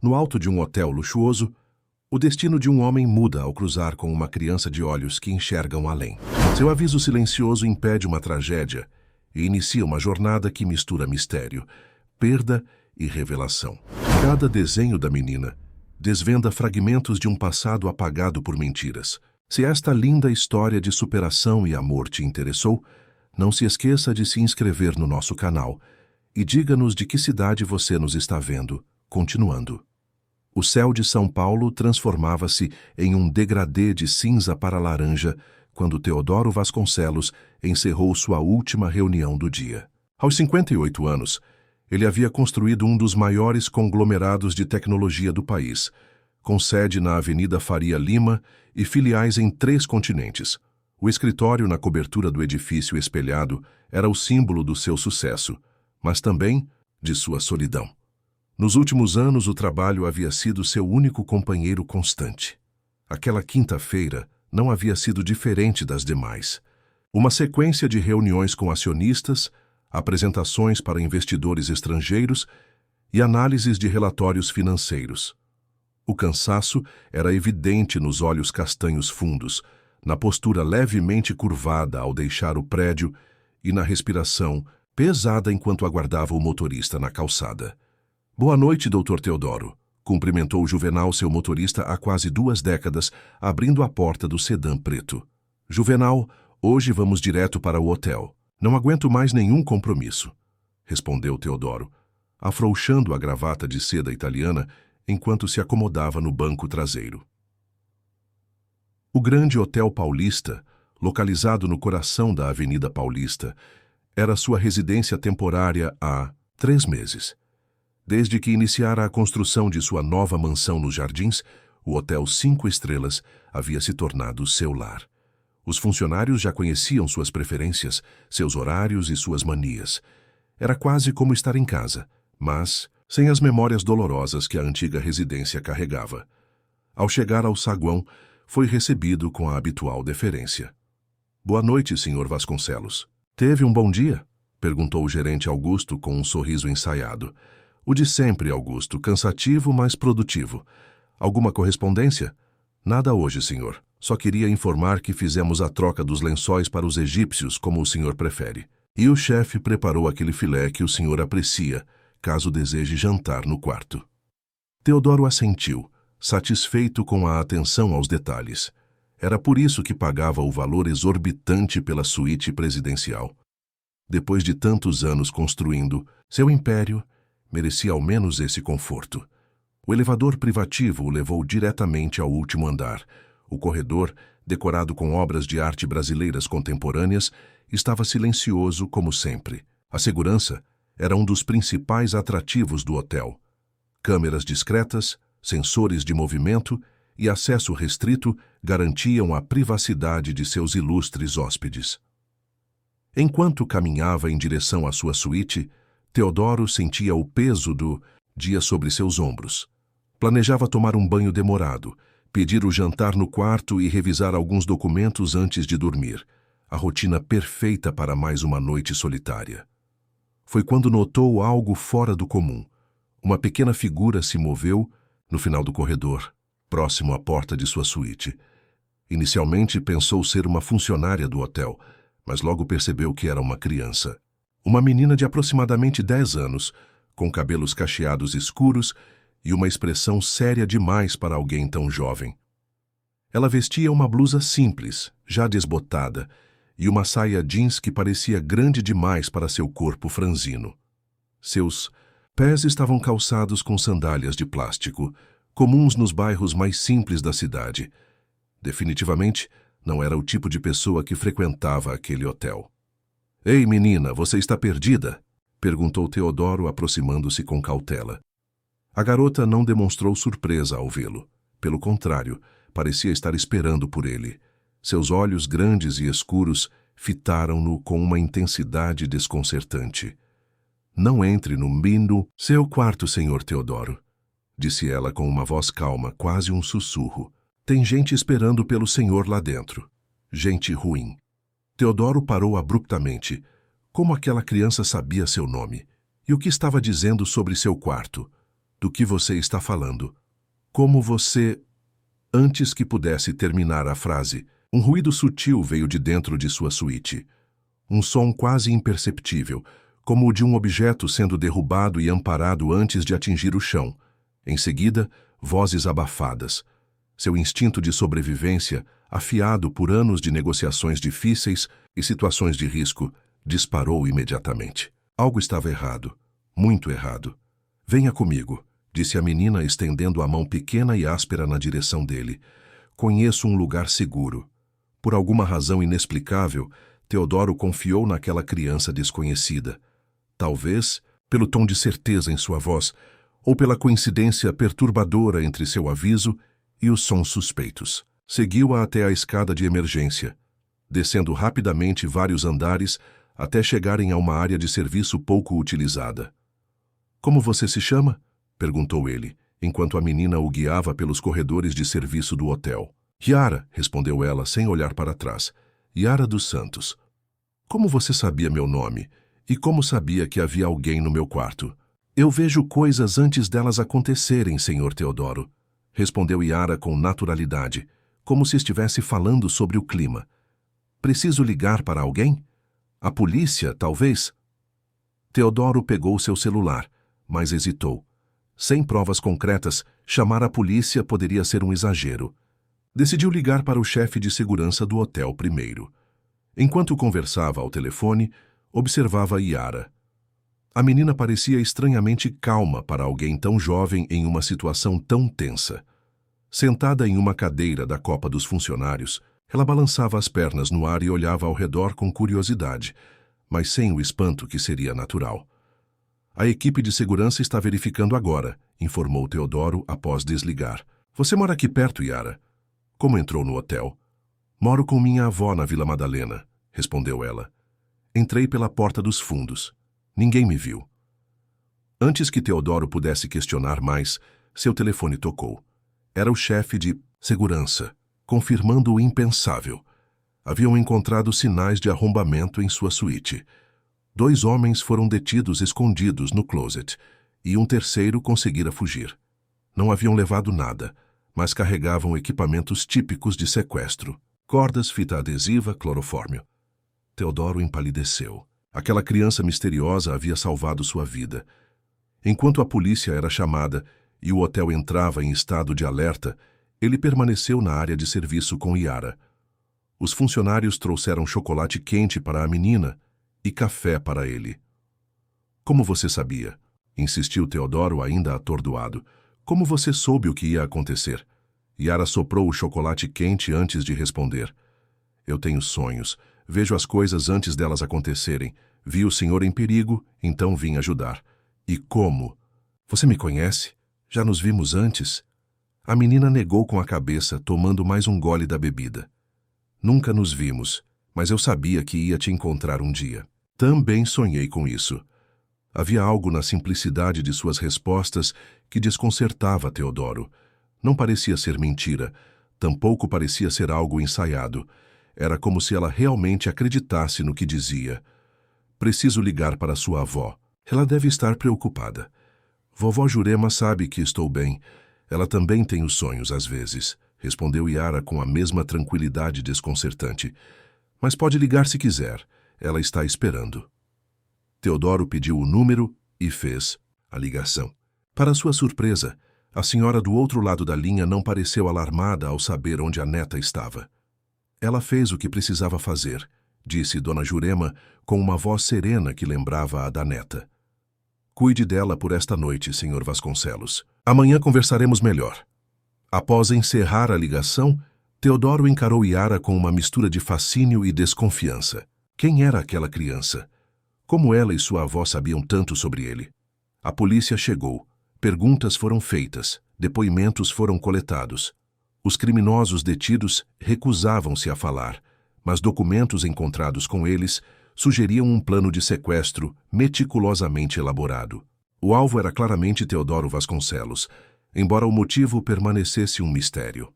No alto de um hotel luxuoso, o destino de um homem muda ao cruzar com uma criança de olhos que enxergam além. Seu aviso silencioso impede uma tragédia e inicia uma jornada que mistura mistério, perda e revelação. Cada desenho da menina desvenda fragmentos de um passado apagado por mentiras. Se esta linda história de superação e amor te interessou, não se esqueça de se inscrever no nosso canal e diga-nos de que cidade você nos está vendo. Continuando. O céu de São Paulo transformava-se em um degradê de cinza para laranja quando Teodoro Vasconcelos encerrou sua última reunião do dia. Aos 58 anos, ele havia construído um dos maiores conglomerados de tecnologia do país, com sede na Avenida Faria Lima e filiais em 3 continentes. O escritório na cobertura do edifício espelhado era o símbolo do seu sucesso, mas também de sua solidão. Nos últimos anos, o trabalho havia sido seu único companheiro constante. Aquela quinta-feira não havia sido diferente das demais. Uma sequência de reuniões com acionistas, apresentações para investidores estrangeiros e análises de relatórios financeiros. O cansaço era evidente nos olhos castanhos fundos, na postura levemente curvada ao deixar o prédio e na respiração pesada enquanto aguardava o motorista na calçada. Boa noite, Dr. Teodoro, cumprimentou Juvenal, seu motorista há quase 2 décadas, abrindo a porta do sedã preto. Juvenal, hoje vamos direto para o hotel. Não aguento mais nenhum compromisso, respondeu Teodoro, afrouxando a gravata de seda italiana enquanto se acomodava no banco traseiro. O grande Hotel Paulista, localizado no coração da Avenida Paulista, era sua residência temporária há 3 meses. Desde que iniciara a construção de sua nova mansão nos Jardins, o Hotel 5 Estrelas havia se tornado seu lar. Os funcionários já conheciam suas preferências, seus horários e suas manias. Era quase como estar em casa, mas sem as memórias dolorosas que a antiga residência carregava. Ao chegar ao saguão, foi recebido com a habitual deferência. Boa noite, Sr. Vasconcelos. Teve um bom dia? Perguntou o gerente Augusto com um sorriso ensaiado. O de sempre, Augusto, cansativo, mas produtivo. Alguma correspondência? Nada hoje, senhor. Só queria informar que fizemos a troca dos lençóis para os egípcios, como o senhor prefere. E o chefe preparou aquele filé que o senhor aprecia, caso deseje jantar no quarto. Teodoro assentiu, satisfeito com a atenção aos detalhes. Era por isso que pagava o valor exorbitante pela suíte presidencial. Depois de tantos anos construindo, seu império merecia ao menos esse conforto. O elevador privativo o levou diretamente ao último andar. O corredor, decorado com obras de arte brasileiras contemporâneas, estava silencioso como sempre. A segurança era um dos principais atrativos do hotel. Câmeras discretas, sensores de movimento e acesso restrito garantiam a privacidade de seus ilustres hóspedes. Enquanto caminhava em direção à sua suíte, Teodoro sentia o peso do dia sobre seus ombros. Planejava tomar um banho demorado, pedir o jantar no quarto e revisar alguns documentos antes de dormir. A rotina perfeita para mais uma noite solitária. Foi quando notou algo fora do comum. Uma pequena figura se moveu no final do corredor, próximo à porta de sua suíte. Inicialmente pensou ser uma funcionária do hotel, mas logo percebeu que era uma criança. Uma menina de aproximadamente 10 anos, com cabelos cacheados escuros e uma expressão séria demais para alguém tão jovem. Ela vestia uma blusa simples, já desbotada, e uma saia jeans que parecia grande demais para seu corpo franzino. Seus pés estavam calçados com sandálias de plástico, comuns nos bairros mais simples da cidade. Definitivamente, não era o tipo de pessoa que frequentava aquele hotel. Ei, menina, você está perdida? Perguntou Teodoro, aproximando-se com cautela. A garota não demonstrou surpresa ao vê-lo. Pelo contrário, parecia estar esperando por ele. Seus olhos grandes e escuros fitaram-no com uma intensidade desconcertante. Não entre no seu quarto, senhor Teodoro, disse ela com uma voz calma, quase um sussurro. Tem gente esperando pelo senhor lá dentro. Gente ruim. Teodoro parou abruptamente. Como aquela criança sabia seu nome? E o que estava dizendo sobre seu quarto? Do que você está falando? Como você... Antes que pudesse terminar a frase, um ruído sutil veio de dentro de sua suíte. Um som quase imperceptível, como o de um objeto sendo derrubado e amparado antes de atingir o chão. Em seguida, vozes abafadas. Seu instinto de sobrevivência, afiado por anos de negociações difíceis e situações de risco, disparou imediatamente. Algo estava errado. Muito errado. Venha comigo, disse a menina estendendo a mão pequena e áspera na direção dele. Conheço um lugar seguro. Por alguma razão inexplicável, Teodoro confiou naquela criança desconhecida. Talvez pelo tom de certeza em sua voz, ou pela coincidência perturbadora entre seu aviso e os sons suspeitos. Seguiu-a até a escada de emergência, descendo rapidamente vários andares até chegarem a uma área de serviço pouco utilizada. Como você se chama? Perguntou ele, enquanto a menina o guiava pelos corredores de serviço do hotel. Yara, respondeu ela sem olhar para trás. Yara dos Santos. Como você sabia meu nome? E como sabia que havia alguém no meu quarto? Eu vejo coisas antes delas acontecerem, senhor Teodoro, respondeu Yara com naturalidade, como se estivesse falando sobre o clima. Preciso ligar para alguém? A polícia, talvez? Teodoro pegou seu celular, mas hesitou. Sem provas concretas, chamar a polícia poderia ser um exagero. Decidiu ligar para o chefe de segurança do hotel primeiro. Enquanto conversava ao telefone, observava Yara. A menina parecia estranhamente calma para alguém tão jovem em uma situação tão tensa. Sentada em uma cadeira da copa dos funcionários, ela balançava as pernas no ar e olhava ao redor com curiosidade, mas sem o espanto que seria natural. A equipe de segurança está verificando agora, informou Teodoro após desligar. Você mora aqui perto, Yara? Como entrou no hotel? Moro com minha avó na Vila Madalena, respondeu ela. Entrei pela porta dos fundos. Ninguém me viu. Antes que Teodoro pudesse questionar mais, seu telefone tocou. Era o chefe de segurança, confirmando o impensável. Haviam encontrado sinais de arrombamento em sua suíte. 2 homens foram detidos escondidos no closet, e um terceiro conseguira fugir. Não haviam levado nada, mas carregavam equipamentos típicos de sequestro. Cordas, fita adesiva, clorofórmio. Teodoro empalideceu. Aquela criança misteriosa havia salvado sua vida. Enquanto a polícia era chamada e o hotel entrava em estado de alerta, ele permaneceu na área de serviço com Yara. Os funcionários trouxeram chocolate quente para a menina e café para ele. Como você sabia? Insistiu Teodoro, ainda atordoado. Como você soube o que ia acontecer? Yara soprou o chocolate quente antes de responder. Eu tenho sonhos. Vejo as coisas antes delas acontecerem. Vi o senhor em perigo, então vim ajudar. E como? Você me conhece? Já nos vimos antes? A menina negou com a cabeça, tomando mais um gole da bebida. Nunca nos vimos, mas eu sabia que ia te encontrar um dia. Também sonhei com isso. Havia algo na simplicidade de suas respostas que desconcertava Teodoro. Não parecia ser mentira, tampouco parecia ser algo ensaiado. Era como se ela realmente acreditasse no que dizia. Preciso ligar para sua avó. Ela deve estar preocupada. Vovó Jurema sabe que estou bem. Ela também tem os sonhos às vezes, respondeu Yara com a mesma tranquilidade desconcertante. Mas pode ligar se quiser. Ela está esperando. Teodoro pediu o número e fez a ligação. Para sua surpresa, a senhora do outro lado da linha não pareceu alarmada ao saber onde a neta estava. Ela fez o que precisava fazer, disse Dona Jurema com uma voz serena que lembrava a da neta. Cuide dela por esta noite, Sr. Vasconcelos. Amanhã conversaremos melhor. Após encerrar a ligação, Teodoro encarou Yara com uma mistura de fascínio e desconfiança. Quem era aquela criança? Como ela e sua avó sabiam tanto sobre ele? A polícia chegou. Perguntas foram feitas. Depoimentos foram coletados. Os criminosos detidos recusavam-se a falar, mas documentos encontrados com eles sugeriam um plano de sequestro meticulosamente elaborado. O alvo era claramente Teodoro Vasconcelos, embora o motivo permanecesse um mistério.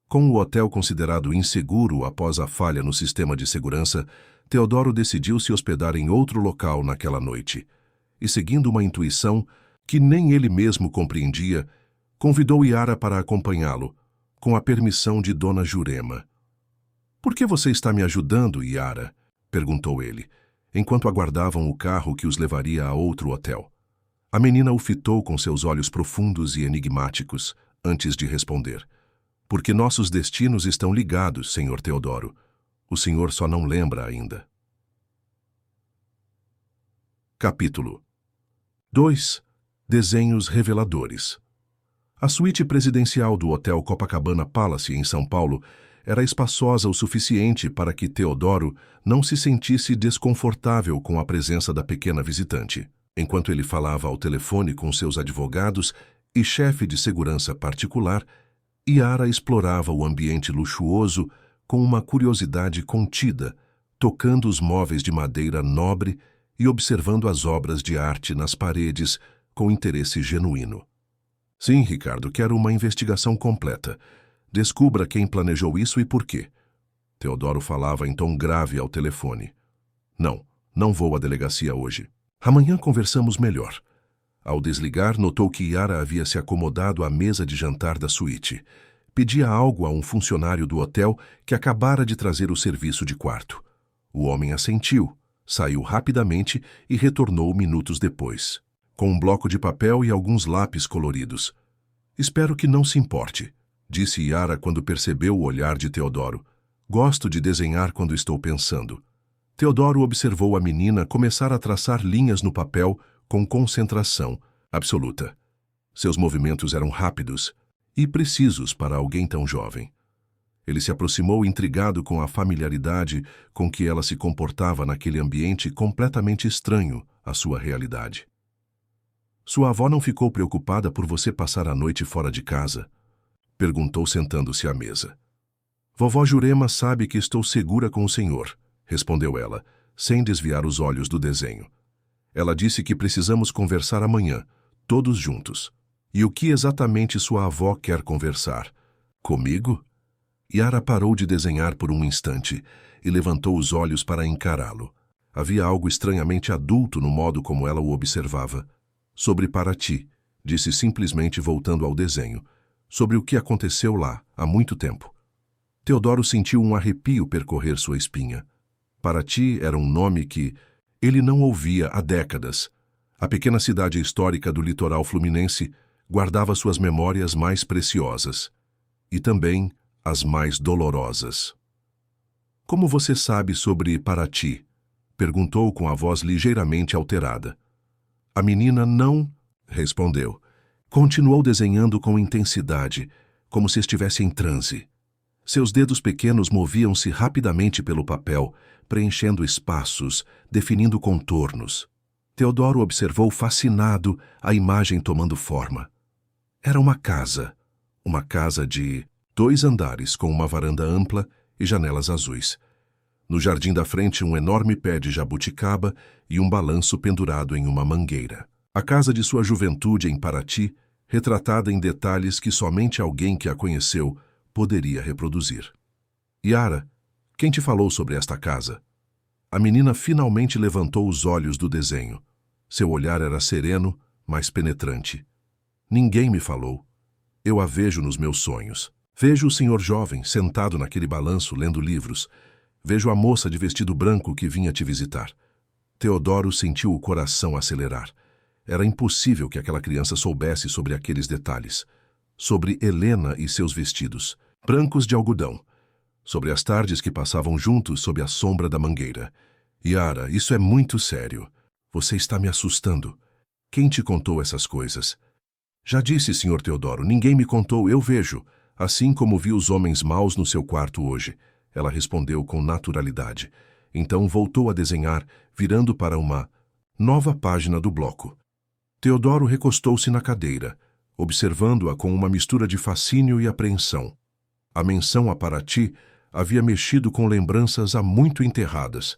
Com o hotel considerado inseguro após a falha no sistema de segurança, Teodoro decidiu se hospedar em outro local naquela noite. E, seguindo uma intuição, que nem ele mesmo compreendia, convidou Yara para acompanhá-lo, com a permissão de Dona Jurema. "Por que você está me ajudando, Yara?" perguntou ele, enquanto aguardavam o carro que os levaria a outro hotel. A menina o fitou com seus olhos profundos e enigmáticos, antes de responder. "Porque nossos destinos estão ligados, Sr. Teodoro. O senhor só não lembra ainda." Capítulo 2. Desenhos reveladores. A suíte presidencial do Hotel Copacabana Palace, em São Paulo, era espaçosa o suficiente para que Teodoro não se sentisse desconfortável com a presença da pequena visitante. Enquanto ele falava ao telefone com seus advogados e chefe de segurança particular, Yara explorava o ambiente luxuoso com uma curiosidade contida, tocando os móveis de madeira nobre e observando as obras de arte nas paredes com interesse genuíno. "Sim, Ricardo, quero uma investigação completa. Descubra quem planejou isso e por quê." Teodoro falava em tom grave ao telefone. Não vou à delegacia hoje. Amanhã conversamos melhor." Ao desligar, notou que Yara havia se acomodado à mesa de jantar da suíte. Pedia algo a um funcionário do hotel que acabara de trazer o serviço de quarto. O homem assentiu, saiu rapidamente e retornou minutos depois, com um bloco de papel e alguns lápis coloridos. "Espero que não se importe", disse Yara quando percebeu o olhar de Teodoro. "Gosto de desenhar quando estou pensando." Teodoro observou a menina começar a traçar linhas no papel com concentração absoluta. Seus movimentos eram rápidos e precisos para alguém tão jovem. Ele se aproximou intrigado com a familiaridade com que ela se comportava naquele ambiente completamente estranho à sua realidade. "Sua avó não ficou preocupada por você passar a noite fora de casa?" perguntou sentando-se à mesa. "Vovó Jurema sabe que estou segura com o senhor", respondeu ela, sem desviar os olhos do desenho. "Ela disse que precisamos conversar amanhã, todos juntos." "E o que exatamente sua avó quer conversar? Comigo?" Yara parou de desenhar por um instante e levantou os olhos para encará-lo. Havia algo estranhamente adulto no modo como ela o observava. "Sobre Paraty", disse simplesmente voltando ao desenho. "Sobre o que aconteceu lá, há muito tempo." Teodoro sentiu um arrepio percorrer sua espinha. Paraty era um nome que ele não ouvia há décadas. A pequena cidade histórica do litoral fluminense guardava suas memórias mais preciosas. E também as mais dolorosas. "Como você sabe sobre Paraty?" perguntou com a voz ligeiramente alterada. A menina não respondeu. Continuou desenhando com intensidade, como se estivesse em transe. Seus dedos pequenos moviam-se rapidamente pelo papel, preenchendo espaços, definindo contornos. Teodoro observou fascinado a imagem tomando forma. Era uma casa de 2 andares com uma varanda ampla e janelas azuis. No jardim da frente, um enorme pé de jabuticaba e um balanço pendurado em uma mangueira. A casa de sua juventude em Paraty, retratada em detalhes que somente alguém que a conheceu poderia reproduzir. "Yara, quem te falou sobre esta casa?" A menina finalmente levantou os olhos do desenho. Seu olhar era sereno, mas penetrante. "Ninguém me falou. Eu a vejo nos meus sonhos. Vejo o senhor jovem, sentado naquele balanço, lendo livros. Vejo a moça de vestido branco que vinha te visitar." Teodoro sentiu o coração acelerar. Era impossível que aquela criança soubesse sobre aqueles detalhes. Sobre Helena e seus vestidos, brancos de algodão. Sobre as tardes que passavam juntos sob a sombra da mangueira. "Yara, isso é muito sério. Você está me assustando. Quem te contou essas coisas?" "Já disse, Sr. Teodoro, ninguém me contou, eu vejo. Assim como vi os homens maus no seu quarto hoje." Ela respondeu com naturalidade. Então voltou a desenhar, virando para uma nova página do bloco. Teodoro recostou-se na cadeira, observando-a com uma mistura de fascínio e apreensão. A menção a Paraty havia mexido com lembranças há muito enterradas.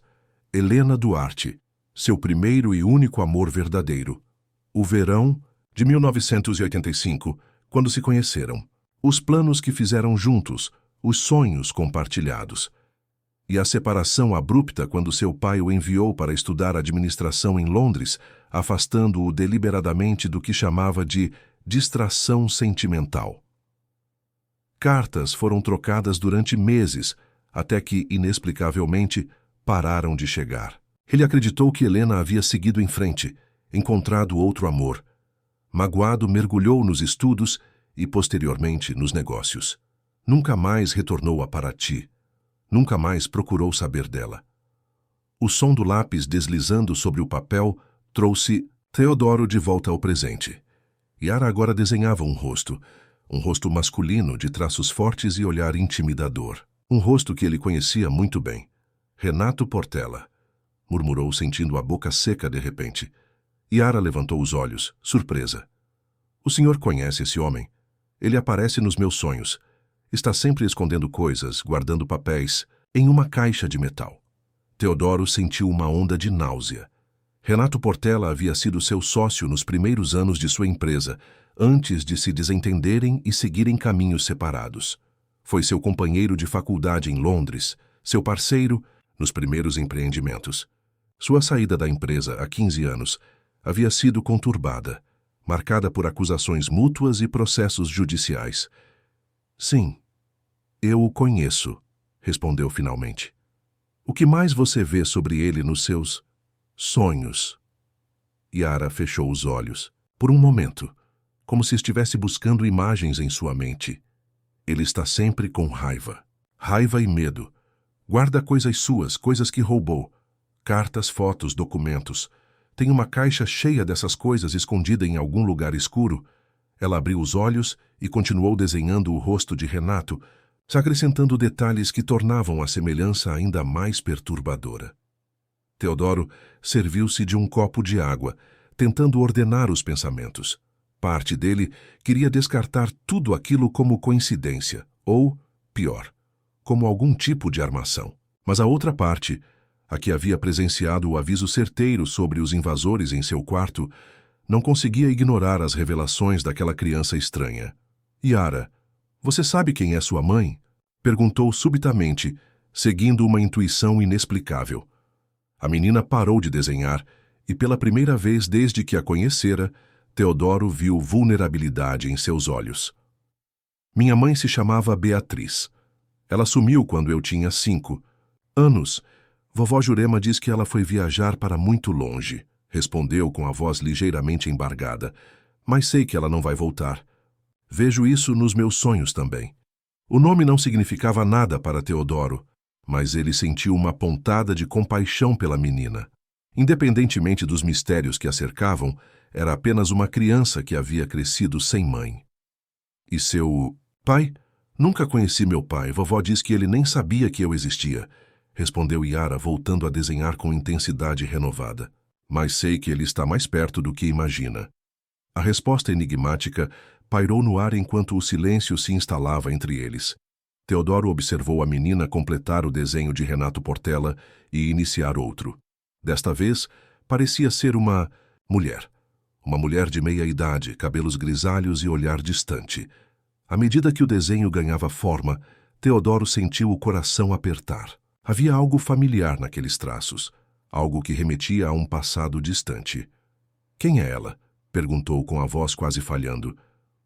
Helena Duarte, seu primeiro e único amor verdadeiro. O verão de 1985, quando se conheceram. Os planos que fizeram juntos, os sonhos compartilhados. E a separação abrupta quando seu pai o enviou para estudar administração em Londres, afastando-o deliberadamente do que chamava de distração sentimental. Cartas foram trocadas durante meses, até que, inexplicavelmente, pararam de chegar. Ele acreditou que Helena havia seguido em frente, encontrado outro amor. Magoado, mergulhou nos estudos e, posteriormente, nos negócios. Nunca mais retornou a Paraty. Nunca mais procurou saber dela. O som do lápis deslizando sobre o papel trouxe Teodoro de volta ao presente. Yara agora desenhava um rosto masculino de traços fortes e olhar intimidador. Um rosto que ele conhecia muito bem. Renato Portela, murmurou, sentindo a boca seca de repente. Yara levantou os olhos, surpresa. O senhor conhece esse homem? Ele aparece nos meus sonhos. Está sempre escondendo coisas, guardando papéis, em uma caixa de metal. Teodoro sentiu uma onda de náusea. Renato Portela havia sido seu sócio nos primeiros anos de sua empresa, antes de se desentenderem e seguirem caminhos separados. Foi seu companheiro de faculdade em Londres, seu parceiro nos primeiros empreendimentos. Sua saída da empresa há 15 anos havia sido conturbada, marcada por acusações mútuas e processos judiciais. Sim, eu o conheço, respondeu finalmente. O que mais você vê sobre ele nos seus sonhos? Yara fechou os olhos, por um momento, como se estivesse buscando imagens em sua mente. Ele está sempre com raiva. Raiva e medo. Guarda coisas suas, coisas que roubou. Cartas, fotos, documentos. Tem uma caixa cheia dessas coisas escondida em algum lugar escuro. Ela abriu os olhos e continuou desenhando o rosto de Renato, acrescentando detalhes que tornavam a semelhança ainda mais perturbadora. Teodoro serviu-se de um copo de água, tentando ordenar os pensamentos. Parte dele queria descartar tudo aquilo como coincidência, ou, pior, como algum tipo de armação. Mas a outra parte, a que havia presenciado o aviso certeiro sobre os invasores em seu quarto, não conseguia ignorar as revelações daquela criança estranha. Yara, você sabe quem é sua mãe? Perguntou subitamente, seguindo uma intuição inexplicável. A menina parou de desenhar e, pela primeira vez desde que a conhecera, Teodoro viu vulnerabilidade em seus olhos. Minha mãe se chamava Beatriz. Ela sumiu quando eu tinha 5 anos. Vovó Jurema diz que ela foi viajar para muito longe, respondeu com a voz ligeiramente embargada. Mas sei que ela não vai voltar. Vejo isso nos meus sonhos também. O nome não significava nada para Teodoro, mas ele sentiu uma pontada de compaixão pela menina. Independentemente dos mistérios que a cercavam, era apenas uma criança que havia crescido sem mãe. E seu pai? Nunca conheci meu pai. Vovó diz que ele nem sabia que eu existia, respondeu Yara, voltando a desenhar com intensidade renovada. Mas sei que ele está mais perto do que imagina. A resposta enigmática pairou no ar enquanto o silêncio se instalava entre eles. Teodoro observou a menina completar o desenho de Renato Portela e iniciar outro. Desta vez, parecia ser uma mulher. Uma mulher de meia idade, cabelos grisalhos e olhar distante. À medida que o desenho ganhava forma, Teodoro sentiu o coração apertar. Havia algo familiar naqueles traços, algo que remetia a um passado distante. Quem é ela? Perguntou com a voz quase falhando.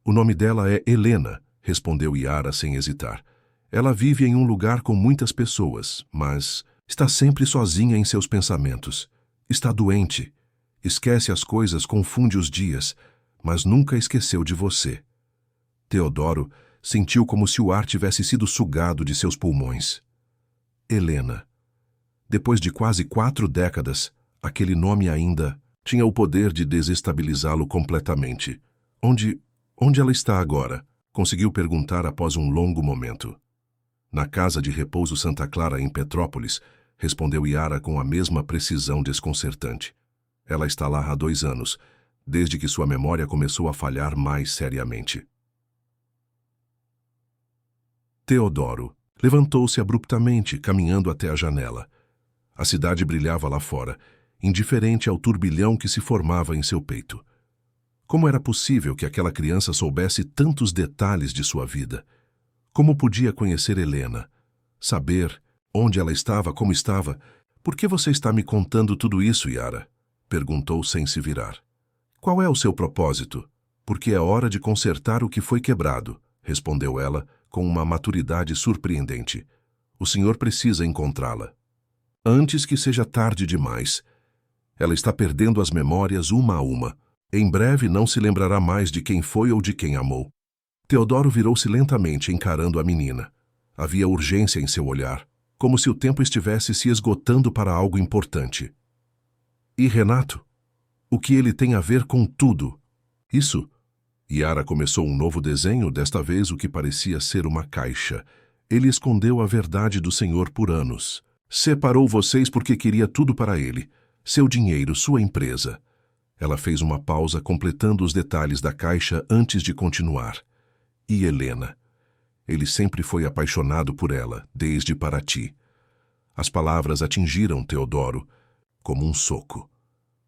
O nome dela é Helena, respondeu Yara sem hesitar. Ela vive em um lugar com muitas pessoas, mas está sempre sozinha em seus pensamentos. Está doente. Esquece as coisas, confunde os dias, mas nunca esqueceu de você. Teodoro sentiu como se o ar tivesse sido sugado de seus pulmões. Helena. Depois de quase 4 décadas, aquele nome ainda tinha o poder de desestabilizá-lo completamente. Onde ela está agora? Conseguiu perguntar após um longo momento. Na casa de repouso Santa Clara, em Petrópolis, respondeu Yara com a mesma precisão desconcertante. Ela está lá há 2 anos, desde que sua memória começou a falhar mais seriamente. Teodoro levantou-se abruptamente, caminhando até a janela. A cidade brilhava lá fora, indiferente ao turbilhão que se formava em seu peito. Como era possível que aquela criança soubesse tantos detalhes de sua vida? Como podia conhecer Helena? Saber onde ela estava, como estava? Por que você está me contando tudo isso, Yara? Perguntou sem se virar. Qual é o seu propósito? Porque é hora de consertar o que foi quebrado, respondeu ela com uma maturidade surpreendente. O senhor precisa encontrá-la. Antes que seja tarde demais. Ela está perdendo as memórias uma a uma. Em breve não se lembrará mais de quem foi ou de quem amou. Teodoro virou-se lentamente encarando a menina. Havia urgência em seu olhar, como se o tempo estivesse se esgotando para algo importante. E Renato? O que ele tem a ver com tudo? Isso? Yara começou um novo desenho, desta vez o que parecia ser uma caixa. Ele escondeu a verdade do senhor por anos. Separou vocês porque queria tudo para ele. Seu dinheiro, sua empresa. Ela fez uma pausa, completando os detalhes da caixa antes de continuar. E Helena? Ele sempre foi apaixonado por ela, desde Paraty. As palavras atingiram Teodoro como um soco.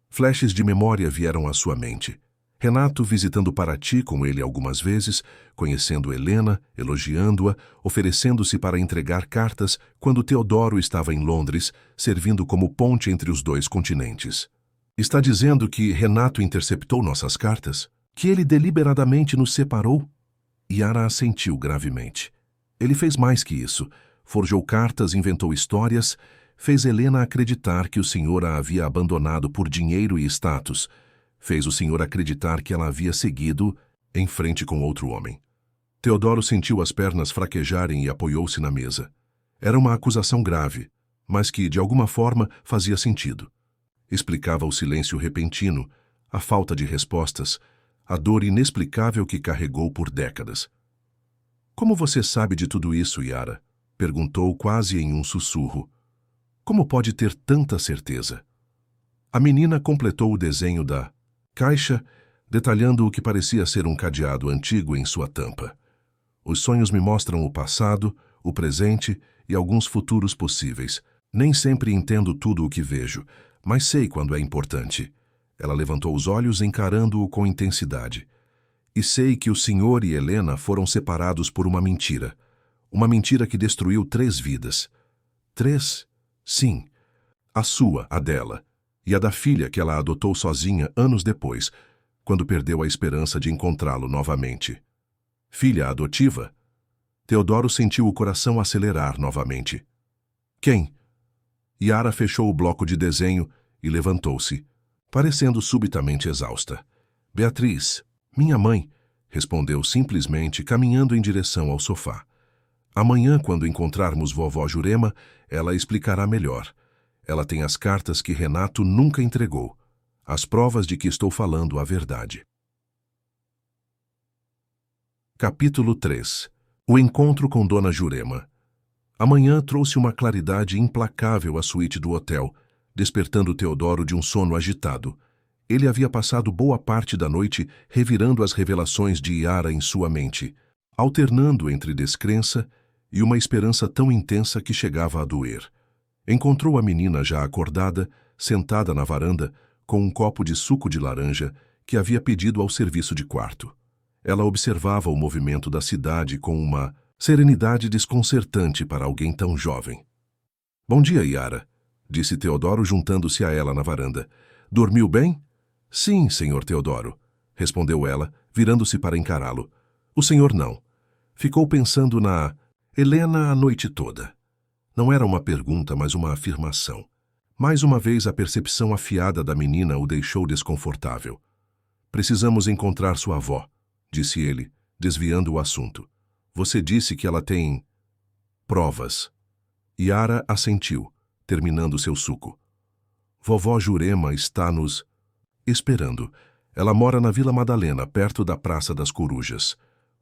Flashes de memória vieram à sua mente. Renato visitando Paraty com ele algumas vezes, conhecendo Helena, elogiando-a, oferecendo-se para entregar cartas quando Teodoro estava em Londres, servindo como ponte entre os dois continentes. Está dizendo que Renato interceptou nossas cartas? Que ele deliberadamente nos separou? Yara assentiu gravemente. Ele fez mais que isso. Forjou cartas, inventou histórias, fez Helena acreditar que o senhor a havia abandonado por dinheiro e status. Fez o senhor acreditar que ela havia seguido em frente com outro homem. Teodoro sentiu as pernas fraquejarem e apoiou-se na mesa. Era uma acusação grave, mas que, de alguma forma, fazia sentido. Explicava o silêncio repentino, a falta de respostas, a dor inexplicável que carregou por décadas. Como você sabe de tudo isso, Yara? Perguntou quase em um sussurro. Como pode ter tanta certeza? A menina completou o desenho da caixa, detalhando o que parecia ser um cadeado antigo em sua tampa. Os sonhos me mostram o passado, o presente e alguns futuros possíveis. Nem sempre entendo tudo o que vejo, mas sei quando é importante. Ela levantou os olhos encarando-o com intensidade. E sei que o senhor e Helena foram separados por uma mentira. Uma mentira que destruiu 3 vidas. 3? Sim. A sua, a dela, e a da filha que ela adotou sozinha anos depois, quando perdeu a esperança de encontrá-lo novamente. Filha adotiva? Teodoro sentiu o coração acelerar novamente. Quem? Yara fechou o bloco de desenho e levantou-se, parecendo subitamente exausta. Beatriz, minha mãe, respondeu simplesmente, caminhando em direção ao sofá. Amanhã, quando encontrarmos vovó Jurema, ela explicará melhor. Ela tem as cartas que Renato nunca entregou, as provas de que estou falando a verdade. Capítulo 3. O encontro com Dona Jurema. Amanhã trouxe uma claridade implacável à suíte do hotel, despertando Teodoro de um sono agitado. Ele havia passado boa parte da noite revirando as revelações de Yara em sua mente, alternando entre descrença e uma esperança tão intensa que chegava a doer. Encontrou a menina já acordada, sentada na varanda, com um copo de suco de laranja que havia pedido ao serviço de quarto. Ela observava o movimento da cidade com uma serenidade desconcertante para alguém tão jovem. Bom dia, Yara, disse Teodoro juntando-se a ela na varanda. Dormiu bem? Sim, senhor Teodoro, respondeu ela, virando-se para encará-lo. O senhor não. Ficou pensando na Helena a noite toda. Não era uma pergunta, mas uma afirmação. Mais uma vez a percepção afiada da menina o deixou desconfortável. Precisamos encontrar sua avó, disse ele, desviando o assunto. Você disse que ela tem provas. Yara assentiu, terminando seu suco. Vovó Jurema está nos esperando. Ela mora na Vila Madalena, perto da Praça das Corujas.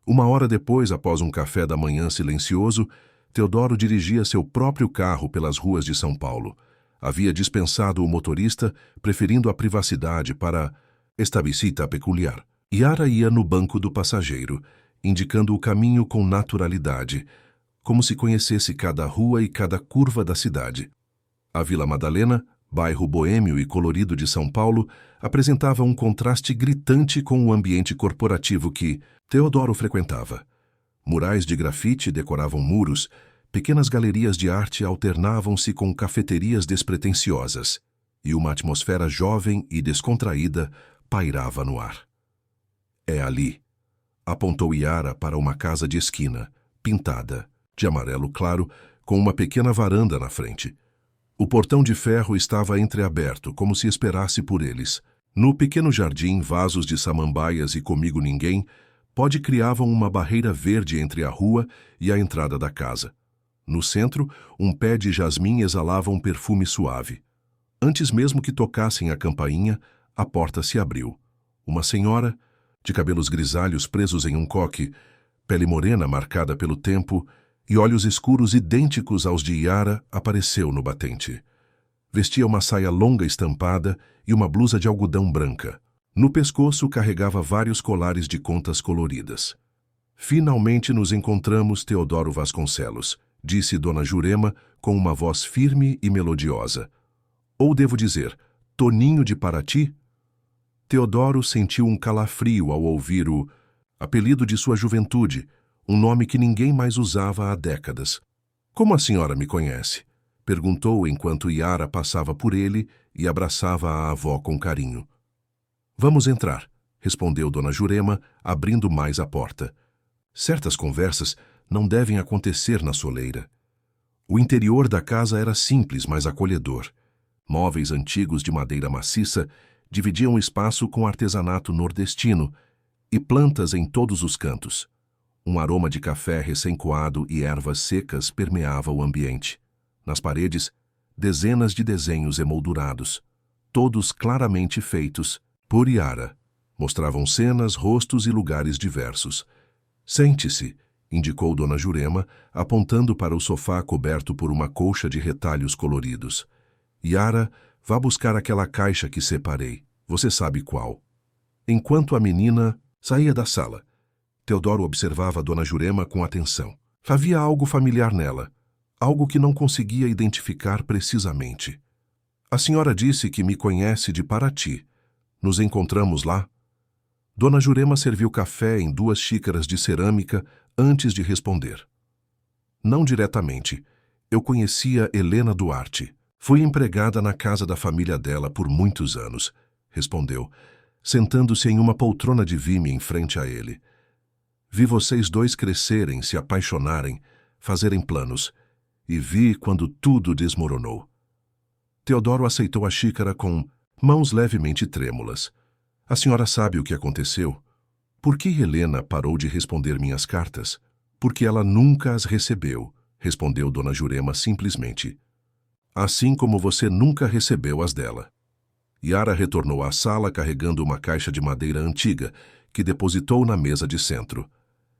1 hora depois, após um café da manhã silencioso, Teodoro dirigia seu próprio carro pelas ruas de São Paulo. Havia dispensado o motorista, preferindo a privacidade para esta visita peculiar. Yara ia no banco do passageiro, indicando o caminho com naturalidade, como se conhecesse cada rua e cada curva da cidade. A Vila Madalena, bairro boêmio e colorido de São Paulo, apresentava um contraste gritante com o ambiente corporativo que Teodoro frequentava. Murais de grafite decoravam muros, pequenas galerias de arte alternavam-se com cafeterias despretensiosas. e uma atmosfera jovem e descontraída pairava no ar. É ali, apontou Yara para uma casa de esquina, pintada, de amarelo claro, com uma pequena varanda na frente. O portão de ferro estava entreaberto, como se esperasse por eles. No pequeno jardim, vasos de samambaias e Comigo Ninguém criavam uma barreira verde entre a rua e a entrada da casa. No centro, um pé de jasmim exalava um perfume suave. Antes mesmo que tocassem a campainha, a porta se abriu. Uma senhora, de cabelos grisalhos presos em um coque, pele morena marcada pelo tempo e olhos escuros idênticos aos de Yara, apareceu no batente. Vestia uma saia longa estampada e uma blusa de algodão branca. No pescoço carregava vários colares de contas coloridas. Finalmente nos encontramos, Teodoro Vasconcelos, disse Dona Jurema com uma voz firme e melodiosa. Ou devo dizer, Toninho de Paraty? Teodoro sentiu um calafrio ao ouvir o apelido de sua juventude, um nome que ninguém mais usava há décadas. Como a senhora me conhece? Perguntou enquanto Yara passava por ele e abraçava a avó com carinho. Vamos entrar, respondeu Dona Jurema, abrindo mais a porta. Certas conversas não devem acontecer na soleira. O interior da casa era simples, mas acolhedor. Móveis antigos de madeira maciça dividiam o espaço com artesanato nordestino e plantas em todos os cantos. Um aroma de café recém-coado e ervas secas permeava o ambiente. Nas paredes, dezenas de desenhos emoldurados, todos claramente feitos por Yara. Mostravam cenas, rostos e lugares diversos. Sente-se, indicou Dona Jurema, apontando para o sofá coberto por uma colcha de retalhos coloridos. Yara, vá buscar aquela caixa que separei. Você sabe qual. Enquanto a menina saía da sala, Teodoro observava Dona Jurema com atenção. Havia algo familiar nela, algo que não conseguia identificar precisamente. A senhora disse que me conhece de Paraty. Nos encontramos lá? Dona Jurema serviu café em 2 xícaras de cerâmica antes de responder. Não diretamente. Eu conhecia Helena Duarte. Fui empregada na casa da família dela por muitos anos, respondeu, sentando-se em uma poltrona de vime em frente a ele. Vi vocês dois crescerem, se apaixonarem, fazerem planos, e vi quando tudo desmoronou. Teodoro aceitou a xícara com mãos levemente trêmulas. A senhora sabe o que aconteceu? Por que Helena parou de responder minhas cartas? Porque ela nunca as recebeu, respondeu Dona Jurema simplesmente. Assim como você nunca recebeu as dela. Yara retornou à sala carregando uma caixa de madeira antiga, que depositou na mesa de centro.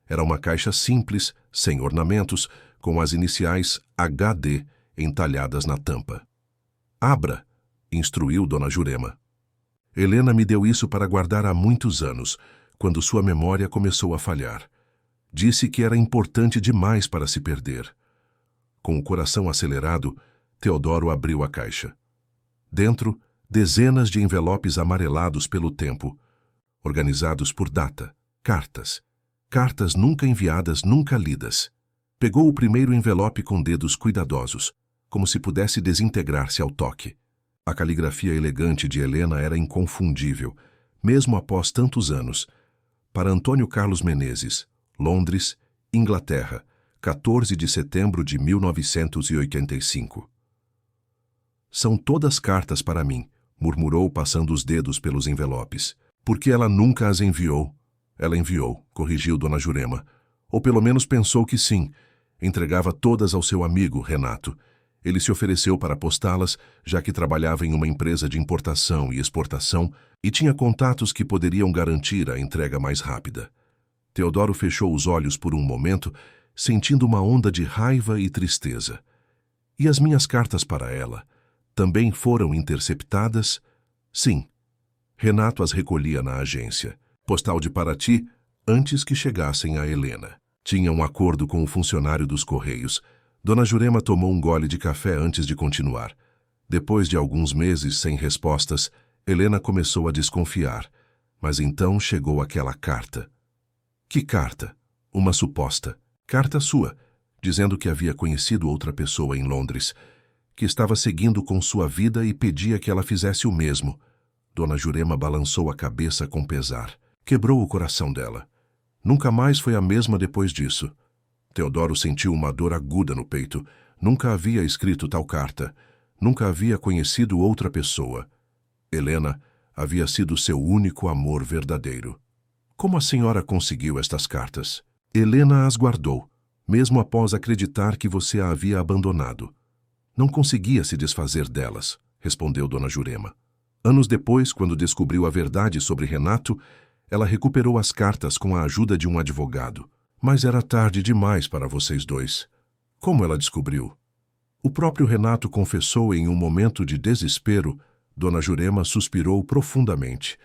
Era uma caixa simples, sem ornamentos, com as iniciais HD entalhadas na tampa. Abra, instruiu Dona Jurema. Helena me deu isso para guardar há muitos anos, quando sua memória começou a falhar. Disse que era importante demais para se perder. Com o coração acelerado, Teodoro abriu a caixa. Dentro, dezenas de envelopes amarelados pelo tempo, organizados por data, cartas. Cartas nunca enviadas, nunca lidas. Pegou o primeiro envelope com dedos cuidadosos, como se pudesse desintegrar-se ao toque. A caligrafia elegante de Helena era inconfundível, mesmo após tantos anos. Para Antônio Carlos Menezes, Londres, Inglaterra, 14 de setembro de 1985. São todas cartas para mim, murmurou passando os dedos pelos envelopes. Porque ela nunca as enviou. Ela enviou, corrigiu Dona Jurema. Ou pelo menos pensou que sim. Entregava todas ao seu amigo, Renato. Ele se ofereceu para postá-las, já que trabalhava em uma empresa de importação e exportação e tinha contatos que poderiam garantir a entrega mais rápida. Teodoro fechou os olhos por um momento, sentindo uma onda de raiva e tristeza. E as minhas cartas para ela também foram interceptadas? Sim. Renato as recolhia na agência postal de Paraty antes que chegassem a Helena. Tinha um acordo com o funcionário dos Correios. Dona Jurema tomou um gole de café antes de continuar. Depois de alguns meses sem respostas, Helena começou a desconfiar. Mas então chegou aquela carta. Que carta? Uma suposta carta sua, dizendo que havia conhecido outra pessoa em Londres, que estava seguindo com sua vida e pedia que ela fizesse o mesmo. Dona Jurema balançou a cabeça com pesar. Quebrou o coração dela. Nunca mais foi a mesma depois disso. Teodoro sentiu uma dor aguda no peito. Nunca havia escrito tal carta. Nunca havia conhecido outra pessoa. Helena havia sido seu único amor verdadeiro. Como a senhora conseguiu estas cartas? Helena as guardou, mesmo após acreditar que você a havia abandonado. Não conseguia se desfazer delas, respondeu Dona Jurema. Anos depois, quando descobriu a verdade sobre Renato, ela recuperou as cartas com a ajuda de um advogado. Mas era tarde demais para vocês dois. Como ela descobriu? O próprio Renato confessou em um momento de desespero. Dona Jurema suspirou profundamente.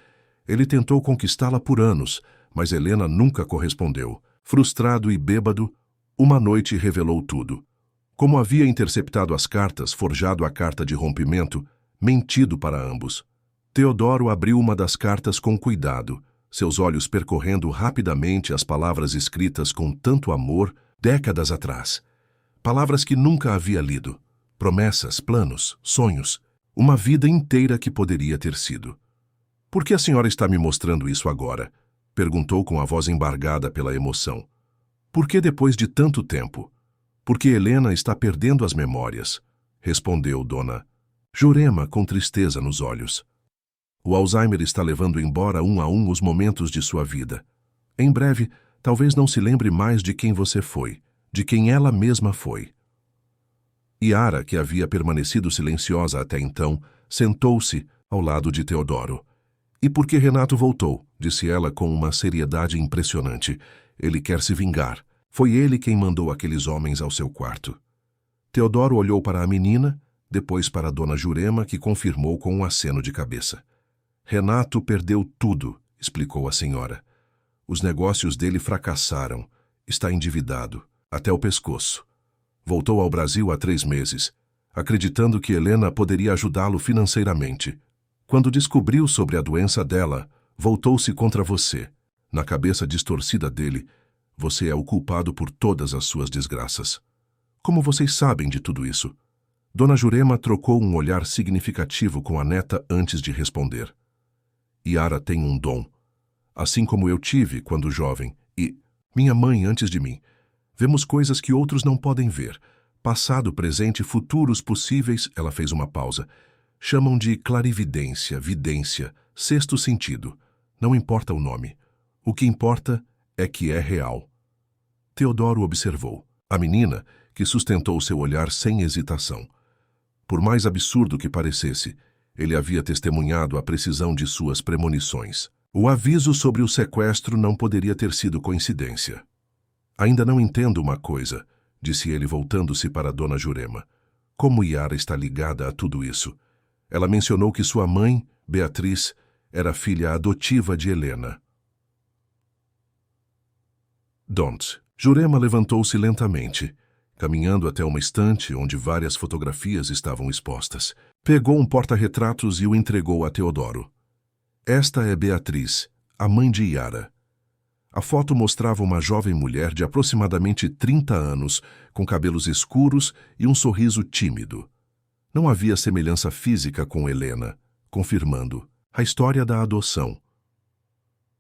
Ele tentou conquistá-la por anos, mas Helena nunca correspondeu. Frustrado e bêbado, uma noite revelou tudo. Como havia interceptado as cartas, forjado a carta de rompimento, mentido para ambos. Teodoro abriu uma das cartas com cuidado, seus olhos percorrendo rapidamente as palavras escritas com tanto amor décadas atrás. Palavras que nunca havia lido. Promessas, planos, sonhos. Uma vida inteira que poderia ter sido. Por que a senhora está me mostrando isso agora? Perguntou com a voz embargada pela emoção. Por que depois de tanto tempo? Porque Helena está perdendo as memórias, respondeu Dona Jurema com tristeza nos olhos. O Alzheimer está levando embora um a um os momentos de sua vida. Em breve, talvez não se lembre mais de quem você foi, de quem ela mesma foi. Yara, que havia permanecido silenciosa até então, sentou-se ao lado de Teodoro. E por que Renato voltou? Disse ela com uma seriedade impressionante. Ele quer se vingar. Foi ele quem mandou aqueles homens ao seu quarto. Teodoro olhou para a menina, depois para Dona Jurema, que confirmou com um aceno de cabeça. Renato perdeu tudo, explicou a senhora. Os negócios dele fracassaram. Está endividado, até o pescoço. Voltou ao Brasil há 3 meses, acreditando que Helena poderia ajudá-lo financeiramente. Quando descobriu sobre a doença dela, voltou-se contra você. Na cabeça distorcida dele, você é o culpado por todas as suas desgraças. Como vocês sabem de tudo isso? Dona Jurema trocou um olhar significativo com a neta antes de responder. Yara tem um dom, assim como eu tive quando jovem, e minha mãe antes de mim. Vemos coisas que outros não podem ver. Passado, presente, futuros possíveis. Ela fez uma pausa. Chamam de clarividência, vidência, sexto sentido. Não importa o nome. O que importa é que é real. Teodoro observou. A menina, que sustentou seu olhar sem hesitação. Por mais absurdo que parecesse, ele havia testemunhado a precisão de suas premonições. O aviso sobre o sequestro não poderia ter sido coincidência. Ainda não entendo uma coisa, disse ele voltando-se para Dona Jurema. Como Yara está ligada a tudo isso? Ela mencionou que sua mãe, Beatriz, era filha adotiva de Helena. Don't. Jurema levantou-se lentamente, caminhando até uma estante onde várias fotografias estavam expostas. Pegou um porta-retratos e o entregou a Teodoro. Esta é Beatriz, a mãe de Yara. A foto mostrava uma jovem mulher de aproximadamente 30 anos, com cabelos escuros e um sorriso tímido. Não havia semelhança física com Helena, confirmando a história da adoção.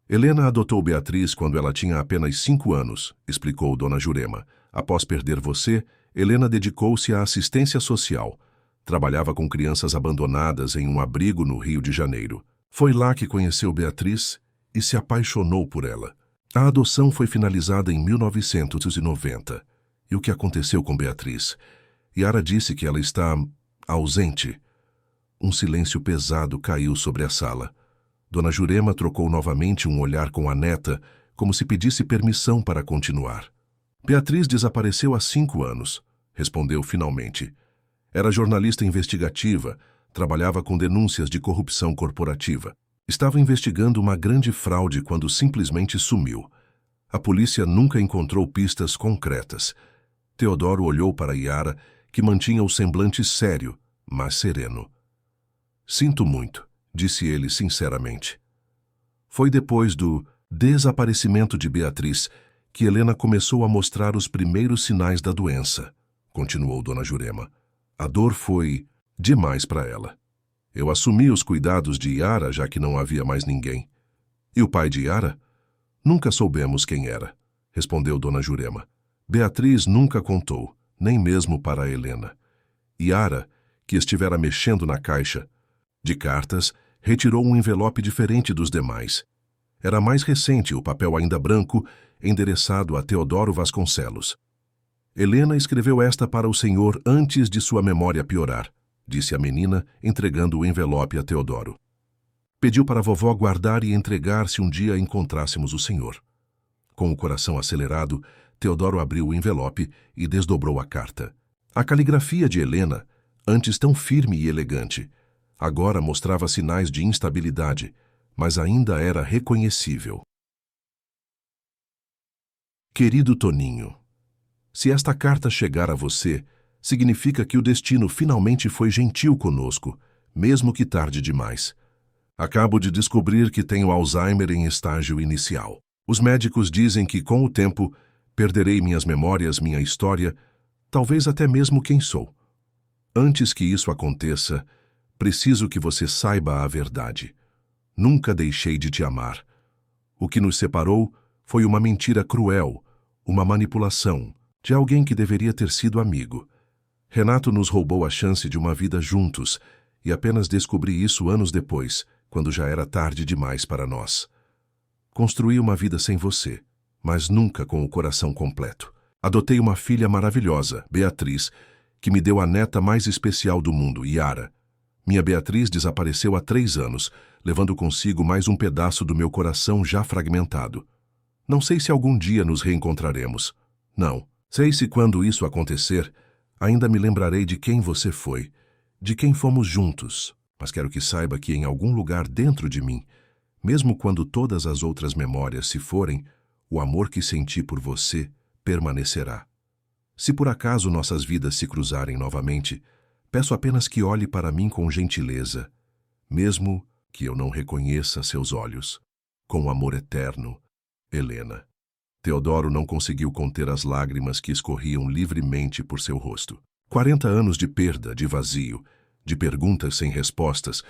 Helena adotou Beatriz quando ela tinha apenas 5 anos, explicou Dona Jurema. Após perder você, Helena dedicou-se à assistência social. Trabalhava com crianças abandonadas em um abrigo no Rio de Janeiro. Foi lá que conheceu Beatriz e se apaixonou por ela. A adoção foi finalizada em 1990. E o que aconteceu com Beatriz? Yara disse que ela está ausente. Um silêncio pesado caiu sobre a sala. Dona Jurema trocou novamente um olhar com a neta, como se pedisse permissão para continuar. Beatriz desapareceu há 5 anos, respondeu finalmente. Era jornalista investigativa, trabalhava com denúncias de corrupção corporativa. Estava investigando uma grande fraude quando simplesmente sumiu. A polícia nunca encontrou pistas concretas. Teodoro olhou para Yara, que mantinha o semblante sério, mas sereno. Sinto muito, disse ele sinceramente. Foi depois do desaparecimento de Beatriz que Helena começou a mostrar os primeiros sinais da doença, continuou Dona Jurema. A dor foi demais para ela. Eu assumi os cuidados de Yara, já que não havia mais ninguém. E o pai de Yara? Nunca soubemos quem era, respondeu Dona Jurema. Beatriz nunca contou, nem mesmo para Helena. Yara, que estivera mexendo na caixa de cartas, retirou um envelope diferente dos demais. Era mais recente, o papel ainda branco, endereçado a Teodoro Vasconcelos. Helena escreveu esta para o senhor antes de sua memória piorar, disse a menina, entregando o envelope a Teodoro. Pediu para a vovó guardar e entregar se um dia encontrássemos o senhor. Com o coração acelerado, Teodoro abriu o envelope e desdobrou a carta. A caligrafia de Helena, antes tão firme e elegante, agora mostrava sinais de instabilidade, mas ainda era reconhecível. Querido Toninho, se esta carta chegar a você, significa que o destino finalmente foi gentil conosco, mesmo que tarde demais. Acabo de descobrir que tenho Alzheimer em estágio inicial. Os médicos dizem que, com o tempo, perderei minhas memórias, minha história, talvez até mesmo quem sou. Antes que isso aconteça, preciso que você saiba a verdade. Nunca deixei de te amar. O que nos separou foi uma mentira cruel, uma manipulação, de alguém que deveria ter sido amigo. Renato nos roubou a chance de uma vida juntos, e apenas descobri isso anos depois, quando já era tarde demais para nós. Construí uma vida sem você, mas nunca com o coração completo. Adotei uma filha maravilhosa, Beatriz, que me deu a neta mais especial do mundo, Yara. Minha Beatriz desapareceu há 3 anos, levando consigo mais um pedaço do meu coração já fragmentado. Não sei se algum dia nos reencontraremos. Não. Sei se quando isso acontecer, ainda me lembrarei de quem você foi, de quem fomos juntos, mas quero que saiba que em algum lugar dentro de mim, mesmo quando todas as outras memórias se forem, o amor que senti por você permanecerá. Se por acaso nossas vidas se cruzarem novamente, peço apenas que olhe para mim com gentileza, mesmo que eu não reconheça seus olhos. Com amor eterno, Helena. Teodoro não conseguiu conter as lágrimas que escorriam livremente por seu rosto. 40 anos de perda, de vazio, de perguntas sem respostas,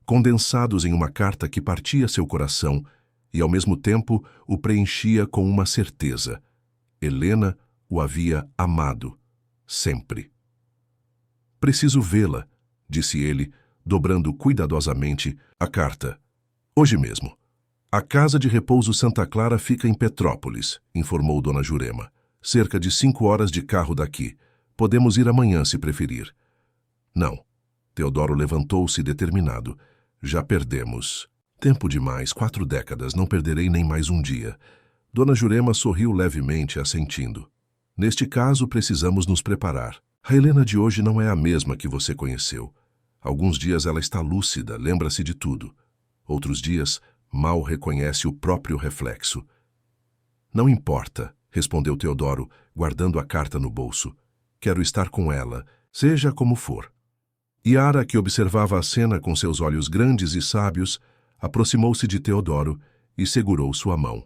condensados em uma carta que partia seu coração e, ao mesmo tempo, o preenchia com uma certeza. Helena o havia amado, sempre. Preciso vê-la, disse ele, dobrando cuidadosamente a carta. Hoje mesmo. A casa de repouso Santa Clara fica em Petrópolis, informou Dona Jurema. Cerca de 5 horas de carro daqui. Podemos ir amanhã, se preferir. Não. Teodoro levantou-se determinado. Já perdemos. Tempo demais, 4 décadas, não perderei nem mais um dia. Dona Jurema sorriu levemente, assentindo. Neste caso, precisamos nos preparar. A Helena de hoje não é a mesma que você conheceu. Alguns dias ela está lúcida, lembra-se de tudo. Outros dias, mal reconhece o próprio reflexo. Não importa, respondeu Teodoro, guardando a carta no bolso. Quero estar com ela, seja como for. Yara, que observava a cena com seus olhos grandes e sábios, aproximou-se de Teodoro e segurou sua mão.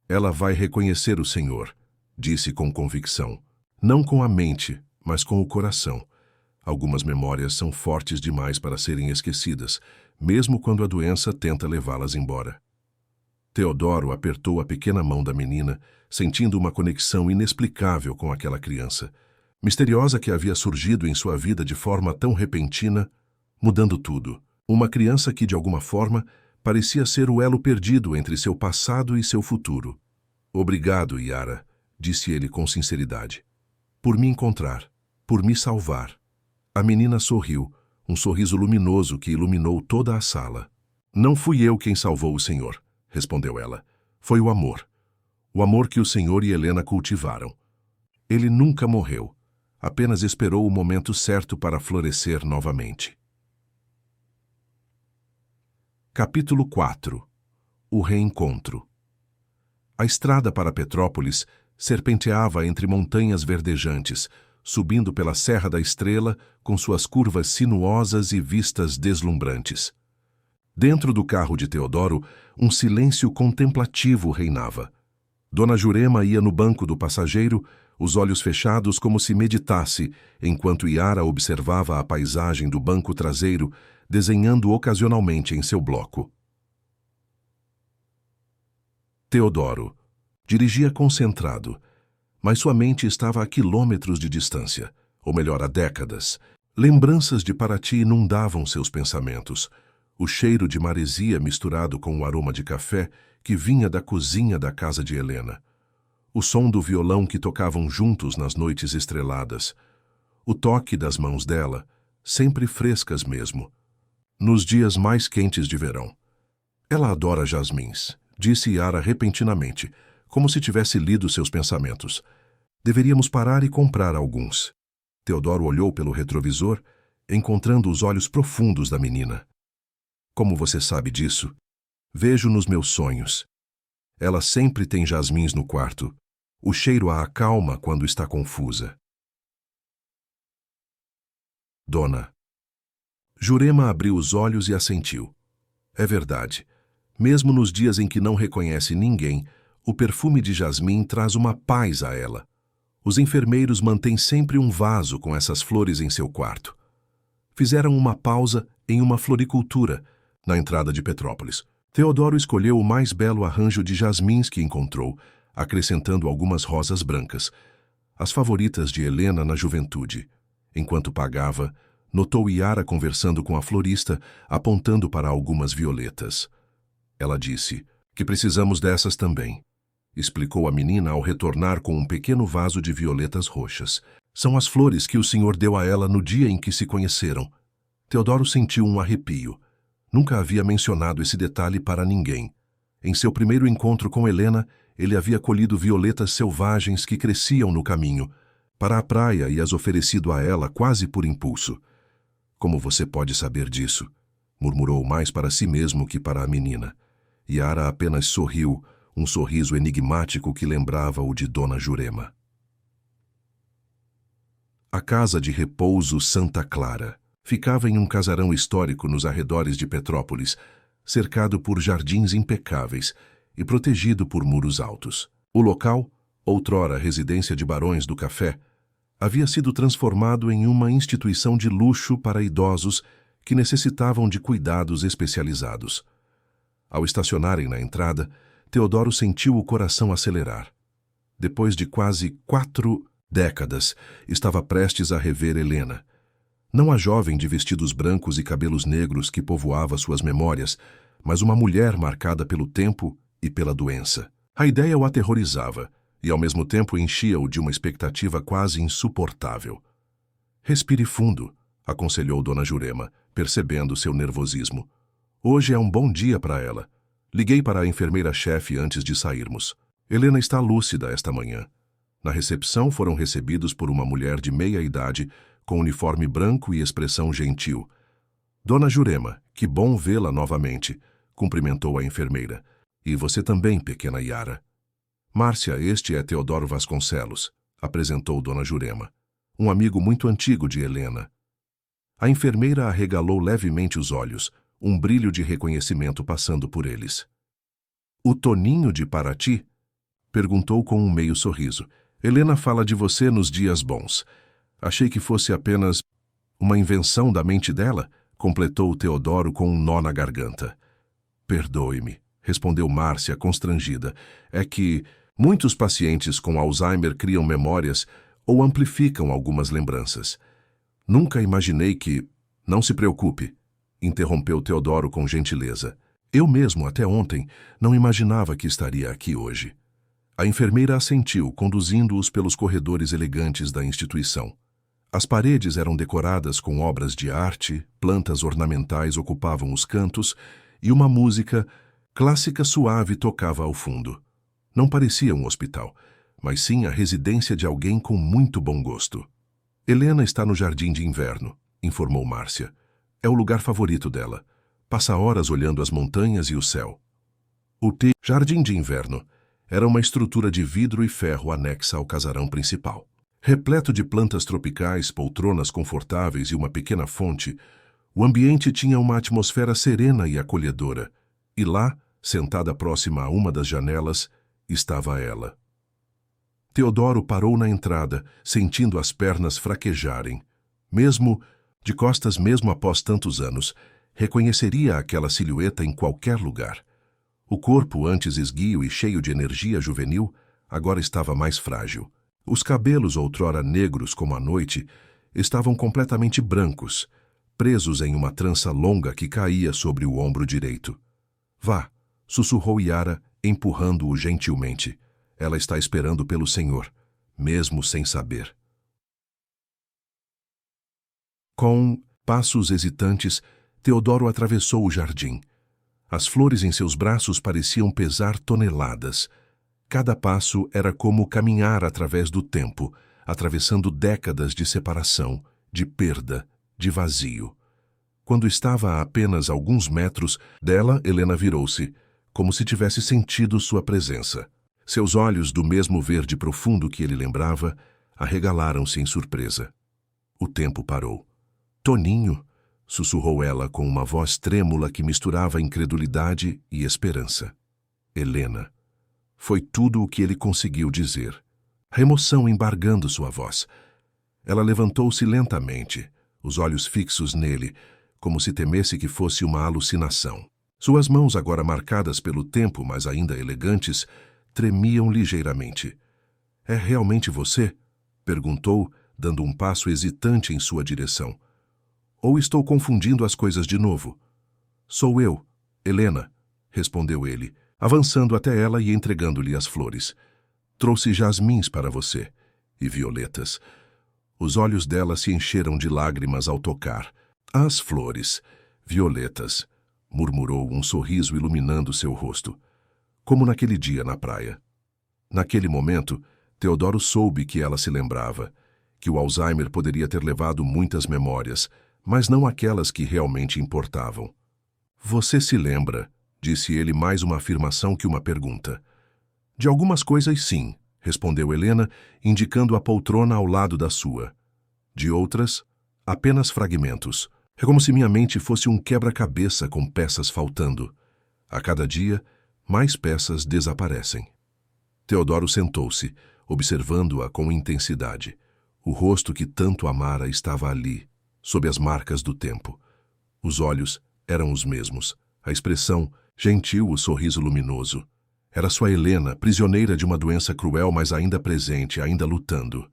Ela vai reconhecer o Senhor, disse com convicção. Não com a mente, mas com o coração. Algumas memórias são fortes demais para serem esquecidas, mesmo quando a doença tenta levá-las embora. Teodoro apertou a pequena mão da menina, sentindo uma conexão inexplicável com aquela criança, misteriosa que havia surgido em sua vida de forma tão repentina, mudando tudo. Uma criança que, de alguma forma, parecia ser o elo perdido entre seu passado e seu futuro. Obrigado, Yara, disse ele com sinceridade. Por me encontrar, por me salvar. A menina sorriu, um sorriso luminoso que iluminou toda a sala. Não fui eu quem salvou o Senhor, respondeu ela. Foi o amor. O amor que o Senhor e Helena cultivaram. Ele nunca morreu, apenas esperou o momento certo para florescer novamente. Capítulo 4. O reencontro. A estrada para Petrópolis serpenteava entre montanhas verdejantes, subindo pela Serra da Estrela com suas curvas sinuosas e vistas deslumbrantes. Dentro do carro de Teodoro, um silêncio contemplativo reinava. Dona Jurema ia no banco do passageiro, os olhos fechados como se meditasse, enquanto Yara observava a paisagem do banco traseiro, desenhando ocasionalmente em seu bloco. Teodoro dirigia concentrado, mas sua mente estava a quilômetros de distância, ou melhor, a décadas. Lembranças de Paraty inundavam seus pensamentos. O cheiro de maresia misturado com o aroma de café que vinha da cozinha da casa de Helena. O som do violão que tocavam juntos nas noites estreladas. O toque das mãos dela, sempre frescas mesmo, nos dias mais quentes de verão. Ela adora jasmins, disse Yara repentinamente, como se tivesse lido seus pensamentos. Deveríamos parar e comprar alguns. Teodoro olhou pelo retrovisor, encontrando os olhos profundos da menina. Como você sabe disso? Vejo nos meus sonhos. Ela sempre tem jasmins no quarto. O cheiro a acalma quando está confusa. Dona. Jurema abriu os olhos e assentiu. É verdade. Mesmo nos dias em que não reconhece ninguém, o perfume de jasmim traz uma paz a ela. Os enfermeiros mantêm sempre um vaso com essas flores em seu quarto. Fizeram uma pausa em uma floricultura, na entrada de Petrópolis. Teodoro escolheu o mais belo arranjo de jasmins que encontrou, acrescentando algumas rosas brancas, as favoritas de Helena na juventude. Enquanto pagava, notou Yara conversando com a florista, apontando para algumas violetas. Ela disse que precisamos dessas também, explicou a menina ao retornar com um pequeno vaso de violetas roxas. São as flores que o senhor deu a ela no dia em que se conheceram. Teodoro sentiu um arrepio. Nunca havia mencionado esse detalhe para ninguém. Em seu primeiro encontro com Helena, ele havia colhido violetas selvagens que cresciam no caminho, para a praia e as oferecido a ela quase por impulso. Como você pode saber disso? Murmurou mais para si mesmo que para a menina. Yara apenas sorriu, um sorriso enigmático que lembrava o de Dona Jurema. A casa de repouso Santa Clara ficava em um casarão histórico nos arredores de Petrópolis, cercado por jardins impecáveis e protegido por muros altos. O local, outrora residência de barões do café, havia sido transformado em uma instituição de luxo para idosos que necessitavam de cuidados especializados. Ao estacionarem na entrada, Teodoro sentiu o coração acelerar. Depois de quase 4 décadas, estava prestes a rever Helena. Não a jovem de vestidos brancos e cabelos negros que povoava suas memórias, mas uma mulher marcada pelo tempo e pela doença. A ideia o aterrorizava e, ao mesmo tempo, enchia-o de uma expectativa quase insuportável. Respire fundo, aconselhou Dona Jurema, percebendo seu nervosismo. Hoje é um bom dia para ela. Liguei para a enfermeira-chefe antes de sairmos. Helena está lúcida esta manhã. Na recepção foram recebidos por uma mulher de meia idade, com uniforme branco e expressão gentil. Dona Jurema, que bom vê-la novamente, cumprimentou a enfermeira. E você também, pequena Yara. Márcia, este é Teodoro Vasconcelos, apresentou Dona Jurema, um amigo muito antigo de Helena. A enfermeira arregalou levemente os olhos, um brilho de reconhecimento passando por eles. O Toninho de Paraty? Perguntou com um meio sorriso. Helena fala de você nos dias bons. Achei que fosse apenas uma invenção da mente dela, completou Teodoro com um nó na garganta. Perdoe-me, respondeu Márcia, constrangida. É que muitos pacientes com Alzheimer criam memórias ou amplificam algumas lembranças. Nunca imaginei que... Não se preocupe, interrompeu Teodoro com gentileza. Eu mesmo, até ontem, não imaginava que estaria aqui hoje. A enfermeira assentiu, conduzindo-os pelos corredores elegantes da instituição. As paredes eram decoradas com obras de arte, plantas ornamentais ocupavam os cantos e uma música clássica suave tocava ao fundo. Não parecia um hospital, mas sim a residência de alguém com muito bom gosto. Helena está no jardim de inverno, informou Márcia. É o lugar favorito dela. Passa horas olhando as montanhas e o céu. O jardim de inverno era uma estrutura de vidro e ferro anexa ao casarão principal. Repleto de plantas tropicais, poltronas confortáveis e uma pequena fonte, o ambiente tinha uma atmosfera serena e acolhedora. E lá, sentada próxima a uma das janelas, estava ela. Teodoro parou na entrada, sentindo as pernas fraquejarem. De costas mesmo após tantos anos, reconheceria aquela silhueta em qualquer lugar. O corpo, antes esguio e cheio de energia juvenil, agora estava mais frágil. Os cabelos, outrora negros como a noite, estavam completamente brancos, presos em uma trança longa que caía sobre o ombro direito. Vá, sussurrou Yara, empurrando-o gentilmente. Ela está esperando pelo Senhor, mesmo sem saber. Com passos hesitantes, Teodoro atravessou o jardim. As flores em seus braços pareciam pesar toneladas. Cada passo era como caminhar através do tempo, atravessando décadas de separação, de perda, de vazio. Quando estava a apenas alguns metros dela, Helena virou-se, como se tivesse sentido sua presença. Seus olhos, do mesmo verde profundo que ele lembrava, arregalaram-se em surpresa. O tempo parou. "Toninho", sussurrou ela com uma voz trêmula que misturava incredulidade e esperança. "Helena." Foi tudo o que ele conseguiu dizer. A emoção embargando sua voz. Ela levantou-se lentamente, os olhos fixos nele, como se temesse que fosse uma alucinação. Suas mãos, agora marcadas pelo tempo, mas ainda elegantes, tremiam ligeiramente. "É realmente você?" perguntou, dando um passo hesitante em sua direção. "Ou estou confundindo as coisas de novo?" "Sou eu, Helena", respondeu ele, avançando até ela e entregando-lhe as flores. "Trouxe jasmins para você, e violetas." Os olhos dela se encheram de lágrimas ao tocar. "As flores, violetas", murmurou, um sorriso iluminando seu rosto. Como naquele dia na praia. Naquele momento, Teodoro soube que ela se lembrava, que o Alzheimer poderia ter levado muitas memórias, mas não aquelas que realmente importavam. "Você se lembra", disse ele, mais uma afirmação que uma pergunta. "De algumas coisas, sim", respondeu Helena, indicando a poltrona ao lado da sua. "De outras, apenas fragmentos. É como se minha mente fosse um quebra-cabeça com peças faltando. A cada dia, mais peças desaparecem." Teodoro sentou-se, observando-a com intensidade. O rosto que tanto amara estava ali, sob as marcas do tempo. Os olhos eram os mesmos, a expressão gentil, o sorriso luminoso. Era sua Helena, prisioneira de uma doença cruel, mas ainda presente, ainda lutando.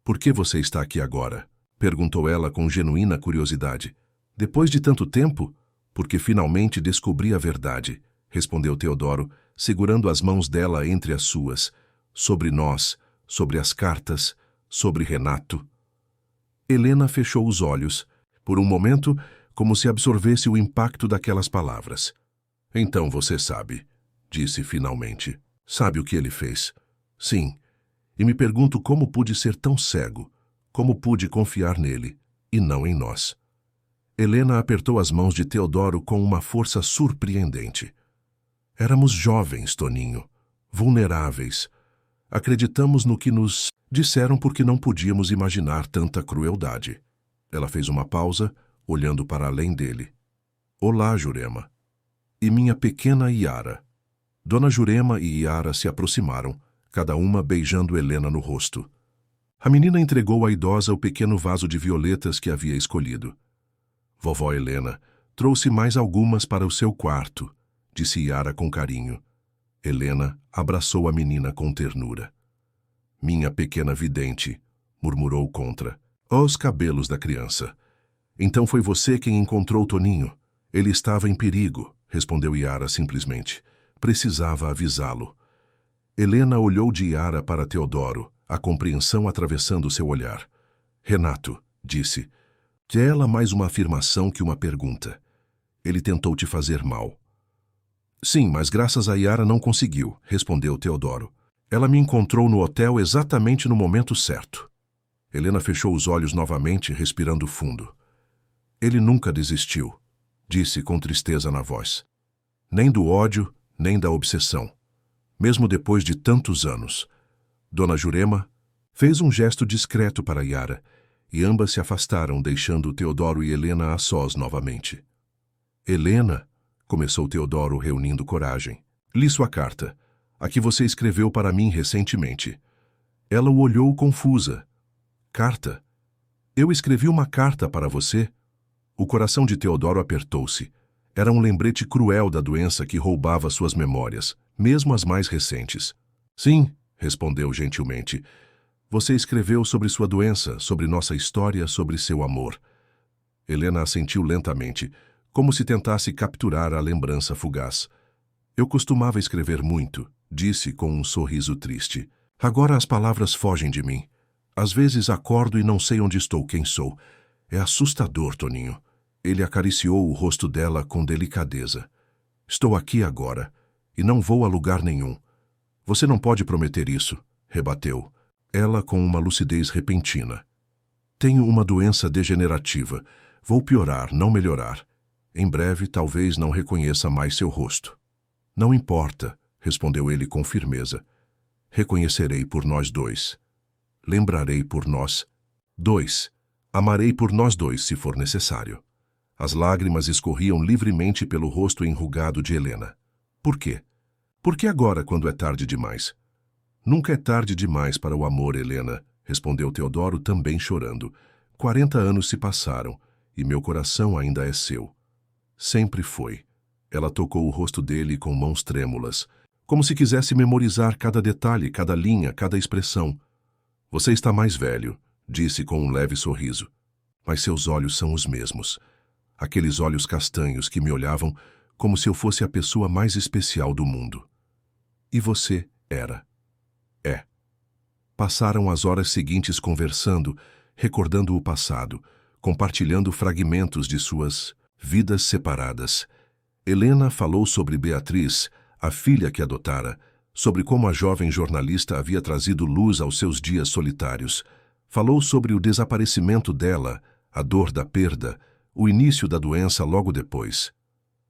"Por que você está aqui agora?" perguntou ela com genuína curiosidade. "Depois de tanto tempo?" "Porque finalmente descobri a verdade", respondeu Teodoro, segurando as mãos dela entre as suas. "Sobre nós, sobre as cartas, sobre Renato." Helena fechou os olhos, por um momento, como se absorvesse o impacto daquelas palavras. "Então você sabe", disse finalmente. "Sabe o que ele fez?" "Sim. E me pergunto como pude ser tão cego, como pude confiar nele, e não em nós." Helena apertou as mãos de Teodoro com uma força surpreendente. "Éramos jovens, Toninho, vulneráveis. Acreditamos no que nos disseram porque não podíamos imaginar tanta crueldade." Ela fez uma pausa, olhando para além dele. "Olá, Jurema." "E minha pequena Yara." Dona Jurema e Yara se aproximaram, cada uma beijando Helena no rosto. A menina entregou à idosa o pequeno vaso de violetas que havia escolhido. "Vovó Helena trouxe mais algumas para o seu quarto", disse Yara com carinho. Helena abraçou a menina com ternura. "Minha pequena vidente", murmurou contra. Os cabelos da criança. "Então foi você quem encontrou Toninho?" "Ele estava em perigo", respondeu Yara simplesmente. "Precisava avisá-lo." Helena olhou de Yara para Teodoro, a compreensão atravessando seu olhar. "Renato", disse. Que ela mais uma afirmação que uma pergunta. "Ele tentou te fazer mal." "Sim, mas graças a Yara não conseguiu", respondeu Teodoro. "Ela me encontrou no hotel exatamente no momento certo." Helena fechou os olhos novamente, respirando fundo. "Ele nunca desistiu", disse com tristeza na voz. "Nem do ódio, nem da obsessão. Mesmo depois de tantos anos." Dona Jurema fez um gesto discreto para Yara, e ambas se afastaram, deixando Teodoro e Helena a sós novamente. "Helena", começou Teodoro, reunindo coragem. "Li sua carta, a que você escreveu para mim recentemente. Ela o olhou confusa. Carta? Eu escrevi uma carta para você? O coração de Teodoro apertou-se. Era um lembrete cruel da doença que roubava suas memórias, mesmo as mais recentes. Sim, respondeu gentilmente. Você escreveu sobre sua doença, sobre nossa história, sobre seu amor. Helena assentiu lentamente, como se tentasse capturar a lembrança fugaz. Eu costumava escrever muito, disse com um sorriso triste. Agora as palavras fogem de mim. Às vezes acordo e não sei onde estou, quem sou. É assustador, Toninho. Ele acariciou o rosto dela com delicadeza. Estou aqui agora, e não vou a lugar nenhum. Você não pode prometer isso, rebateu. Ela com uma lucidez repentina. Tenho uma doença degenerativa. Vou piorar, não melhorar. Em breve, talvez não reconheça mais seu rosto. Não importa, respondeu ele com firmeza. Reconhecerei por nós dois. Lembrarei por nós dois. Amarei por nós dois, se for necessário. As lágrimas escorriam livremente pelo rosto enrugado de Helena. Por quê? Por que agora, quando é tarde demais? Nunca é tarde demais para o amor, Helena, respondeu Teodoro também chorando. 40 anos se passaram, e meu coração ainda é seu. Sempre foi. Ela tocou o rosto dele com mãos trêmulas, como se quisesse memorizar cada detalhe, cada linha, cada expressão. Você está mais velho, disse com um leve sorriso. Mas seus olhos são os mesmos. Aqueles olhos castanhos que me olhavam como se eu fosse a pessoa mais especial do mundo. E você era. É. Passaram as horas seguintes conversando, recordando o passado, compartilhando fragmentos de suas vidas separadas. Helena falou sobre Beatriz, a filha que adotara, sobre como a jovem jornalista havia trazido luz aos seus dias solitários. Falou sobre o desaparecimento dela, a dor da perda, o início da doença logo depois.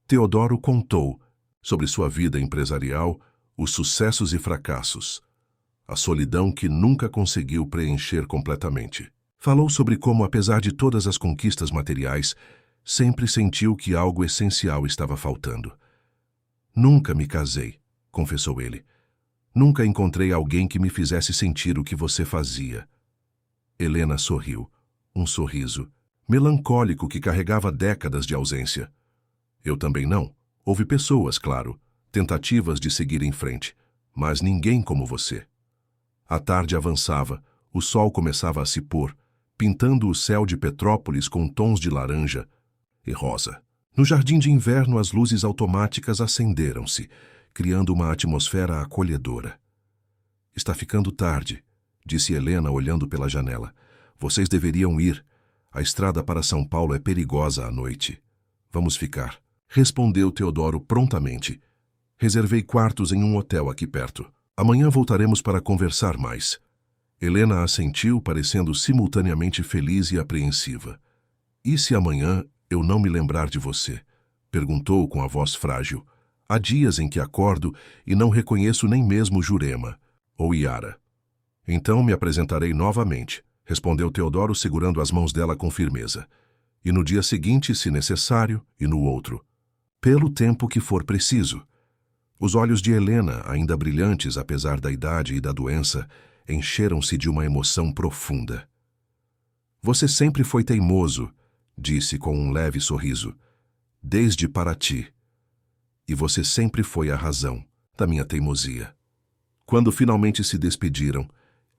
Teodoro contou sobre sua vida empresarial, os sucessos e fracassos, a solidão que nunca conseguiu preencher completamente. Falou sobre como, apesar de todas as conquistas materiais, sempre sentiu que algo essencial estava faltando. Nunca me casei, confessou ele. Nunca encontrei alguém que me fizesse sentir o que você fazia. Helena sorriu, um sorriso melancólico que carregava décadas de ausência. Eu também não. Houve pessoas, claro, tentativas de seguir em frente, mas ninguém como você. A tarde avançava, o sol começava a se pôr, pintando o céu de Petrópolis com tons de laranja e rosa. No jardim de inverno, as luzes automáticas acenderam-se, criando uma atmosfera acolhedora. Está ficando tarde, disse Helena olhando pela janela. Vocês deveriam ir. A estrada para São Paulo é perigosa à noite. Vamos ficar, respondeu Teodoro prontamente. Reservei quartos em um hotel aqui perto. Amanhã voltaremos para conversar mais. Helena assentiu, parecendo simultaneamente feliz e apreensiva. E se amanhã eu não me lembrar de você? Perguntou com a voz frágil. Há dias em que acordo e não reconheço nem mesmo Jurema ou Iara. Então me apresentarei novamente, respondeu Teodoro segurando as mãos dela com firmeza. E no dia seguinte, se necessário, e no outro. Pelo tempo que for preciso. Os olhos de Helena, ainda brilhantes apesar da idade e da doença, encheram-se de uma emoção profunda. Você sempre foi teimoso, disse com um leve sorriso, desde Paraty. E você sempre foi a razão da minha teimosia. Quando finalmente se despediram,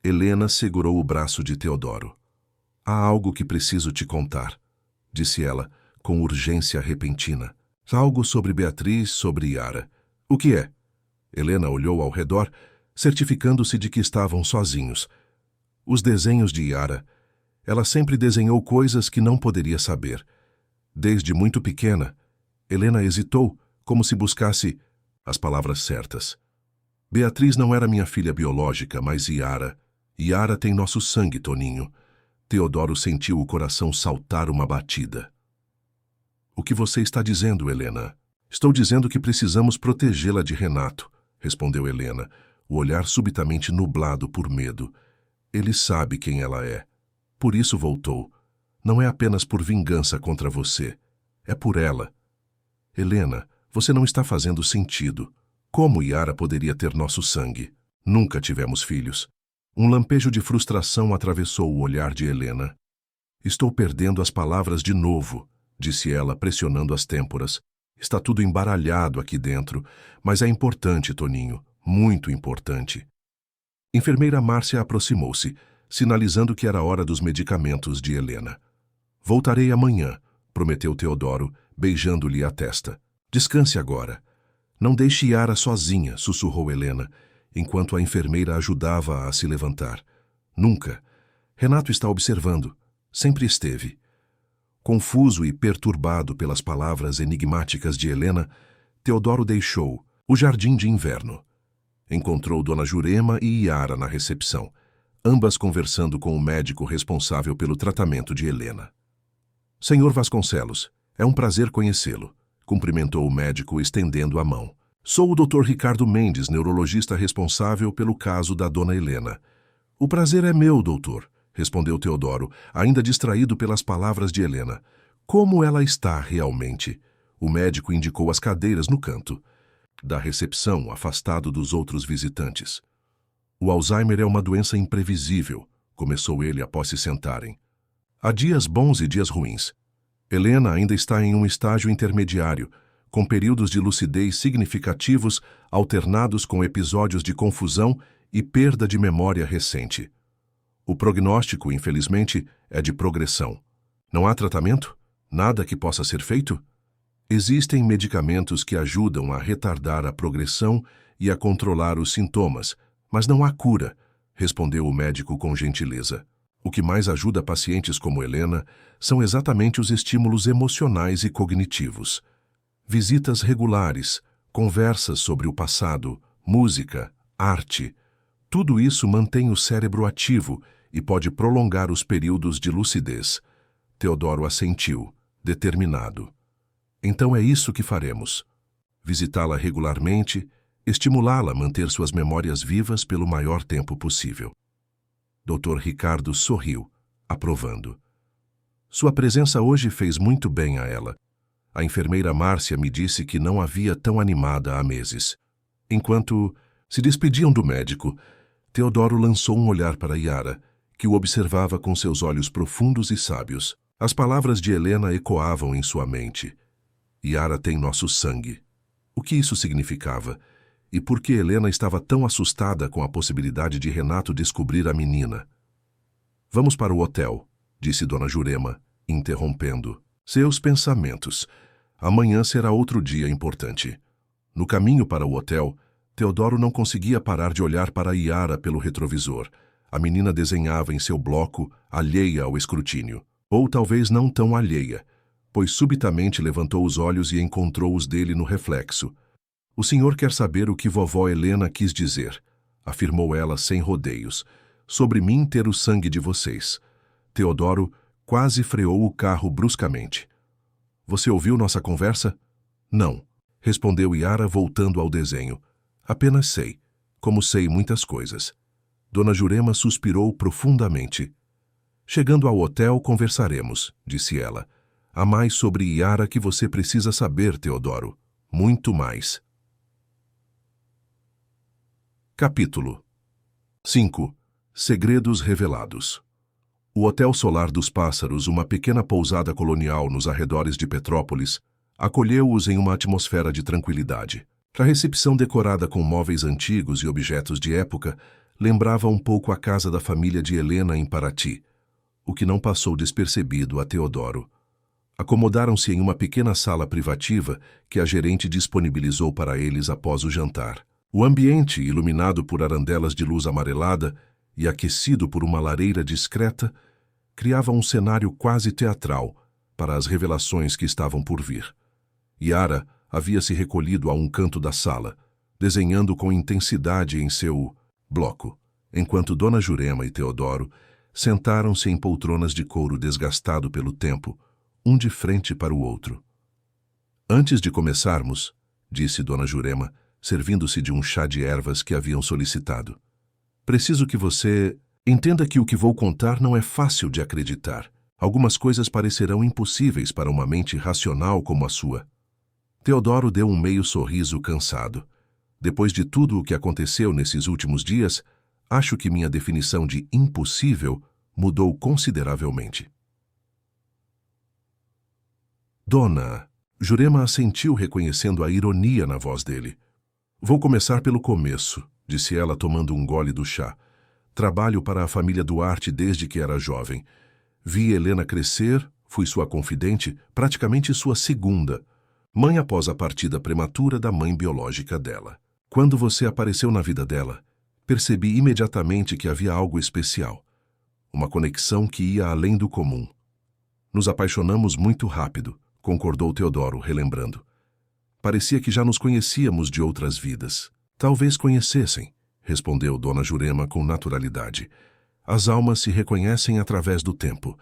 Helena segurou o braço de Teodoro. Há algo que preciso te contar, disse ela, com urgência repentina. Algo sobre Beatriz, sobre Iara. O que é? Helena olhou ao redor, certificando-se de que estavam sozinhos. Os desenhos de Iara. Ela sempre desenhou coisas que não poderia saber. Desde muito pequena, Helena hesitou, como se buscasse as palavras certas. Beatriz não era minha filha biológica, mas Iara. Iara tem nosso sangue, Toninho. Teodoro sentiu o coração saltar uma batida. O que você está dizendo, Helena? Estou dizendo que precisamos protegê-la de Renato, respondeu Helena, o olhar subitamente nublado por medo. Ele sabe quem ela é. Por isso voltou. Não é apenas por vingança contra você. É por ela. Helena, você não está fazendo sentido. Como Iara poderia ter nosso sangue? Nunca tivemos filhos. Um lampejo de frustração atravessou o olhar de Helena. Estou perdendo as palavras de novo, disse ela, pressionando as têmporas. Está tudo embaralhado aqui dentro, mas é importante, Toninho, muito importante. Enfermeira Márcia aproximou-se, sinalizando que era hora dos medicamentos de Helena. Voltarei amanhã, prometeu Teodoro, beijando-lhe a testa. Descanse agora. Não deixe Yara sozinha, sussurrou Helena, enquanto a enfermeira ajudava-a a se levantar. Nunca. Renato está observando. Sempre esteve. Confuso e perturbado pelas palavras enigmáticas de Helena, Teodoro deixou o jardim de inverno. Encontrou Dona Jurema e Yara na recepção, ambas conversando com o médico responsável pelo tratamento de Helena. Senhor Vasconcelos, é um prazer conhecê-lo, cumprimentou o médico estendendo a mão. Sou o Dr. Ricardo Mendes, neurologista responsável pelo caso da Dona Helena. O prazer é meu, doutor, respondeu Teodoro, ainda distraído pelas palavras de Helena. Como ela está realmente? O médico indicou as cadeiras no canto da recepção, afastado dos outros visitantes. O Alzheimer é uma doença imprevisível, começou ele após se sentarem. Há dias bons e dias ruins. Helena ainda está em um estágio intermediário, com períodos de lucidez significativos alternados com episódios de confusão e perda de memória recente. O prognóstico, infelizmente, é de progressão. Não há tratamento? Nada que possa ser feito? Existem medicamentos que ajudam a retardar a progressão e a controlar os sintomas, mas não há cura, respondeu o médico com gentileza. O que mais ajuda pacientes como Helena são exatamente os estímulos emocionais e cognitivos. Visitas regulares, conversas sobre o passado, música, arte. Tudo isso mantém o cérebro ativo e pode prolongar os períodos de lucidez. Teodoro assentiu, determinado. Então é isso que faremos. Visitá-la regularmente, estimulá-la a manter suas memórias vivas pelo maior tempo possível. Dr. Ricardo sorriu, aprovando. Sua presença hoje fez muito bem a ela. A enfermeira Márcia me disse que não a via tão animada há meses. Enquanto se despediam do médico, Teodoro lançou um olhar para Yara, que o observava com seus olhos profundos e sábios. As palavras de Helena ecoavam em sua mente. Yara tem nosso sangue. O que isso significava? E por que Helena estava tão assustada com a possibilidade de Renato descobrir a menina? Vamos para o hotel, disse Dona Jurema, interrompendo. Seus pensamentos. Amanhã será outro dia importante. No caminho para o hotel, Teodoro não conseguia parar de olhar para Yara pelo retrovisor. A menina desenhava em seu bloco, alheia ao escrutínio. Ou talvez não tão alheia, pois subitamente levantou os olhos e encontrou os dele no reflexo. O senhor quer saber o que vovó Helena quis dizer, afirmou ela sem rodeios, sobre mim ter o sangue de vocês. Teodoro quase freou o carro bruscamente. Você ouviu nossa conversa? Não, respondeu Yara voltando ao desenho. Apenas sei, como sei muitas coisas. Dona Jurema suspirou profundamente. Chegando ao hotel, conversaremos, disse ela. Há mais sobre Yara que você precisa saber, Teodoro. Muito mais. Capítulo 5. Segredos revelados. O Hotel Solar dos Pássaros, uma pequena pousada colonial nos arredores de Petrópolis, acolheu-os em uma atmosfera de tranquilidade. A recepção, decorada com móveis antigos e objetos de época, lembrava um pouco a casa da família de Helena em Paraty, o que não passou despercebido a Teodoro. Acomodaram-se em uma pequena sala privativa que a gerente disponibilizou para eles após o jantar. O ambiente, iluminado por arandelas de luz amarelada e aquecido por uma lareira discreta, criava um cenário quase teatral para as revelações que estavam por vir. Yara havia se recolhido a um canto da sala, desenhando com intensidade em seu bloco, enquanto Dona Jurema e Teodoro sentaram-se em poltronas de couro desgastado pelo tempo, um de frente para o outro. Antes de começarmos, disse Dona Jurema, servindo-se de um chá de ervas que haviam solicitado. Preciso que você entenda que o que vou contar não é fácil de acreditar. Algumas coisas parecerão impossíveis para uma mente racional como a sua. Teodoro deu um meio sorriso cansado. Depois de tudo o que aconteceu nesses últimos dias, acho que minha definição de impossível mudou consideravelmente. Dona, Jurema assentiu, reconhecendo a ironia na voz dele. Vou começar pelo começo, disse ela, tomando um gole do chá. Trabalho para a família Duarte desde que era jovem. Vi Helena crescer, fui sua confidente, praticamente sua segunda, mãe após a partida prematura da mãe biológica dela. Quando você apareceu na vida dela, percebi imediatamente que havia algo especial. Uma conexão que ia além do comum. Nos apaixonamos muito rápido, concordou Teodoro, relembrando. Parecia que já nos conhecíamos de outras vidas. Talvez conhecessem, respondeu Dona Jurema com naturalidade. As almas se reconhecem através do tempo.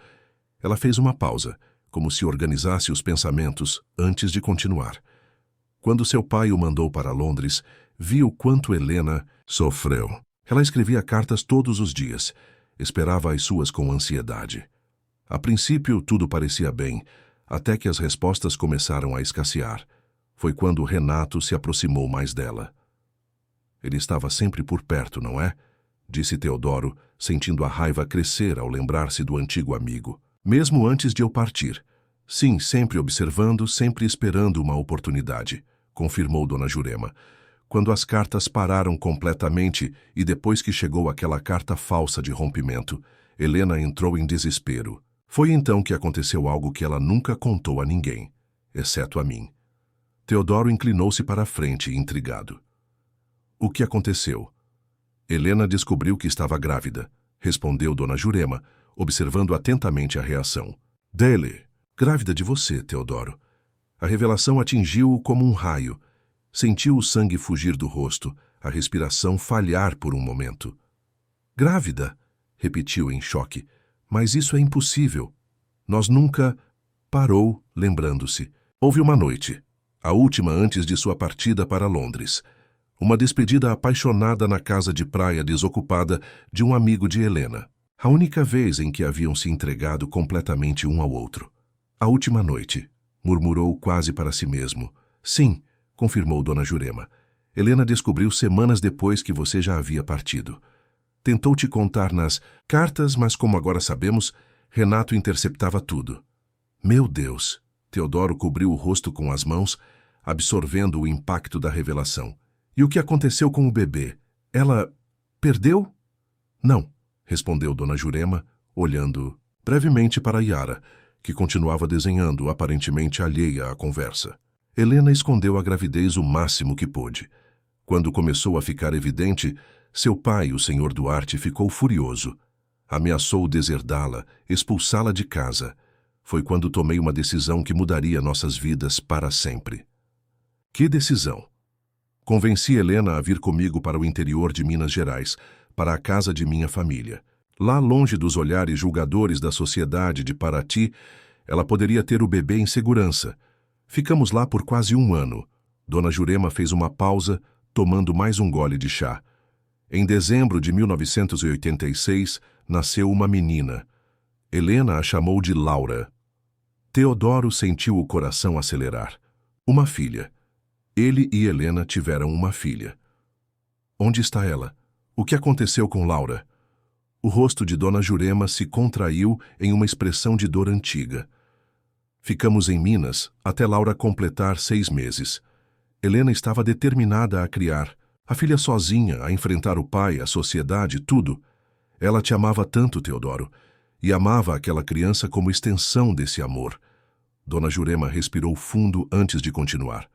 Ela fez uma pausa, como se organizasse os pensamentos antes de continuar. Quando seu pai o mandou para Londres, viu quanto Helena sofreu. Ela escrevia cartas todos os dias. Esperava as suas com ansiedade. A princípio, tudo parecia bem, até que as respostas começaram a escassear. Foi quando Renato se aproximou mais dela. Ele estava sempre por perto, não é? Disse Teodoro, sentindo a raiva crescer ao lembrar-se do antigo amigo. Mesmo antes de eu partir. Sim, sempre observando, sempre esperando uma oportunidade, confirmou Dona Jurema. Quando as cartas pararam completamente e depois que chegou aquela carta falsa de rompimento, Helena entrou em desespero. Foi então que aconteceu algo que ela nunca contou a ninguém, exceto a mim. Teodoro inclinou-se para a frente, intrigado. O que aconteceu? Helena descobriu que estava grávida, respondeu Dona Jurema, observando atentamente a reação. Dele, grávida de você, Teodoro. A revelação atingiu-o como um raio. Sentiu o sangue fugir do rosto, a respiração falhar por um momento. Grávida? Repetiu em choque. Mas isso é impossível. Nós nunca... Parou, lembrando-se. Houve uma noite, a última antes de sua partida para Londres. Uma despedida apaixonada na casa de praia desocupada de um amigo de Helena. A única vez em que haviam se entregado completamente um ao outro. A última noite, murmurou quase para si mesmo. Sim, confirmou Dona Jurema. Helena descobriu semanas depois que você já havia partido. Tentou te contar nas cartas, mas como agora sabemos, Renato interceptava tudo. Meu Deus! Teodoro cobriu o rosto com as mãos, absorvendo o impacto da revelação. E o que aconteceu com o bebê? Ela perdeu? Não, respondeu Dona Jurema, olhando brevemente para Yara, que continuava desenhando, aparentemente alheia à conversa. Helena escondeu a gravidez o máximo que pôde. Quando começou a ficar evidente, seu pai, o Sr. Duarte, ficou furioso. Ameaçou deserdá-la, expulsá-la de casa. Foi quando tomei uma decisão que mudaria nossas vidas para sempre. Que decisão? Convenci Helena a vir comigo para o interior de Minas Gerais, para a casa de minha família. Lá, longe dos olhares julgadores da sociedade de Paraty, ela poderia ter o bebê em segurança. Ficamos lá por quase um ano. Dona Jurema fez uma pausa, tomando mais um gole de chá. Em dezembro de 1986, nasceu uma menina. Helena a chamou de Laura. Teodoro sentiu o coração acelerar. Uma filha. Ele e Helena tiveram uma filha. Onde está ela? O que aconteceu com Laura? O rosto de Dona Jurema se contraiu em uma expressão de dor antiga. Ficamos em Minas até Laura completar 6 meses. Helena estava determinada a criar. A filha sozinha, a enfrentar o pai, a sociedade, tudo. Ela te amava tanto, Teodoro, e amava aquela criança como extensão desse amor. Dona Jurema respirou fundo antes de continuar.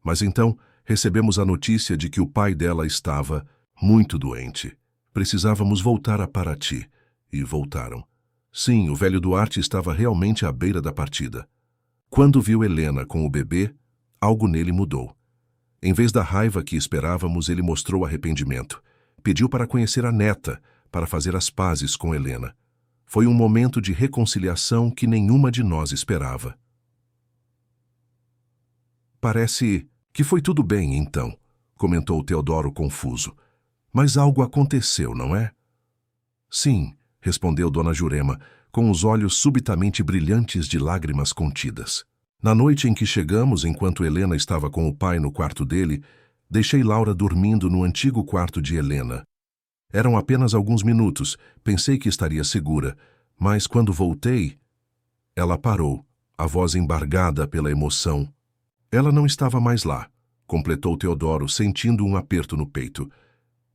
Mas então recebemos a notícia de que o pai dela estava muito doente. Precisávamos voltar a Paraty. E voltaram. Sim, o velho Duarte estava realmente à beira da partida. Quando viu Helena com o bebê, algo nele mudou. Em vez da raiva que esperávamos, ele mostrou arrependimento. Pediu para conhecer a neta, para fazer as pazes com Helena. Foi um momento de reconciliação que nenhuma de nós esperava. Parece que foi tudo bem, então, comentou Teodoro confuso. Mas algo aconteceu, não é? Sim, respondeu Dona Jurema, com os olhos subitamente brilhantes de lágrimas contidas. Na noite em que chegamos, enquanto Helena estava com o pai no quarto dele, deixei Laura dormindo no antigo quarto de Helena. Eram apenas alguns minutos. Pensei que estaria segura, mas quando voltei... Ela parou, a voz embargada pela emoção. Ela não estava mais lá, completou Teodoro, sentindo um aperto no peito.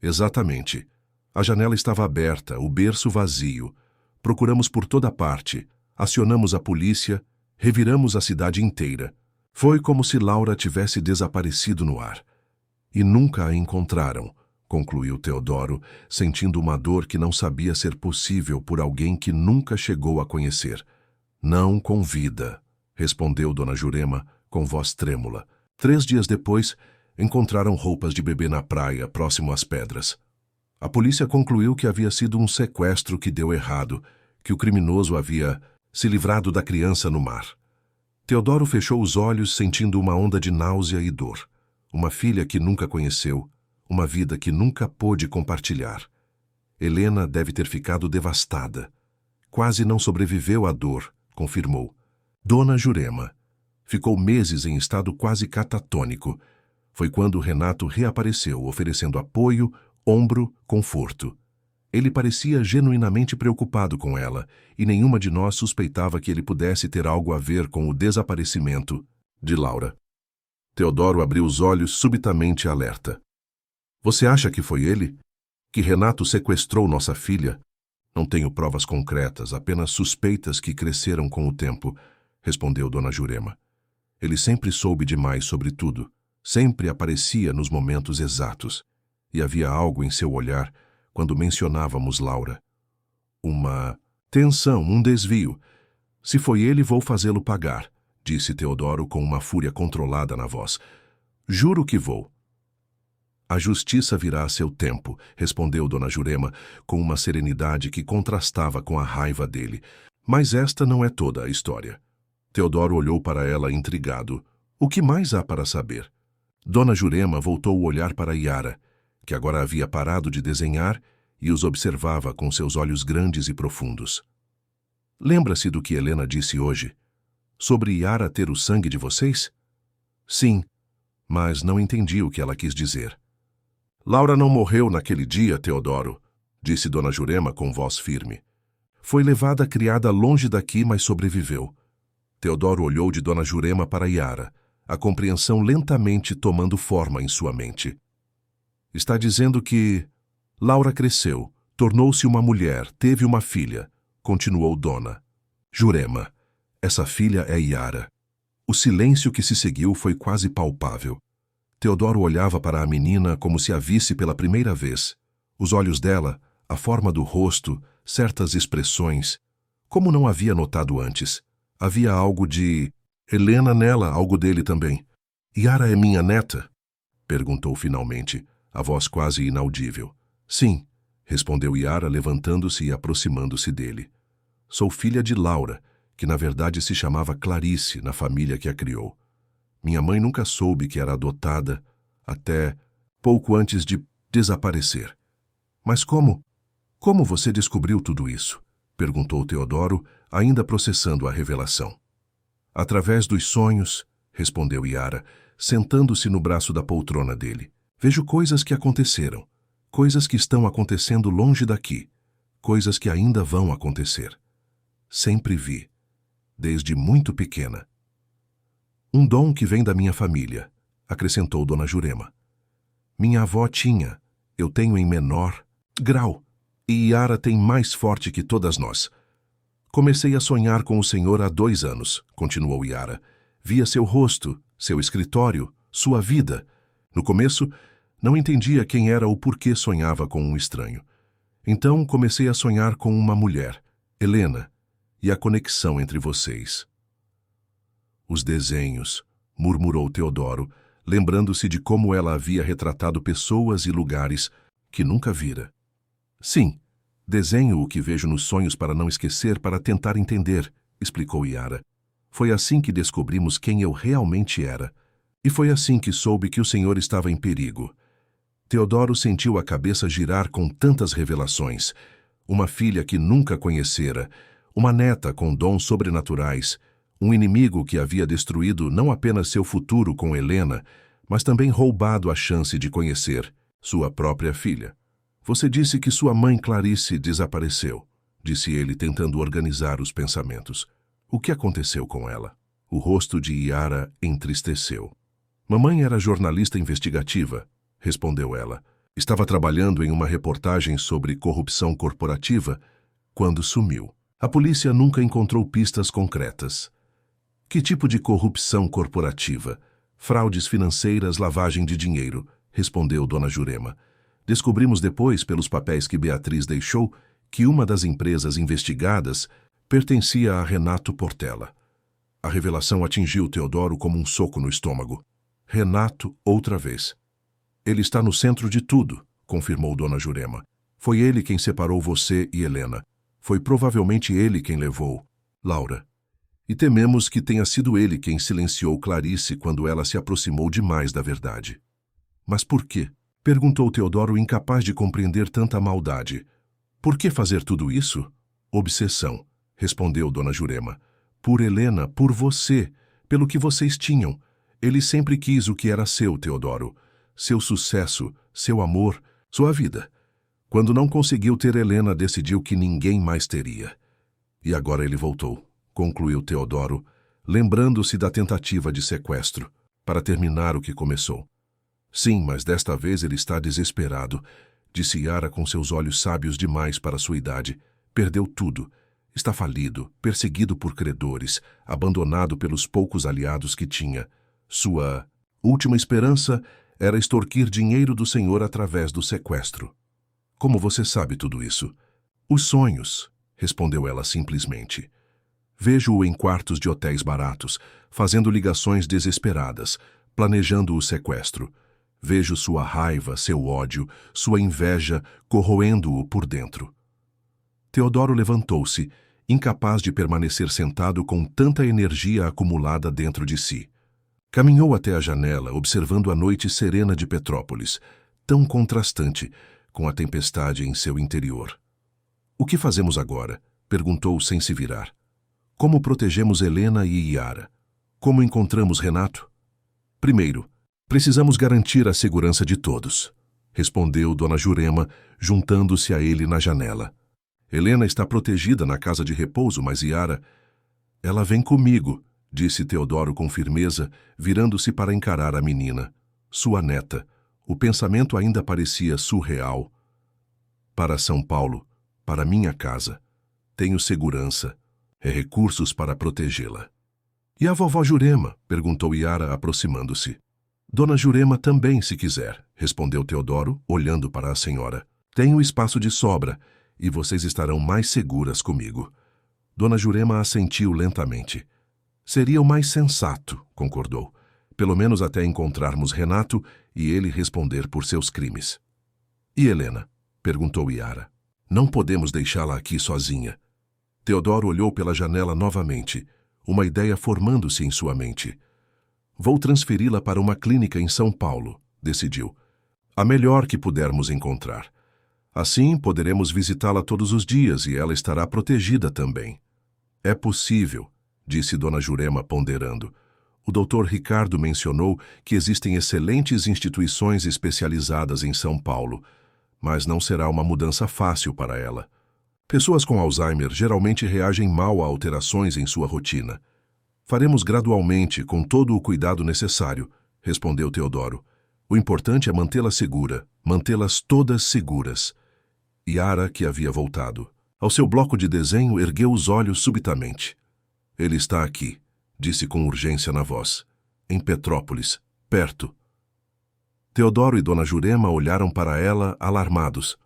Exatamente. A janela estava aberta, o berço vazio. Procuramos por toda parte, acionamos a polícia, reviramos a cidade inteira. Foi como se Laura tivesse desaparecido no ar. E nunca a encontraram, concluiu Teodoro, sentindo uma dor que não sabia ser possível por alguém que nunca chegou a conhecer. Não com vida, respondeu Dona Jurema, com voz trêmula. 3 dias depois, encontraram roupas de bebê na praia, próximo às pedras. A polícia concluiu que havia sido um sequestro que deu errado, que o criminoso havia se livrado da criança no mar. Teodoro fechou os olhos, sentindo uma onda de náusea e dor. Uma filha que nunca conheceu, uma vida que nunca pôde compartilhar. Helena deve ter ficado devastada. Quase não sobreviveu à dor, confirmou. Dona Jurema ficou meses em estado quase catatônico. Foi quando Renato reapareceu, oferecendo apoio, ombro, conforto. Ele parecia genuinamente preocupado com ela, e nenhuma de nós suspeitava que ele pudesse ter algo a ver com o desaparecimento de Laura. Teodoro abriu os olhos subitamente alerta. Você acha que foi ele? Que Renato sequestrou nossa filha? Não tenho provas concretas, apenas suspeitas que cresceram com o tempo, respondeu Dona Jurema. Ele sempre soube demais sobre tudo, sempre aparecia nos momentos exatos, e havia algo em seu olhar quando mencionávamos Laura. Uma tensão, um desvio. Se foi ele, vou fazê-lo pagar, disse Teodoro com uma fúria controlada na voz. Juro que vou. A justiça virá a seu tempo, respondeu Dona Jurema, com uma serenidade que contrastava com a raiva dele. Mas esta não é toda a história. Teodoro olhou para ela intrigado. O que mais há para saber? Dona Jurema voltou o olhar para Yara, que agora havia parado de desenhar e os observava com seus olhos grandes e profundos. Lembra-se do que Helena disse hoje? Sobre Yara ter o sangue de vocês? Sim, mas não entendi o que ela quis dizer. Laura não morreu naquele dia, Teodoro, disse Dona Jurema com voz firme. Foi levada criada longe daqui, mas sobreviveu. Teodoro olhou de Dona Jurema para Yara, a compreensão lentamente tomando forma em sua mente. Está dizendo que Laura cresceu, tornou-se uma mulher, teve uma filha, continuou Dona Jurema. Essa filha é Yara. O silêncio que se seguiu foi quase palpável. Teodoro olhava para a menina como se a visse pela primeira vez. Os olhos dela, a forma do rosto, certas expressões, como não havia notado antes. Havia algo de Helena nela, algo dele também. Yara é minha neta? Perguntou finalmente, a voz quase inaudível. Sim, respondeu Yara, levantando-se e aproximando-se dele. Sou filha de Laura, que na verdade se chamava Clarice na família que a criou. Minha mãe nunca soube que era adotada, até pouco antes de desaparecer. Mas como você descobriu tudo isso? Perguntou Teodoro, ainda processando a revelação. Através dos sonhos, respondeu Yara, sentando-se no braço da poltrona dele. Vejo coisas que aconteceram, coisas que estão acontecendo longe daqui, coisas que ainda vão acontecer. Sempre vi, desde muito pequena. Um dom que vem da minha família, acrescentou Dona Jurema. Minha avó tinha, eu tenho em menor grau, e Yara tem mais forte que todas nós. Comecei a sonhar com o Senhor há 2 anos, continuou Yara. Via seu rosto, seu escritório, sua vida. No começo, não entendia quem era ou por que sonhava com um estranho. Então comecei a sonhar com uma mulher, Helena, e a conexão entre vocês. Os desenhos, murmurou Teodoro, lembrando-se de como ela havia retratado pessoas e lugares que nunca vira. Sim, desenho o que vejo nos sonhos para não esquecer, para tentar entender, explicou Yara. Foi assim que descobrimos quem eu realmente era. E foi assim que soube que o Senhor estava em perigo. Teodoro sentiu a cabeça girar com tantas revelações. Uma filha que nunca conhecera, uma neta com dons sobrenaturais, um inimigo que havia destruído não apenas seu futuro com Helena, mas também roubado a chance de conhecer sua própria filha. Você disse que sua mãe Clarice desapareceu, disse ele, tentando organizar os pensamentos. O que aconteceu com ela? O rosto de Yara entristeceu. Mamãe era jornalista investigativa, respondeu ela. Estava trabalhando em uma reportagem sobre corrupção corporativa quando sumiu. A polícia nunca encontrou pistas concretas. Que tipo de corrupção corporativa? Fraudes financeiras, lavagem de dinheiro, respondeu Dona Jurema. Descobrimos depois, pelos papéis que Beatriz deixou, que uma das empresas investigadas pertencia a Renato Portela. A revelação atingiu Teodoro como um soco no estômago. Renato, outra vez. Ele está no centro de tudo, confirmou Dona Jurema. Foi ele quem separou você e Helena. Foi provavelmente ele quem levou Laura. E tememos que tenha sido ele quem silenciou Clarice quando ela se aproximou demais da verdade. Mas por quê? Perguntou Teodoro, incapaz de compreender tanta maldade. Por que fazer tudo isso? Obsessão, respondeu Dona Jurema. Por Helena, por você, pelo que vocês tinham. Ele sempre quis o que era seu, Teodoro. Seu sucesso, seu amor, sua vida. Quando não conseguiu ter Helena, decidiu que ninguém mais teria. E agora ele voltou, concluiu Teodoro, lembrando-se da tentativa de sequestro, para terminar o que começou. Sim, mas desta vez ele está desesperado, disse Yara com seus olhos sábios demais para sua idade. Perdeu tudo. Está falido, perseguido por credores, abandonado pelos poucos aliados que tinha. Sua última esperança era extorquir dinheiro do senhor através do sequestro. Como você sabe tudo isso? Os sonhos, respondeu ela simplesmente. Vejo-o em quartos de hotéis baratos, fazendo ligações desesperadas, planejando o sequestro. Vejo sua raiva, seu ódio, sua inveja corroendo-o por dentro. Teodoro levantou-se, incapaz de permanecer sentado com tanta energia acumulada dentro de si. Caminhou até a janela, observando a noite serena de Petrópolis, tão contrastante com a tempestade em seu interior. O que fazemos agora? Perguntou sem se virar. Como protegemos Helena e Yara? Como encontramos Renato? Primeiro, precisamos garantir a segurança de todos, respondeu Dona Jurema, juntando-se a ele na janela. Helena está protegida na casa de repouso, mas Yara... Ela vem comigo, disse Teodoro com firmeza, virando-se para encarar a menina. Sua neta. O pensamento ainda parecia surreal. Para São Paulo, para minha casa. Tenho segurança e recursos para protegê-la. E a vovó Jurema? Perguntou Yara, aproximando-se. Dona Jurema também, se quiser, respondeu Teodoro, olhando para a senhora. Tenho espaço de sobra, e vocês estarão mais seguras comigo. Dona Jurema assentiu lentamente. Seria o mais sensato, concordou. Pelo menos até encontrarmos Renato e ele responder por seus crimes. E Helena? Perguntou Yara. Não podemos deixá-la aqui sozinha. Teodoro olhou pela janela novamente, uma ideia formando-se em sua mente. Vou transferi-la para uma clínica em São Paulo, decidiu. A melhor que pudermos encontrar. Assim, poderemos visitá-la todos os dias e ela estará protegida também. É possível, disse Dona Jurema ponderando. O Dr. Ricardo mencionou que existem excelentes instituições especializadas em São Paulo, mas não será uma mudança fácil para ela. Pessoas com Alzheimer geralmente reagem mal a alterações em sua rotina. Faremos gradualmente, com todo o cuidado necessário, respondeu Teodoro. O importante é mantê-la segura, mantê-las todas seguras. Yara, que havia voltado. Ao seu bloco de desenho, ergueu os olhos subitamente. Ele está aqui, disse com urgência na voz. Em Petrópolis, perto. Teodoro e Dona Jurema olharam para ela, alarmados.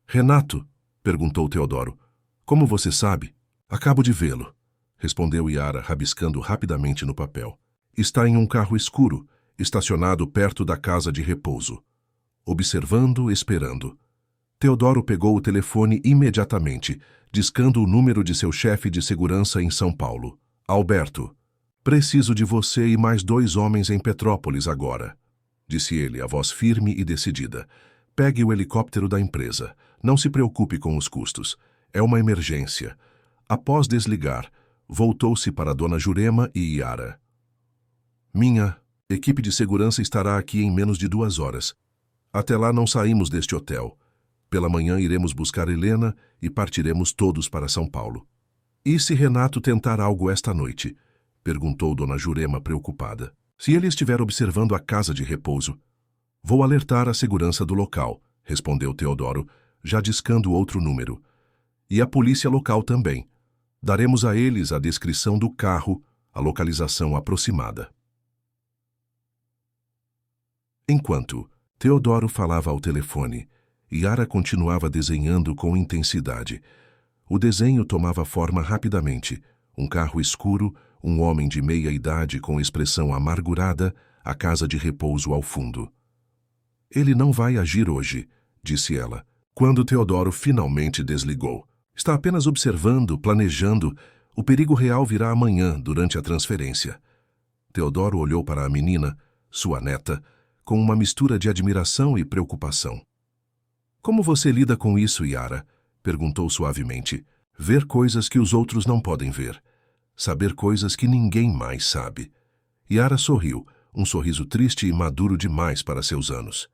Renato? Perguntou Teodoro. Como você sabe? Acabo de vê-lo, respondeu Yara, rabiscando rapidamente no papel. Está em um carro escuro, estacionado perto da casa de repouso. Observando, esperando. Teodoro pegou o telefone imediatamente, discando o número de seu chefe de segurança em São Paulo. Alberto, preciso de você e mais 2 homens em Petrópolis agora, disse ele, a voz firme e decidida. Pegue o helicóptero da empresa. Não se preocupe com os custos. É uma emergência. Após desligar, voltou-se para Dona Jurema e Yara. Minha equipe de segurança estará aqui em menos de 2 horas. Até lá não saímos deste hotel. Pela manhã iremos buscar Helena e partiremos todos para São Paulo. E se Renato tentar algo esta noite? Perguntou Dona Jurema preocupada. Se ele estiver observando a casa de repouso. Vou alertar a segurança do local, respondeu Teodoro, já discando outro número. E a polícia local também. Daremos a eles a descrição do carro, a localização aproximada. Enquanto Teodoro falava ao telefone, Yara continuava desenhando com intensidade. O desenho tomava forma rapidamente. Um carro escuro, um homem de meia idade com expressão amargurada, a casa de repouso ao fundo. Ele não vai agir hoje, disse ela, quando Teodoro finalmente desligou. Está apenas observando, planejando. O perigo real virá amanhã, durante a transferência. Teodoro olhou para a menina, sua neta, com uma mistura de admiração e preocupação. Como você lida com isso, Yara? Perguntou suavemente. Ver coisas que os outros não podem ver. Saber coisas que ninguém mais sabe. Yara sorriu, um sorriso triste e maduro demais para seus anos.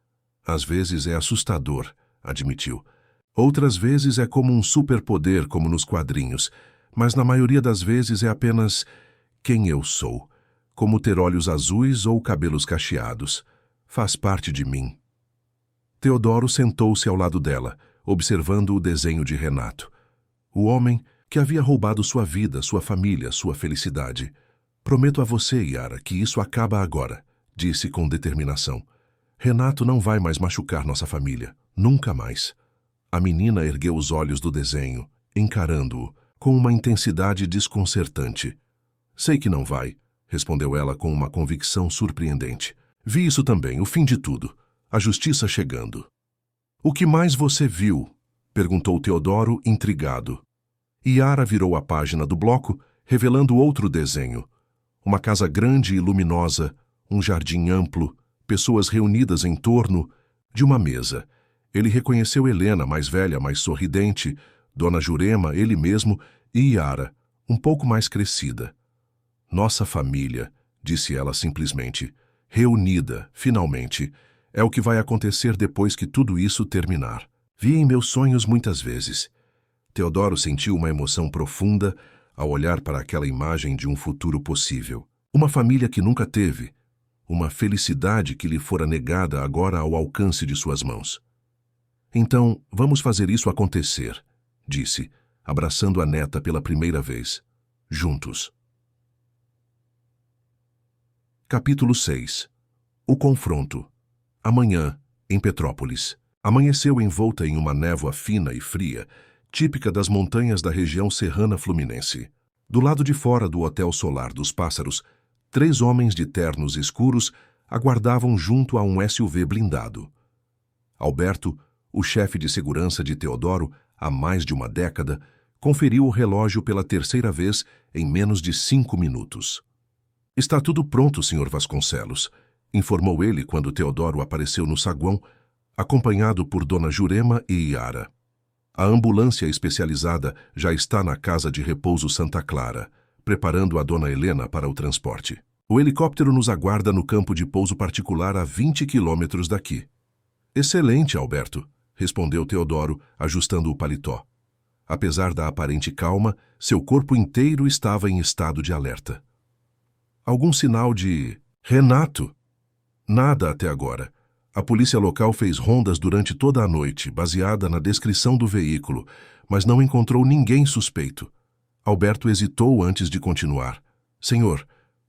Às vezes é assustador, admitiu. Outras vezes é como um superpoder, como nos quadrinhos, mas na maioria das vezes é apenas quem eu sou, como ter olhos azuis ou cabelos cacheados. Faz parte de mim. Teodoro sentou-se ao lado dela, observando o desenho de Renato. O homem que havia roubado sua vida, sua família, sua felicidade. Prometo a você, Yara, que isso acaba agora, disse com determinação. Renato não vai mais machucar nossa família, nunca mais. A menina ergueu os olhos do desenho, encarando-o, com uma intensidade desconcertante. Sei que não vai, respondeu ela com uma convicção surpreendente. Vi isso também, o fim de tudo. A justiça chegando. O que mais você viu? Perguntou Teodoro, intrigado. Yara virou a página do bloco, revelando outro desenho. Uma casa grande e luminosa, um jardim amplo, pessoas reunidas em torno de uma mesa. Ele reconheceu Helena, mais velha, mais sorridente, Dona Jurema, ele mesmo, e Yara, um pouco mais crescida. Nossa família, disse ela simplesmente, reunida, finalmente. É o que vai acontecer depois que tudo isso terminar. Vi em meus sonhos muitas vezes. Teodoro sentiu uma emoção profunda ao olhar para aquela imagem de um futuro possível. Uma família que nunca teve. Uma felicidade que lhe fora negada agora ao alcance de suas mãos. Então, vamos fazer isso acontecer, disse, abraçando a neta pela primeira vez. Juntos. Capítulo 6. O confronto. Amanhã, em Petrópolis. Amanheceu envolta em uma névoa fina e fria, típica das montanhas da região serrana fluminense. Do lado de fora do Hotel Solar dos Pássaros, 3 homens de ternos escuros aguardavam junto a um SUV blindado. Alberto, o chefe de segurança de Teodoro há mais de uma década, conferiu o relógio pela terceira vez em menos de 5 minutos. Está tudo pronto, Sr. Vasconcelos, informou ele quando Teodoro apareceu no saguão, acompanhado por Dona Jurema e Yara. A ambulância especializada já está na casa de repouso Santa Clara, preparando a Dona Helena para o transporte. O helicóptero nos aguarda no campo de pouso particular a 20 quilômetros daqui. Excelente, Alberto, respondeu Teodoro, ajustando o paletó. Apesar da aparente calma, seu corpo inteiro estava em estado de alerta. Algum sinal de... Renato? Nada até agora. A polícia local fez rondas durante toda a noite, baseada na descrição do veículo, mas não encontrou ninguém suspeito. Alberto hesitou antes de continuar. Senhor,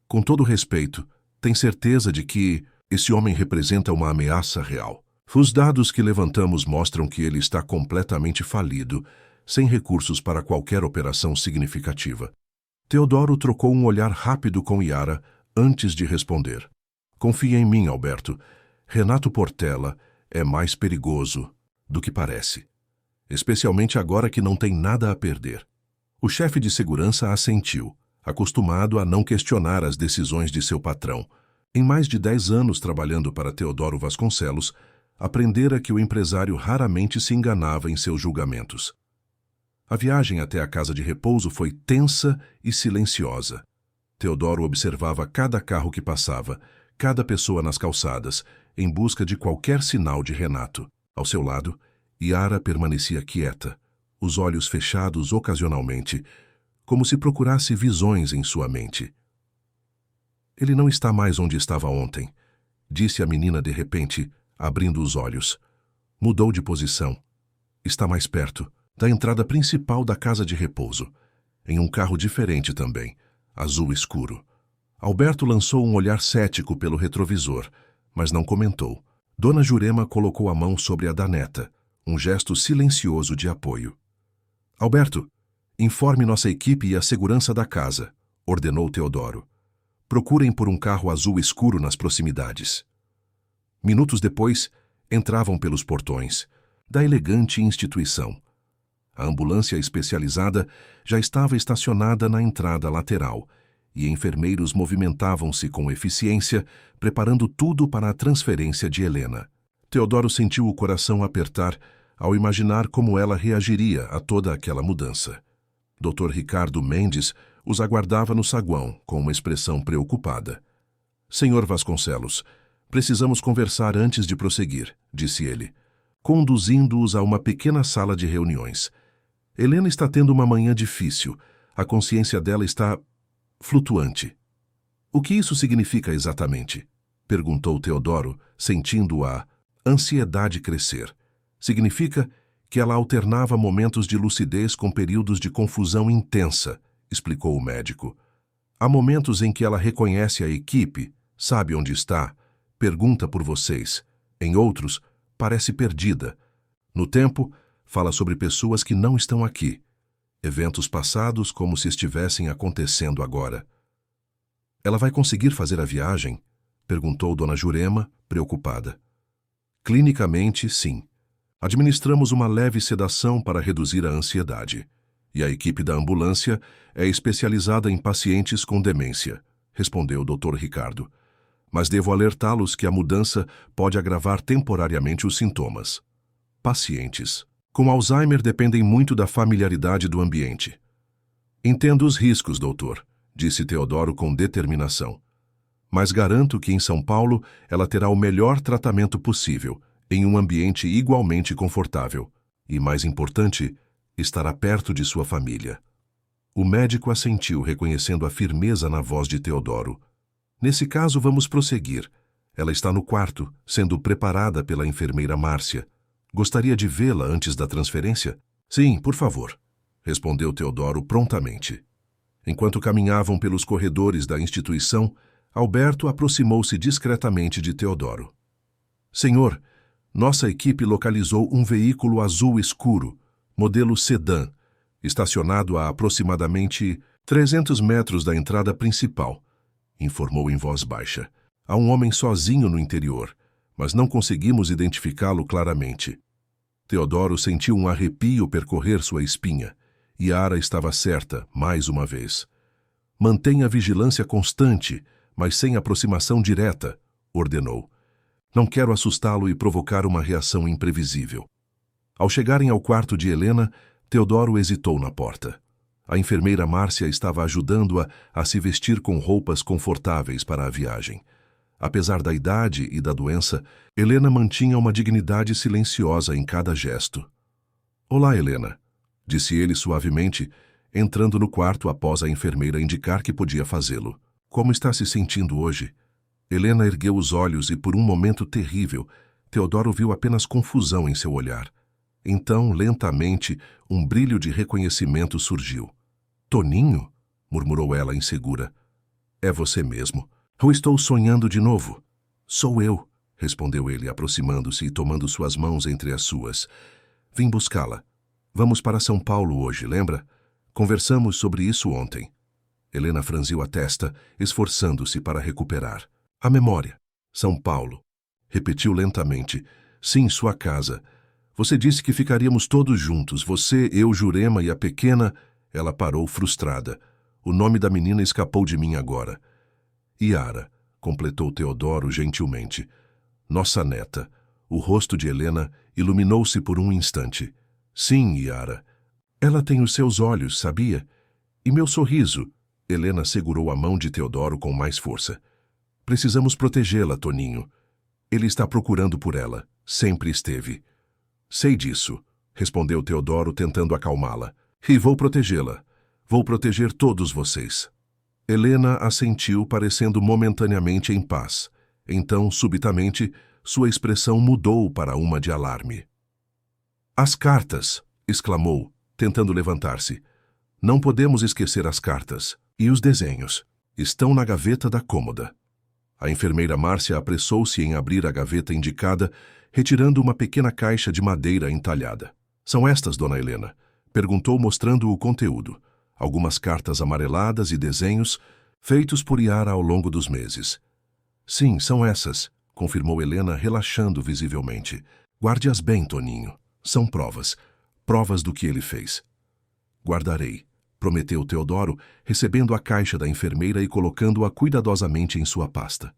com todo respeito, tem certeza de que esse homem representa uma ameaça real? Os dados que levantamos mostram que ele está completamente falido, sem recursos para qualquer operação significativa. Teodoro trocou um olhar rápido com Yara antes de responder. Confia em mim, Alberto. Renato Portela é mais perigoso do que parece, especialmente agora que não tem nada a perder. O chefe de segurança assentiu, acostumado a não questionar as decisões de seu patrão. Em mais de 10 anos trabalhando para Teodoro Vasconcelos, aprendera que o empresário raramente se enganava em seus julgamentos. A viagem até a casa de repouso foi tensa e silenciosa. Teodoro observava cada carro que passava, cada pessoa nas calçadas, em busca de qualquer sinal de Renato. Ao seu lado, Yara permanecia quieta, os olhos fechados ocasionalmente, como se procurasse visões em sua mente. Ele não está mais onde estava ontem, disse a menina de repente, abrindo os olhos. Mudou de posição. Está mais perto, da entrada principal da casa de repouso, em um carro diferente também, azul escuro. Alberto lançou um olhar cético pelo retrovisor, mas não comentou. Dona Jurema colocou a mão sobre a da neta, um gesto silencioso de apoio. Alberto, informe nossa equipe e a segurança da casa, ordenou Teodoro. Procurem por um carro azul escuro nas proximidades. Minutos depois, entravam pelos portões da elegante instituição. A ambulância especializada já estava estacionada na entrada lateral e enfermeiros movimentavam-se com eficiência, preparando tudo para a transferência de Helena. Teodoro sentiu o coração apertar ao imaginar como ela reagiria a toda aquela mudança. Dr. Ricardo Mendes os aguardava no saguão, com uma expressão preocupada. Senhor Vasconcelos, precisamos conversar antes de prosseguir, disse ele, conduzindo-os a uma pequena sala de reuniões. Helena está tendo uma manhã difícil. A consciência dela está flutuante. O que isso significa exatamente? Perguntou Teodoro, sentindo a ansiedade crescer. Significa que ela alternava momentos de lucidez com períodos de confusão intensa, explicou o médico. Há momentos em que ela reconhece a equipe, sabe onde está, pergunta por vocês. Em outros, parece perdida. No tempo, fala sobre pessoas que não estão aqui. Eventos passados como se estivessem acontecendo agora. Ela vai conseguir fazer a viagem? Perguntou Dona Jurema, preocupada. Clinicamente, sim. Administramos uma leve sedação para reduzir a ansiedade. E a equipe da ambulância é especializada em pacientes com demência, respondeu o Dr. Ricardo. Mas devo alertá-los que a mudança pode agravar temporariamente os sintomas. Pacientes com Alzheimer dependem muito da familiaridade do ambiente. Entendo os riscos, doutor, disse Teodoro com determinação. Mas garanto que em São Paulo ela terá o melhor tratamento possível, em um ambiente igualmente confortável. E, mais importante, estará perto de sua família. O médico assentiu, reconhecendo a firmeza na voz de Teodoro. Nesse caso, vamos prosseguir. Ela está no quarto, sendo preparada pela enfermeira Márcia. Gostaria de vê-la antes da transferência? Sim, por favor, respondeu Teodoro prontamente. Enquanto caminhavam pelos corredores da instituição, Alberto aproximou-se discretamente de Teodoro. Senhor, nossa equipe localizou um veículo azul escuro, modelo sedã, estacionado a aproximadamente 300 metros da entrada principal, informou em voz baixa. Há um homem sozinho no interior, mas não conseguimos identificá-lo claramente. Teodoro sentiu um arrepio percorrer sua espinha. Yara estava certa, mais uma vez. Mantenha vigilância constante, mas sem aproximação direta, ordenou. Não quero assustá-lo e provocar uma reação imprevisível. Ao chegarem ao quarto de Helena, Teodoro hesitou na porta. A enfermeira Márcia estava ajudando-a a se vestir com roupas confortáveis para a viagem. Apesar da idade e da doença, Helena mantinha uma dignidade silenciosa em cada gesto. Olá, Helena, disse ele suavemente, entrando no quarto após a enfermeira indicar que podia fazê-lo. Como está se sentindo hoje? Helena ergueu os olhos e, por um momento terrível, Teodoro viu apenas confusão em seu olhar. Então, lentamente, um brilho de reconhecimento surgiu. Toninho? Murmurou ela insegura. É você mesmo. Ou estou sonhando de novo? Sou eu, respondeu ele, aproximando-se e tomando suas mãos entre as suas. Vim buscá-la. Vamos para São Paulo hoje, lembra? Conversamos sobre isso ontem. Helena franziu a testa, esforçando-se para recuperar a memória. São Paulo. Repetiu lentamente. Sim, sua casa. Você disse que ficaríamos todos juntos. Você, eu, Jurema e a pequena... Ela parou frustrada. O nome da menina escapou de mim agora. Yara, completou Teodoro gentilmente. Nossa neta. O rosto de Helena iluminou-se por um instante. Sim, Yara. Ela tem os seus olhos, sabia? E meu sorriso. Helena segurou a mão de Teodoro com mais força. Precisamos protegê-la, Toninho. Ele está procurando por ela. Sempre esteve. Sei disso, respondeu Teodoro tentando acalmá-la. E vou protegê-la. Vou proteger todos vocês. Helena assentiu, parecendo momentaneamente em paz. Então, subitamente, sua expressão mudou para uma de alarme. As cartas! Exclamou, tentando levantar-se. Não podemos esquecer as cartas. E os desenhos? Estão na gaveta da cômoda. A enfermeira Márcia apressou-se em abrir a gaveta indicada, retirando uma pequena caixa de madeira entalhada. São estas, dona Helena? Perguntou, mostrando o conteúdo. Algumas cartas amareladas e desenhos feitos por Yara ao longo dos meses. Sim, são essas, confirmou Helena, relaxando visivelmente. Guarde-as bem, Toninho. São provas. Provas do que ele fez. Guardarei, prometeu Teodoro, recebendo a caixa da enfermeira e colocando-a cuidadosamente em sua pasta.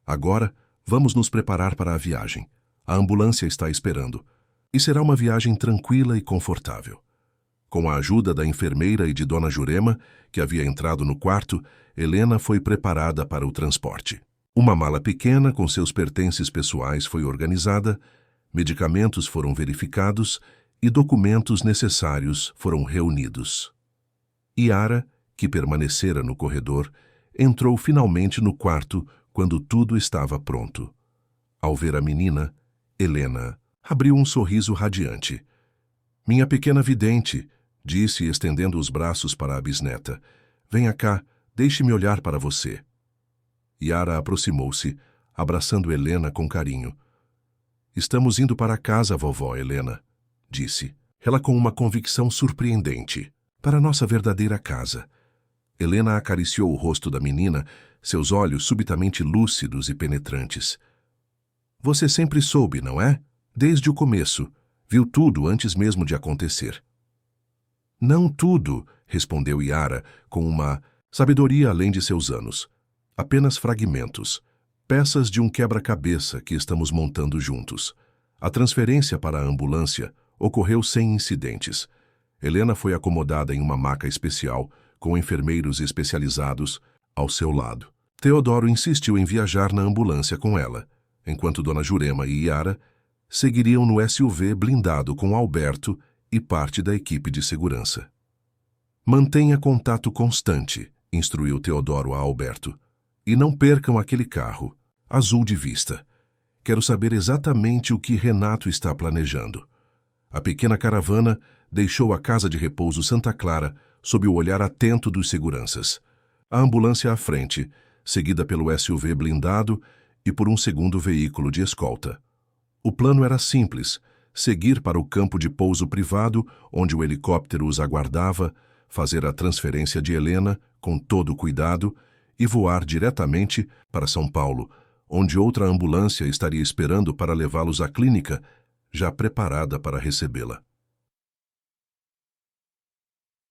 Agora, vamos nos preparar para a viagem. A ambulância está esperando. E será uma viagem tranquila e confortável. Com a ajuda da enfermeira e de Dona Jurema, que havia entrado no quarto, Helena foi preparada para o transporte. Uma mala pequena com seus pertences pessoais foi organizada, medicamentos foram verificados e documentos necessários foram reunidos. Yara, que permanecera no corredor, entrou finalmente no quarto quando tudo estava pronto. Ao ver a menina, Helena abriu um sorriso radiante. Minha pequena vidente, disse, estendendo os braços para a bisneta. Venha cá, deixe-me olhar para você. Yara aproximou-se, abraçando Helena com carinho. Estamos indo para casa, vovó Helena, disse, ela com uma convicção surpreendente. Para nossa verdadeira casa. Helena acariciou o rosto da menina, seus olhos subitamente lúcidos e penetrantes. Você sempre soube, não é? Desde o começo. Viu tudo antes mesmo de acontecer. Não tudo, respondeu Yara, com uma sabedoria além de seus anos. Apenas fragmentos. Peças de um quebra-cabeça que estamos montando juntos. A transferência para a ambulância ocorreu sem incidentes. Helena foi acomodada em uma maca especial, com enfermeiros especializados ao seu lado. Teodoro insistiu em viajar na ambulância com ela, enquanto Dona Jurema e Yara seguiriam no SUV blindado com Alberto e parte da equipe de segurança. Mantenha contato constante, instruiu Teodoro a Alberto, e não percam aquele carro, azul de vista. Quero saber exatamente o que Renato está planejando. A pequena caravana deixou a casa de repouso Santa Clara sob o olhar atento dos seguranças. A ambulância à frente, seguida pelo SUV blindado e por um segundo veículo de escolta. O plano era simples, seguir para o campo de pouso privado, onde o helicóptero os aguardava, fazer a transferência de Helena com todo cuidado e voar diretamente para São Paulo, onde outra ambulância estaria esperando para levá-los à clínica, já preparada para recebê-la.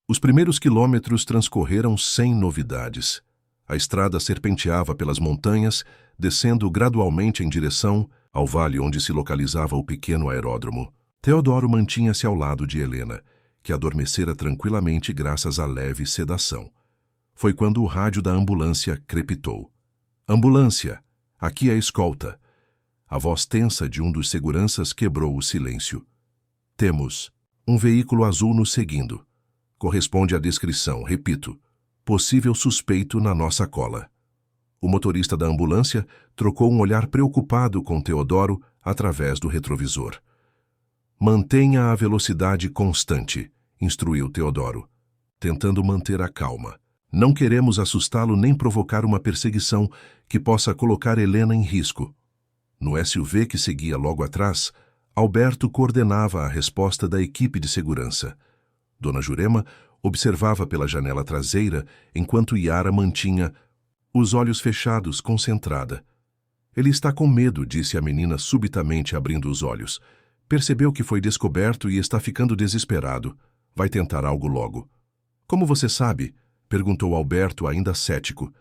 Os primeiros quilômetros transcorreram sem novidades. A estrada serpenteava pelas montanhas, descendo gradualmente em direção ao vale onde se localizava o pequeno aeródromo. Teodoro mantinha-se ao lado de Helena, que adormecera tranquilamente graças à leve sedação. Foi quando o rádio da ambulância crepitou. Ambulância! Aqui é a escolta. A voz tensa de um dos seguranças quebrou o silêncio. Temos um veículo azul nos seguindo. Corresponde à descrição, repito. Possível suspeito na nossa cola. O motorista da ambulância trocou um olhar preocupado com Teodoro através do retrovisor. Mantenha a velocidade constante, instruiu Teodoro, tentando manter a calma. Não queremos assustá-lo nem provocar uma perseguição que possa colocar Helena em risco. No SUV que seguia logo atrás, Alberto coordenava a resposta da equipe de segurança. Dona Jurema observava pela janela traseira enquanto Yara mantinha os olhos fechados, concentrada. Ele está com medo, disse a menina subitamente abrindo os olhos. Percebeu que foi descoberto e está ficando desesperado. Vai tentar algo logo. Como você sabe? Perguntou Alberto, ainda cético.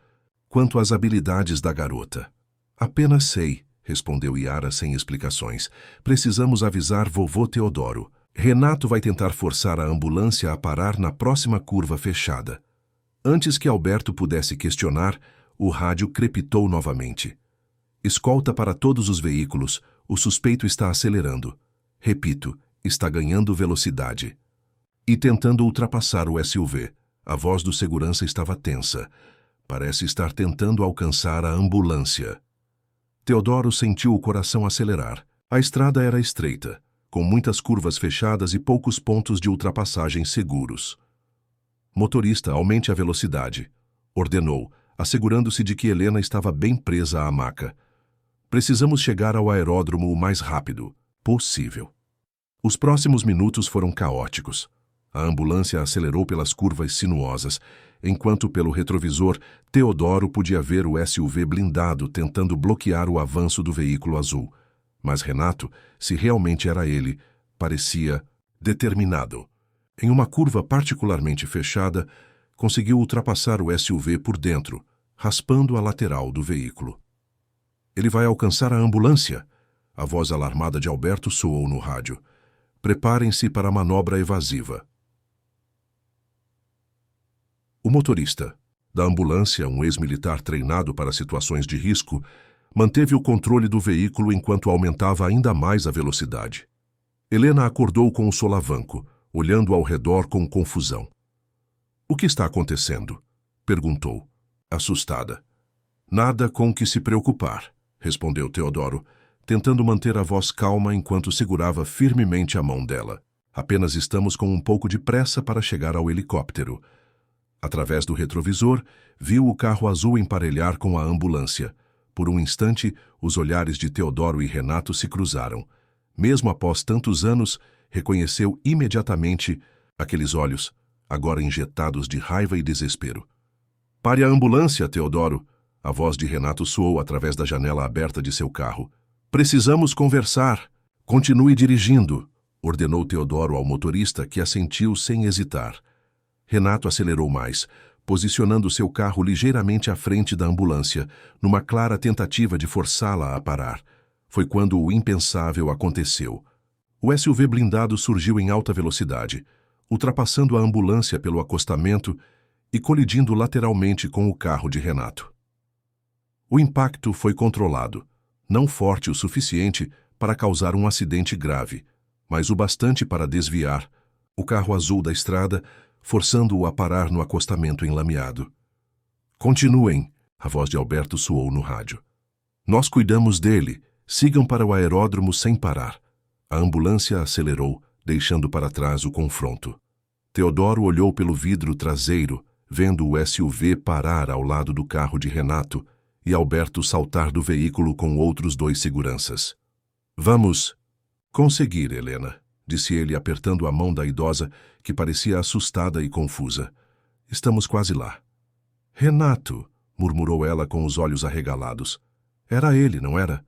Quanto às habilidades da garota. Apenas sei, respondeu Yara sem explicações. Precisamos avisar vovô Teodoro. Renato vai tentar forçar a ambulância a parar na próxima curva fechada. Antes que Alberto pudesse questionar, o rádio crepitou novamente. Escolta para todos os veículos. O suspeito está acelerando. Repito, está ganhando velocidade. E tentando ultrapassar o SUV. A voz do segurança estava tensa. Parece estar tentando alcançar a ambulância. Teodoro sentiu o coração acelerar. A estrada era estreita, com muitas curvas fechadas e poucos pontos de ultrapassagem seguros. Motorista, aumente a velocidade, ordenou, assegurando-se de que Helena estava bem presa à maca. Precisamos chegar ao aeródromo o mais rápido possível. Os próximos minutos foram caóticos. A ambulância acelerou pelas curvas sinuosas, enquanto pelo retrovisor Teodoro podia ver o SUV blindado tentando bloquear o avanço do veículo azul. Mas Renato, se realmente era ele, parecia determinado. Em uma curva particularmente fechada, conseguiu ultrapassar o SUV por dentro, raspando a lateral do veículo. Ele vai alcançar a ambulância! A voz alarmada de Alberto soou no rádio. Preparem-se para a manobra evasiva. O motorista da ambulância, um ex-militar treinado para situações de risco, manteve o controle do veículo enquanto aumentava ainda mais a velocidade. Helena acordou com um solavanco, olhando ao redor com confusão. — O que está acontecendo? Perguntou, assustada. — Nada com que se preocupar, respondeu Teodoro, tentando manter a voz calma enquanto segurava firmemente a mão dela. Apenas estamos com um pouco de pressa para chegar ao helicóptero. Através do retrovisor, viu o carro azul emparelhar com a ambulância. Por um instante, os olhares de Teodoro e Renato se cruzaram. Mesmo após tantos anos, reconheceu imediatamente aqueles olhos, agora injetados de raiva e desespero. — Pare a ambulância, Teodoro! A voz de Renato soou através da janela aberta de seu carro. — Precisamos conversar! Continue dirigindo! Ordenou Teodoro ao motorista, que assentiu sem hesitar. Renato acelerou mais, posicionando seu carro ligeiramente à frente da ambulância, numa clara tentativa de forçá-la a parar. Foi quando o impensável aconteceu. O SUV blindado surgiu em alta velocidade, ultrapassando a ambulância pelo acostamento e colidindo lateralmente com o carro de Renato. O impacto foi controlado, não forte o suficiente para causar um acidente grave, mas o bastante para desviar o carro azul da estrada, forçando-o a parar no acostamento enlameado. — Continuem! A voz de Alberto soou no rádio. — Nós cuidamos dele. Sigam para o aeródromo sem parar. A ambulância acelerou, deixando para trás o confronto. Teodoro olhou pelo vidro traseiro, vendo o SUV parar ao lado do carro de Renato e Alberto saltar do veículo com outros 2 seguranças. — Vamos conseguir, Helena, disse ele apertando a mão da idosa, que parecia assustada e confusa. — Estamos quase lá. — Renato, murmurou ela com os olhos arregalados. Era ele, não era?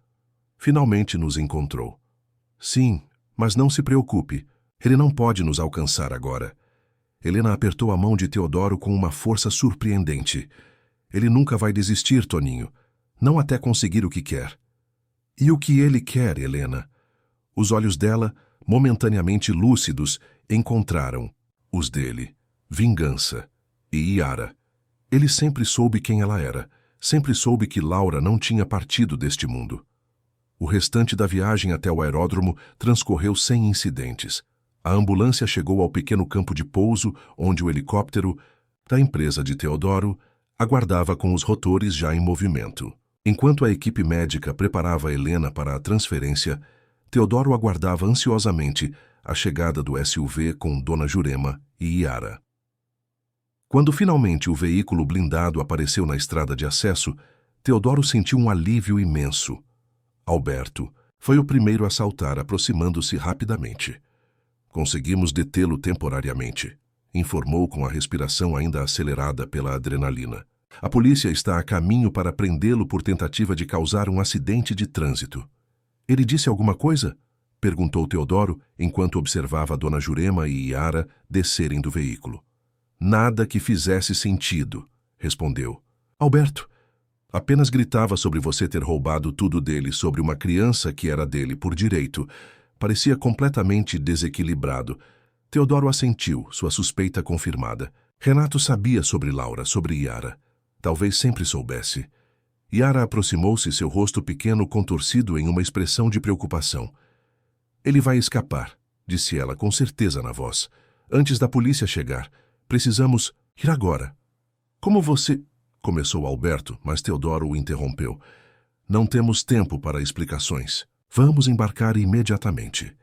Finalmente nos encontrou. — Sim, mas não se preocupe. Ele não pode nos alcançar agora. Helena apertou a mão de Teodoro com uma força surpreendente. Ele nunca vai desistir, Toninho. Não até conseguir o que quer. — E o que ele quer, Helena? Os olhos dela, momentaneamente lúcidos, encontraram os dele, vingança e Yara. Ele sempre soube quem ela era, sempre soube que Laura não tinha partido deste mundo. O restante da viagem até o aeródromo transcorreu sem incidentes. A ambulância chegou ao pequeno campo de pouso onde o helicóptero da empresa de Teodoro aguardava com os rotores já em movimento. Enquanto a equipe médica preparava Helena para a transferência, Teodoro aguardava ansiosamente a chegada do SUV com Dona Jurema e Yara. Quando finalmente o veículo blindado apareceu na estrada de acesso, Teodoro sentiu um alívio imenso. Alberto foi o primeiro a saltar, aproximando-se rapidamente. — Conseguimos detê-lo temporariamente, informou com a respiração ainda acelerada pela adrenalina. — A polícia está a caminho para prendê-lo por tentativa de causar um acidente de trânsito. — Ele disse alguma coisa? Perguntou Teodoro, enquanto observava a Dona Jurema e Yara descerem do veículo. — Nada que fizesse sentido, respondeu. — Alberto, apenas gritava sobre você ter roubado tudo dele sobre uma criança que era dele por direito. Parecia completamente desequilibrado. Teodoro assentiu, sua suspeita confirmada. Renato sabia sobre Laura, sobre Yara. Talvez sempre soubesse. Yara aproximou-se, seu rosto pequeno contorcido em uma expressão de preocupação. — Ele vai escapar, disse ela com certeza na voz. Antes da polícia chegar, precisamos ir agora. Como você... Começou Alberto, mas Teodoro o interrompeu. Não temos tempo para explicações. Vamos embarcar imediatamente.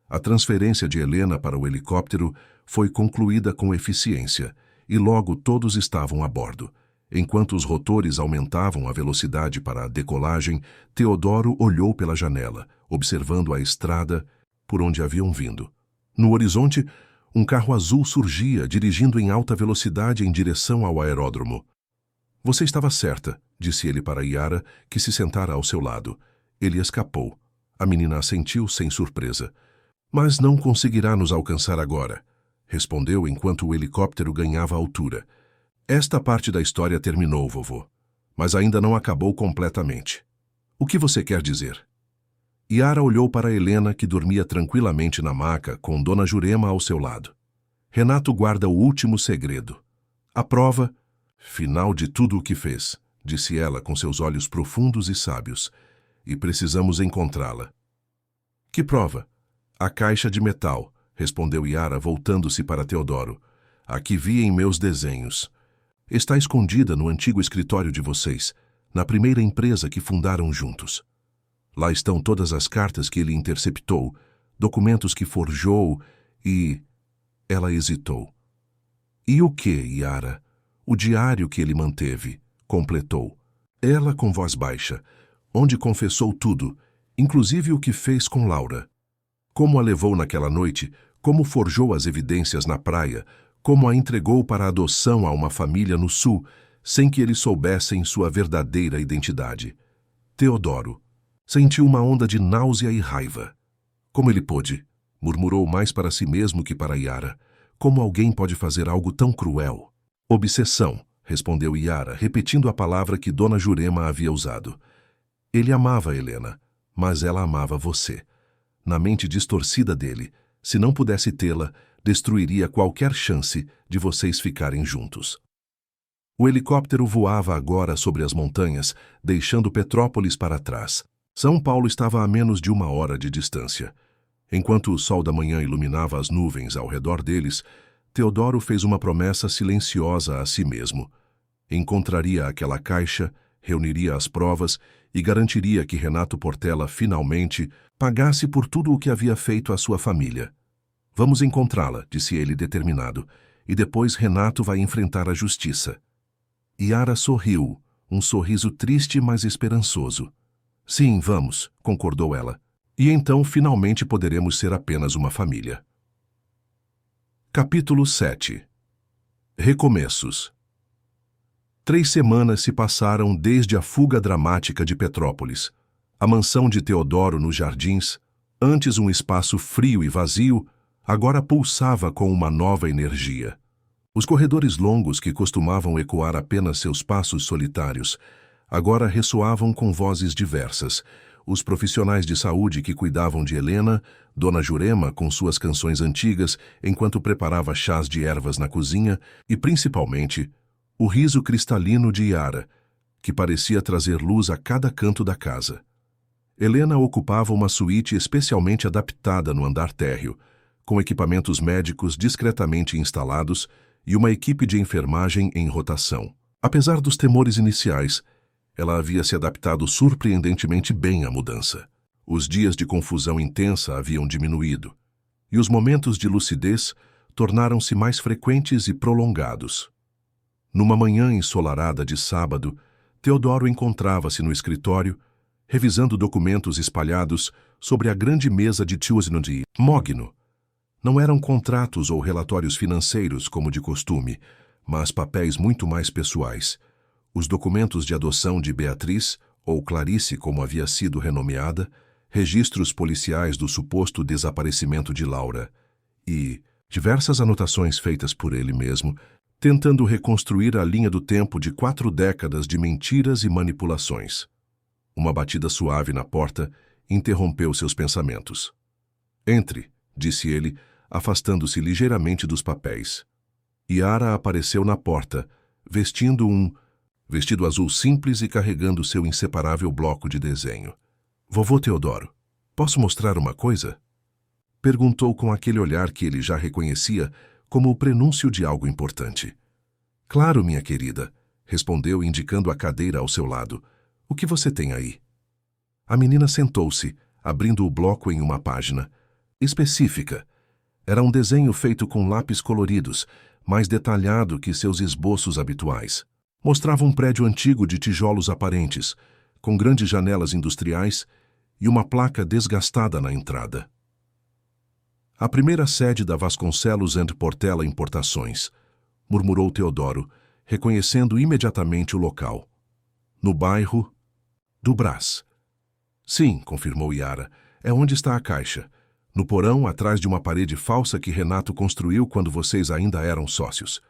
A transferência de Helena para o helicóptero foi concluída com eficiência, e logo todos estavam a bordo. Enquanto os rotores aumentavam a velocidade para a decolagem, Teodoro olhou pela janela, observando a estrada por onde haviam vindo. No horizonte, um carro azul surgia, dirigindo em alta velocidade em direção ao aeródromo. Você estava certa, disse ele para Yara, que se sentara ao seu lado. Ele escapou. A menina assentiu sem surpresa. Mas não conseguirá nos alcançar agora, respondeu enquanto o helicóptero ganhava altura. Esta parte da história terminou, vovô, mas ainda não acabou completamente. O que você quer dizer? Yara olhou para Helena, que dormia tranquilamente na maca, com Dona Jurema ao seu lado. Renato guarda o último segredo. A prova, final de tudo o que fez, disse ela com seus olhos profundos e sábios. E precisamos encontrá-la. Que prova? A caixa de metal, respondeu Yara, voltando-se para Teodoro. A que vi em meus desenhos. Está escondida no antigo escritório de vocês, na primeira empresa que fundaram juntos. Lá estão todas as cartas que ele interceptou, documentos que forjou e... Ela hesitou. E o que, Yara? O diário que ele manteve, completou. Ela com voz baixa, onde confessou tudo, inclusive o que fez com Laura. Como a levou naquela noite, como forjou as evidências na praia, como a entregou para adoção a uma família no sul, sem que eles soubessem sua verdadeira identidade. Teodoro sentiu uma onda de náusea e raiva. Como ele pôde? Murmurou mais para si mesmo que para Yara. Como alguém pode fazer algo tão cruel? Obsessão, respondeu Yara, repetindo a palavra que Dona Jurema havia usado. Ele amava Helena, mas ela amava você. Na mente distorcida dele, se não pudesse tê-la, destruiria qualquer chance de vocês ficarem juntos. O helicóptero voava agora sobre as montanhas, deixando Petrópolis para trás. São Paulo estava a menos de 1 hora de distância. Enquanto o sol da manhã iluminava as nuvens ao redor deles, Teodoro fez uma promessa silenciosa a si mesmo. Encontraria aquela caixa, reuniria as provas e garantiria que Renato Portela finalmente pagasse por tudo o que havia feito à sua família. Vamos encontrá-la, disse ele determinado, e depois Renato vai enfrentar a justiça. Yara sorriu, um sorriso triste, mas esperançoso. Sim, vamos, concordou ela. E então finalmente poderemos ser apenas uma família. Capítulo 7. Recomeços. 3 semanas se passaram desde a fuga dramática de Petrópolis. A mansão de Teodoro nos jardins, antes um espaço frio e vazio, agora pulsava com uma nova energia. Os corredores longos que costumavam ecoar apenas seus passos solitários, agora ressoavam com vozes diversas. Os profissionais de saúde que cuidavam de Helena, Dona Jurema com suas canções antigas enquanto preparava chás de ervas na cozinha e, principalmente, o riso cristalino de Yara, que parecia trazer luz a cada canto da casa. Helena ocupava uma suíte especialmente adaptada no andar térreo, com equipamentos médicos discretamente instalados e uma equipe de enfermagem em rotação. Apesar dos temores iniciais, ela havia se adaptado surpreendentemente bem à mudança. Os dias de confusão intensa haviam diminuído, e os momentos de lucidez tornaram-se mais frequentes e prolongados. Numa manhã ensolarada de sábado, Teodoro encontrava-se no escritório, revisando documentos espalhados sobre a grande mesa de Tuesday Mogno. Não eram contratos ou relatórios financeiros como de costume, mas papéis muito mais pessoais. Os documentos de adoção de Beatriz, ou Clarice como havia sido renomeada, registros policiais do suposto desaparecimento de Laura e diversas anotações feitas por ele mesmo, tentando reconstruir a linha do tempo de 4 décadas de mentiras e manipulações. Uma batida suave na porta interrompeu seus pensamentos. Entre, disse ele, afastando-se ligeiramente dos papéis. Yara apareceu na porta, vestindo um vestido azul simples e carregando seu inseparável bloco de desenho. Vovô Teodoro, posso mostrar uma coisa? Perguntou com aquele olhar que ele já reconhecia como o prenúncio de algo importante. Claro, minha querida, respondeu indicando a cadeira ao seu lado. O que você tem aí? A menina sentou-se, abrindo o bloco em uma página. Específica. Era um desenho feito com lápis coloridos, mais detalhado que seus esboços habituais. Mostrava um prédio antigo de tijolos aparentes, com grandes janelas industriais e uma placa desgastada na entrada. A primeira sede da Vasconcelos & Portela Importações, murmurou Teodoro, reconhecendo imediatamente o local. No bairro do Brás. Sim, confirmou Yara, é onde está a caixa. No porão, atrás de uma parede falsa que Renato construiu quando vocês ainda eram sócios.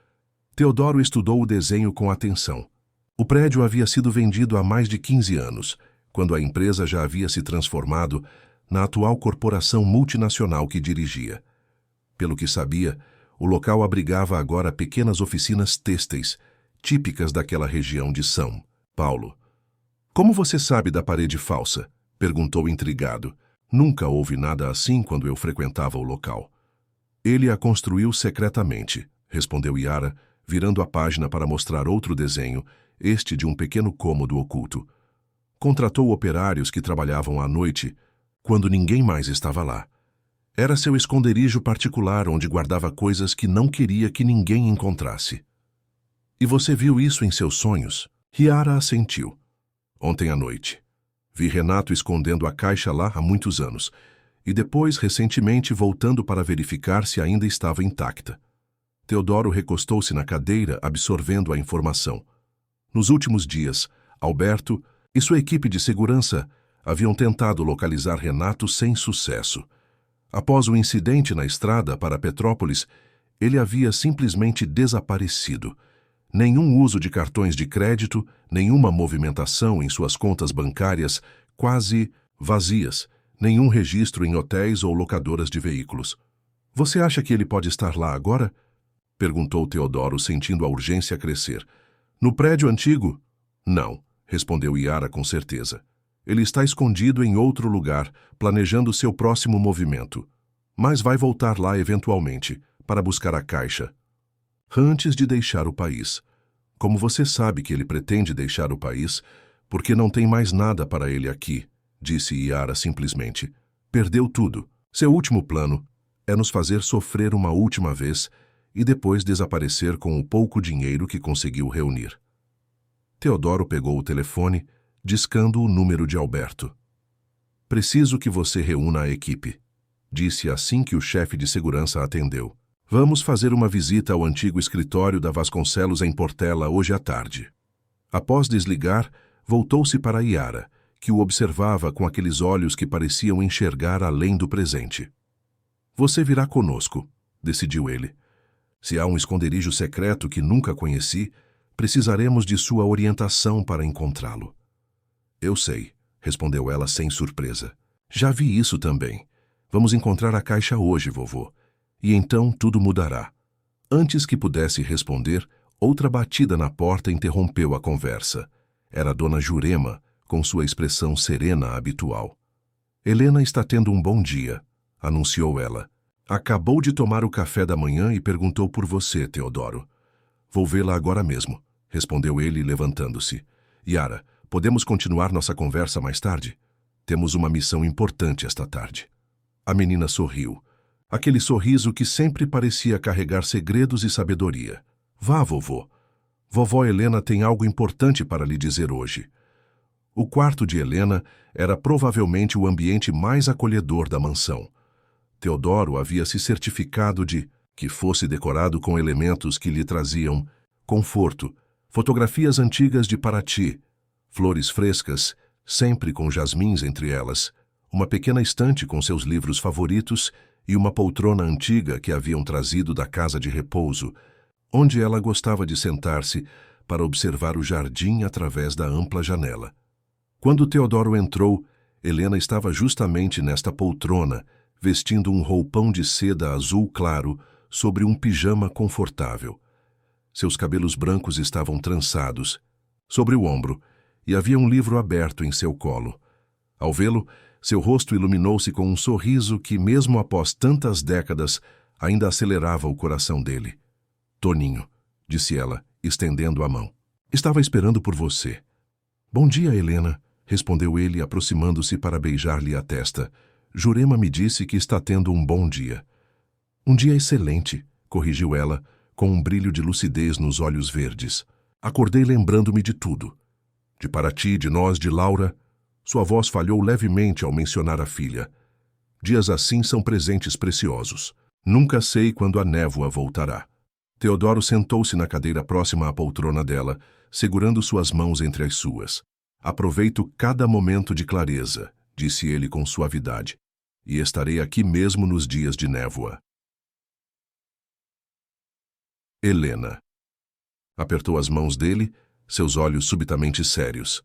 Teodoro estudou o desenho com atenção. O prédio havia sido vendido há mais de 15 anos, quando a empresa já havia se transformado na atual corporação multinacional que dirigia. Pelo que sabia, o local abrigava agora pequenas oficinas têxteis, típicas daquela região de São Paulo. Como você sabe da parede falsa? Perguntou intrigado. Nunca houve nada assim quando eu frequentava o local. Ele a construiu secretamente, respondeu Yara, virando a página para mostrar outro desenho, este de um pequeno cômodo oculto. Contratou operários que trabalhavam à noite, quando ninguém mais estava lá. Era seu esconderijo particular onde guardava coisas que não queria que ninguém encontrasse. E você viu isso em seus sonhos? Yara assentiu. Ontem à noite. Vi Renato escondendo a caixa lá há muitos anos, e depois, recentemente, voltando para verificar se ainda estava intacta. Teodoro recostou-se na cadeira, absorvendo a informação. Nos últimos dias, Alberto e sua equipe de segurança haviam tentado localizar Renato sem sucesso. Após o incidente na estrada para Petrópolis, ele havia simplesmente desaparecido. Nenhum uso de cartões de crédito, nenhuma movimentação em suas contas bancárias quase vazias, nenhum registro em hotéis ou locadoras de veículos. Você acha que ele pode estar lá agora? Perguntou Teodoro, sentindo a urgência crescer. No prédio antigo? Não, respondeu Yara com certeza. Ele está escondido em outro lugar, planejando seu próximo movimento. Mas vai voltar lá eventualmente, para buscar a caixa. Antes de deixar o país. Como você sabe que ele pretende deixar o país, porque não tem mais nada para ele aqui, disse Yara simplesmente. Perdeu tudo. Seu último plano é nos fazer sofrer uma última vez e depois desaparecer com o pouco dinheiro que conseguiu reunir. Teodoro pegou o telefone, discando o número de Alberto. Preciso que você reúna a equipe, disse assim que o chefe de segurança atendeu. Vamos fazer uma visita ao antigo escritório da Vasconcelos em Portela hoje à tarde. Após desligar, voltou-se para Yara, que o observava com aqueles olhos que pareciam enxergar além do presente. Você virá conosco, decidiu ele. Se há um esconderijo secreto que nunca conheci, precisaremos de sua orientação para encontrá-lo. Eu sei, respondeu ela sem surpresa. Já vi isso também. Vamos encontrar a caixa hoje, vovô. E então tudo mudará. Antes que pudesse responder, outra batida na porta interrompeu a conversa. Era Dona Jurema, com sua expressão serena habitual. Helena está tendo um bom dia, anunciou ela. Acabou de tomar o café da manhã e perguntou por você, Teodoro. Vou vê-la agora mesmo, respondeu ele, levantando-se. Yara, podemos continuar nossa conversa mais tarde? Temos uma missão importante esta tarde. A menina sorriu. Aquele sorriso que sempre parecia carregar segredos e sabedoria. Vá, vovô. Vovó Helena tem algo importante para lhe dizer hoje. O quarto de Helena era provavelmente o ambiente mais acolhedor da mansão. Teodoro havia se certificado de que fosse decorado com elementos que lhe traziam conforto, fotografias antigas de Paraty, flores frescas, sempre com jasmins entre elas, uma pequena estante com seus livros favoritos e uma poltrona antiga que haviam trazido da casa de repouso, onde ela gostava de sentar-se para observar o jardim através da ampla janela. Quando Teodoro entrou, Helena estava justamente nesta poltrona, vestindo um roupão de seda azul claro sobre um pijama confortável. Seus cabelos brancos estavam trançados, sobre o ombro, e havia um livro aberto em seu colo. Ao vê-lo, Seu rosto iluminou-se com um sorriso que, mesmo após tantas décadas, ainda acelerava o coração dele. Toninho, disse ela, estendendo a mão. Estava esperando por você. Bom dia, Helena, respondeu ele, aproximando-se para beijar-lhe a testa. Jurema me disse que está tendo um bom dia. Um dia excelente, corrigiu ela, com um brilho de lucidez nos olhos verdes. Acordei lembrando-me de tudo. De Paraty, de nós, de Laura. Sua voz falhou levemente ao mencionar a filha. Dias assim são presentes preciosos. Nunca sei quando a névoa voltará. Teodoro sentou-se na cadeira próxima à poltrona dela, segurando suas mãos entre as suas. Aproveito cada momento de clareza, disse ele com suavidade, e estarei aqui mesmo nos dias de névoa. Helena. Apertou as mãos dele, seus olhos subitamente sérios.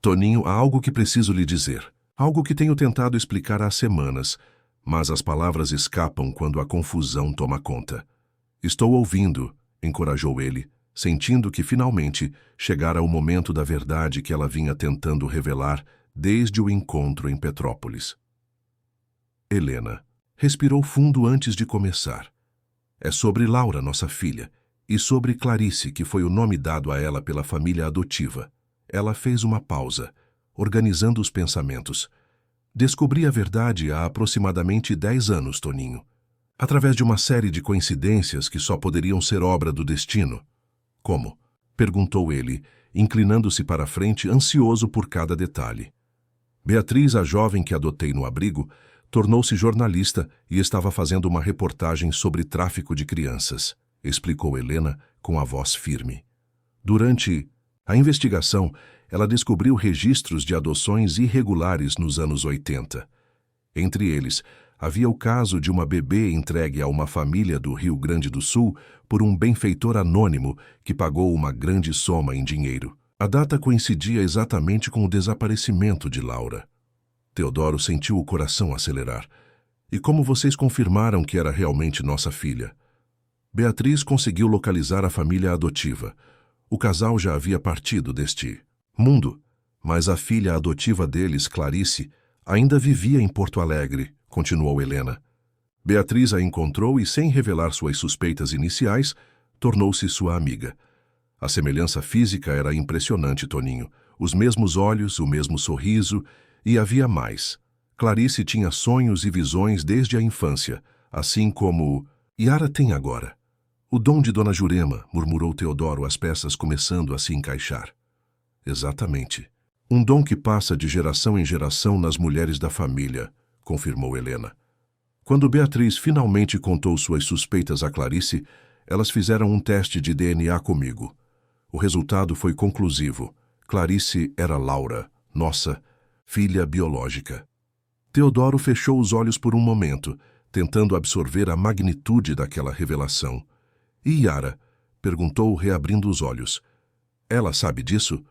Toninho, há algo que preciso lhe dizer. Algo que tenho tentado explicar há semanas, mas as palavras escapam quando a confusão toma conta. Estou ouvindo, encorajou ele, sentindo que finalmente chegara o momento da verdade que ela vinha tentando revelar desde o encontro em Petrópolis. Helena respirou fundo antes de começar. É sobre Laura, nossa filha, e sobre Clarice, que foi o nome dado a ela pela família adotiva. Ela fez uma pausa, organizando os pensamentos. Descobri a verdade há aproximadamente 10 anos, Toninho. Através de uma série de coincidências que só poderiam ser obra do destino. Como? Perguntou ele, inclinando-se para a frente, ansioso por cada detalhe. Beatriz, a jovem que adotei no abrigo, tornou-se jornalista e estava fazendo uma reportagem sobre tráfico de crianças, explicou Helena com a voz firme. Durante a investigação, ela descobriu registros de adoções irregulares nos anos 80. Entre eles, havia o caso de uma bebê entregue a uma família do Rio Grande do Sul por um benfeitor anônimo que pagou uma grande soma em dinheiro. A data coincidia exatamente com o desaparecimento de Laura. Teodoro sentiu o coração acelerar. E como vocês confirmaram que era realmente nossa filha? Beatriz conseguiu localizar a família adotiva. O casal já havia partido deste mundo, mas a filha adotiva deles, Clarice, ainda vivia em Porto Alegre, continuou Helena. Beatriz a encontrou e, sem revelar suas suspeitas iniciais, tornou-se sua amiga. A semelhança física era impressionante, Toninho. Os mesmos olhos, o mesmo sorriso, e havia mais. Clarice tinha sonhos e visões desde a infância, assim como Yara tem agora. O dom de Dona Jurema, murmurou Teodoro, as peças começando a se encaixar. Exatamente. Um dom que passa de geração em geração nas mulheres da família, confirmou Helena. Quando Beatriz finalmente contou suas suspeitas a Clarice, elas fizeram um teste de DNA comigo. O resultado foi conclusivo. Clarice era Laura, nossa filha biológica. Teodoro fechou os olhos por um momento, tentando absorver a magnitude daquela revelação. E Yara? Perguntou, reabrindo os olhos. Ela sabe disso?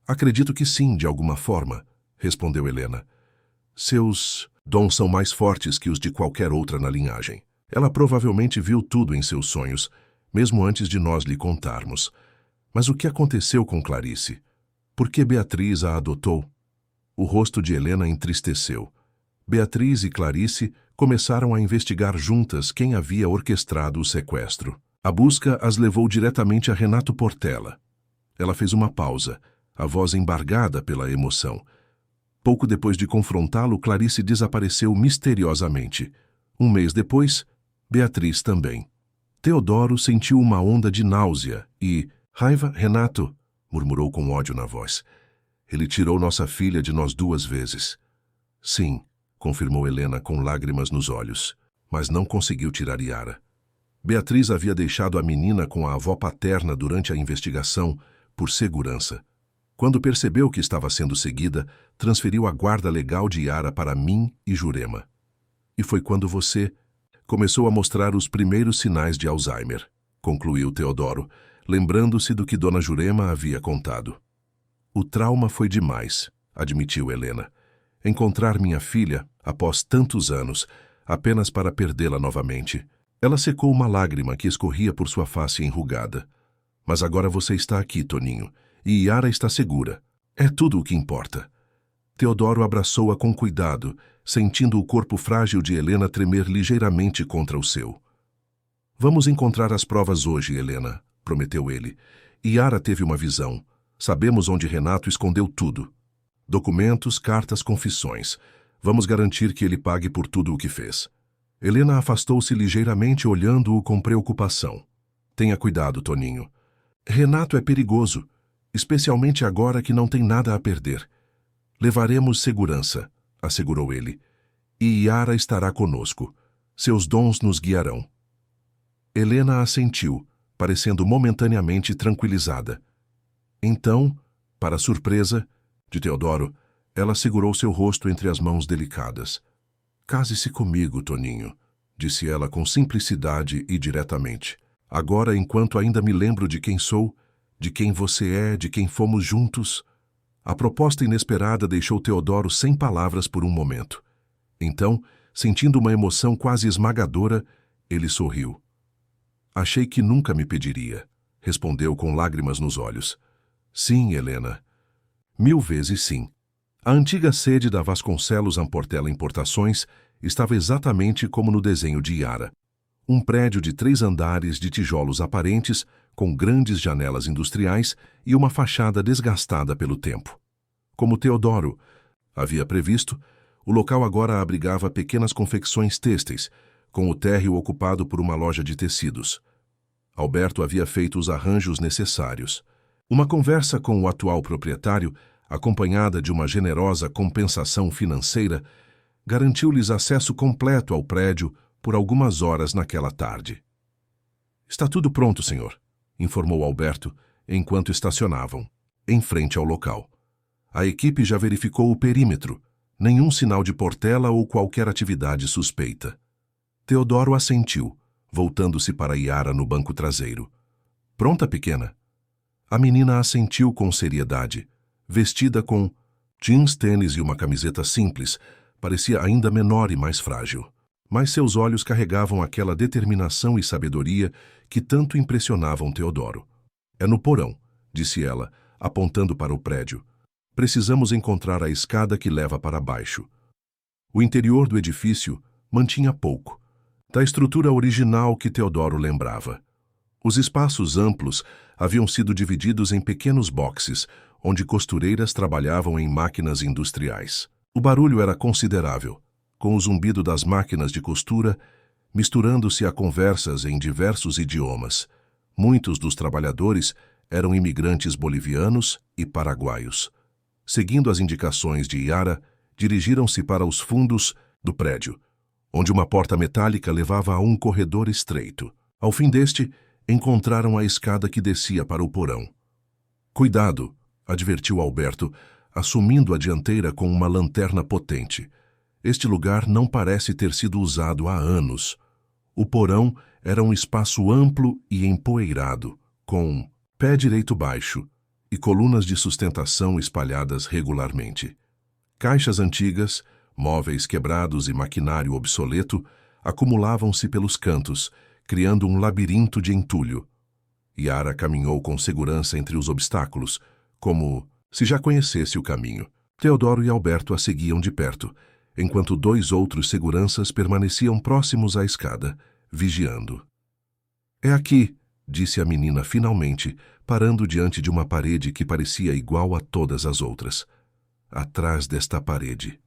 Acredito que sim, de alguma forma, respondeu Helena. Seus dons são mais fortes que os de qualquer outra na linhagem. Ela provavelmente viu tudo em seus sonhos, mesmo antes de nós lhe contarmos. Mas o que aconteceu com Clarice? Por que Beatriz a adotou? O rosto de Helena entristeceu. Beatriz e Clarice começaram a investigar juntas quem havia orquestrado o sequestro. A busca as levou diretamente a Renato Portela. Ela fez uma pausa, a voz embargada pela emoção. Pouco depois de confrontá-lo, Clarice desapareceu misteriosamente. Um mês depois, Beatriz também. Teodoro sentiu uma onda de náusea e... Raiva, Renato, murmurou com ódio na voz. Ele tirou nossa filha de nós 2 vezes. Sim, confirmou Helena com lágrimas nos olhos, mas não conseguiu tirar Yara. Beatriz havia deixado a menina com a avó paterna durante a investigação, por segurança. Quando percebeu que estava sendo seguida, transferiu a guarda legal de Yara para mim e Jurema. E foi quando você começou a mostrar os primeiros sinais de Alzheimer, concluiu Teodoro, lembrando-se do que Dona Jurema havia contado. O trauma foi demais, admitiu Helena. Encontrar minha filha, após tantos anos, apenas para perdê-la novamente. Ela secou uma lágrima que escorria por sua face enrugada. Mas agora você está aqui, Toninho, e Yara está segura. É tudo o que importa. Teodoro abraçou-a com cuidado, sentindo o corpo frágil de Helena tremer ligeiramente contra o seu. Vamos encontrar as provas hoje, Helena, prometeu ele. Yara teve uma visão. Sabemos onde Renato escondeu tudo. Documentos, cartas, confissões. Vamos garantir que ele pague por tudo o que fez. Helena afastou-se ligeiramente, olhando-o com preocupação. Tenha cuidado, Toninho. Renato é perigoso, especialmente agora que não tem nada a perder. Levaremos segurança, assegurou ele. E Yara estará conosco. Seus dons nos guiarão. Helena assentiu, parecendo momentaneamente tranquilizada. Então, para surpresa de Teodoro, ela segurou seu rosto entre as mãos delicadas. Case-se comigo, Toninho, disse ela com simplicidade e diretamente. Agora, enquanto ainda me lembro de quem sou, de quem você é, de quem fomos juntos. A proposta inesperada deixou Teodoro sem palavras por um momento. Então, sentindo uma emoção quase esmagadora, ele sorriu. Achei que nunca me pediria, respondeu com lágrimas nos olhos. Sim, Helena. 1000 vezes sim. A antiga sede da Vasconcelos Amportela Importações estava exatamente como no desenho de Yara. Um prédio de 3 andares de tijolos aparentes, com grandes janelas industriais e uma fachada desgastada pelo tempo. Como Teodoro havia previsto, o local agora abrigava pequenas confecções têxteis, com o térreo ocupado por uma loja de tecidos. Alberto havia feito os arranjos necessários. Uma conversa com o atual proprietário, acompanhada de uma generosa compensação financeira, garantiu-lhes acesso completo ao prédio por algumas horas naquela tarde. Está tudo pronto, senhor, informou Alberto, enquanto estacionavam, em frente ao local. A equipe já verificou o perímetro, nenhum sinal de portela ou qualquer atividade suspeita. Teodoro assentiu, voltando-se para Yara no banco traseiro. Pronta, pequena? A menina assentiu com seriedade, vestida com jeans, tênis e uma camiseta simples, parecia ainda menor e mais frágil. Mas seus olhos carregavam aquela determinação e sabedoria que tanto impressionavam Teodoro. É no porão, disse ela, apontando para o prédio. Precisamos encontrar a escada que leva para baixo. O interior do edifício mantinha pouco da estrutura original que Teodoro lembrava. Os espaços amplos haviam sido divididos em pequenos boxes, onde costureiras trabalhavam em máquinas industriais. O barulho era considerável, com o zumbido das máquinas de costura, misturando-se a conversas em diversos idiomas. Muitos dos trabalhadores eram imigrantes bolivianos e paraguaios. Seguindo as indicações de Yara, dirigiram-se para os fundos do prédio, onde uma porta metálica levava a um corredor estreito. Ao fim deste, encontraram a escada que descia para o porão. Cuidado, advertiu Alberto, assumindo a dianteira com uma lanterna potente. Este lugar não parece ter sido usado há anos. O porão era um espaço amplo e empoeirado, com pé direito baixo e colunas de sustentação espalhadas regularmente. Caixas antigas, móveis quebrados e maquinário obsoleto acumulavam-se pelos cantos, criando um labirinto de entulho. Yara caminhou com segurança entre os obstáculos, como se já conhecesse o caminho. Teodoro e Alberto a seguiam de perto, enquanto 2 outros seguranças permaneciam próximos à escada, vigiando. É aqui, disse a menina finalmente, parando diante de uma parede que parecia igual a todas as outras. Atrás desta parede.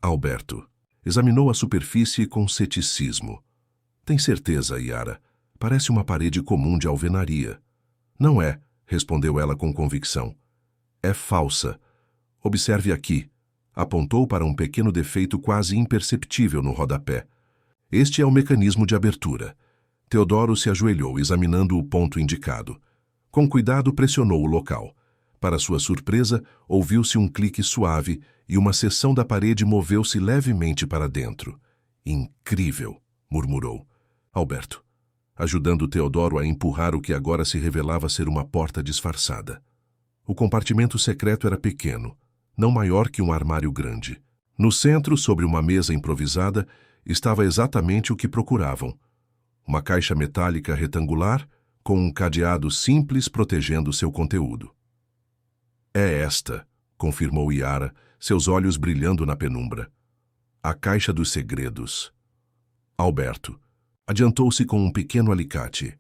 Alberto examinou a superfície com ceticismo. Tem certeza, Yara? Parece uma parede comum de alvenaria. Não é, respondeu ela com convicção. É falsa. Observe aqui. Apontou para um pequeno defeito quase imperceptível no rodapé. Este é o mecanismo de abertura. Teodoro se ajoelhou, examinando o ponto indicado. Com cuidado, pressionou o local. Para sua surpresa, ouviu-se um clique suave e uma seção da parede moveu-se levemente para dentro. Incrível, murmurou Alberto, ajudando Teodoro a empurrar o que agora se revelava ser uma porta disfarçada. O compartimento secreto era pequeno, não maior que um armário grande. No centro, sobre uma mesa improvisada, estava exatamente o que procuravam. Uma caixa metálica retangular com um cadeado simples protegendo seu conteúdo. É esta, confirmou Yara, seus olhos brilhando na penumbra. A caixa dos segredos. Alberto adiantou-se com um pequeno alicate.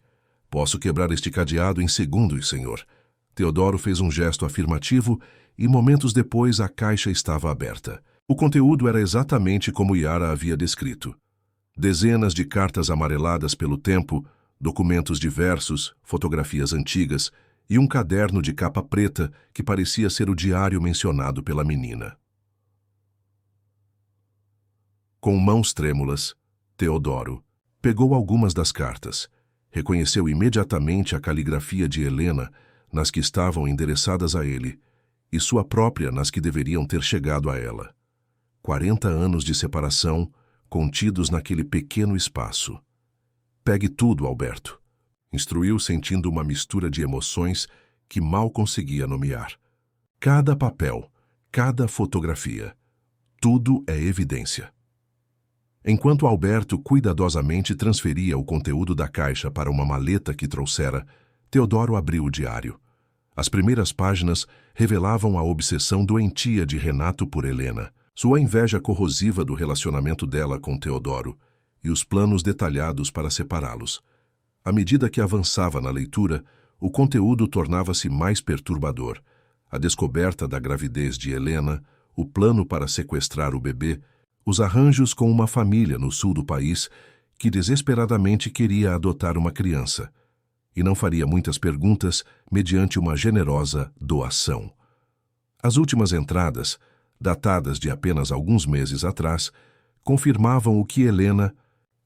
Posso quebrar este cadeado em segundos, senhor. Teodoro fez um gesto afirmativo e momentos depois a caixa estava aberta. O conteúdo era exatamente como Yara havia descrito. Dezenas de cartas amareladas pelo tempo, documentos diversos, fotografias antigas e um caderno de capa preta que parecia ser o diário mencionado pela menina. Com mãos trêmulas, Teodoro pegou algumas das cartas, reconheceu imediatamente a caligrafia de Helena nas que estavam endereçadas a ele e sua própria nas que deveriam ter chegado a ela. 40 anos de separação contidos naquele pequeno espaço. Pegue tudo, Alberto, instruiu sentindo uma mistura de emoções que mal conseguia nomear. Cada papel, cada fotografia, tudo é evidência. Enquanto Alberto cuidadosamente transferia o conteúdo da caixa para uma maleta que trouxera, Teodoro abriu o diário. As primeiras páginas revelavam a obsessão doentia de Renato por Helena, sua inveja corrosiva do relacionamento dela com Teodoro e os planos detalhados para separá-los. À medida que avançava na leitura, o conteúdo tornava-se mais perturbador. A descoberta da gravidez de Helena, o plano para sequestrar o bebê, os arranjos com uma família no sul do país que desesperadamente queria adotar uma criança e não faria muitas perguntas mediante uma generosa doação. As últimas entradas, datadas de apenas alguns meses atrás, confirmavam o que Helena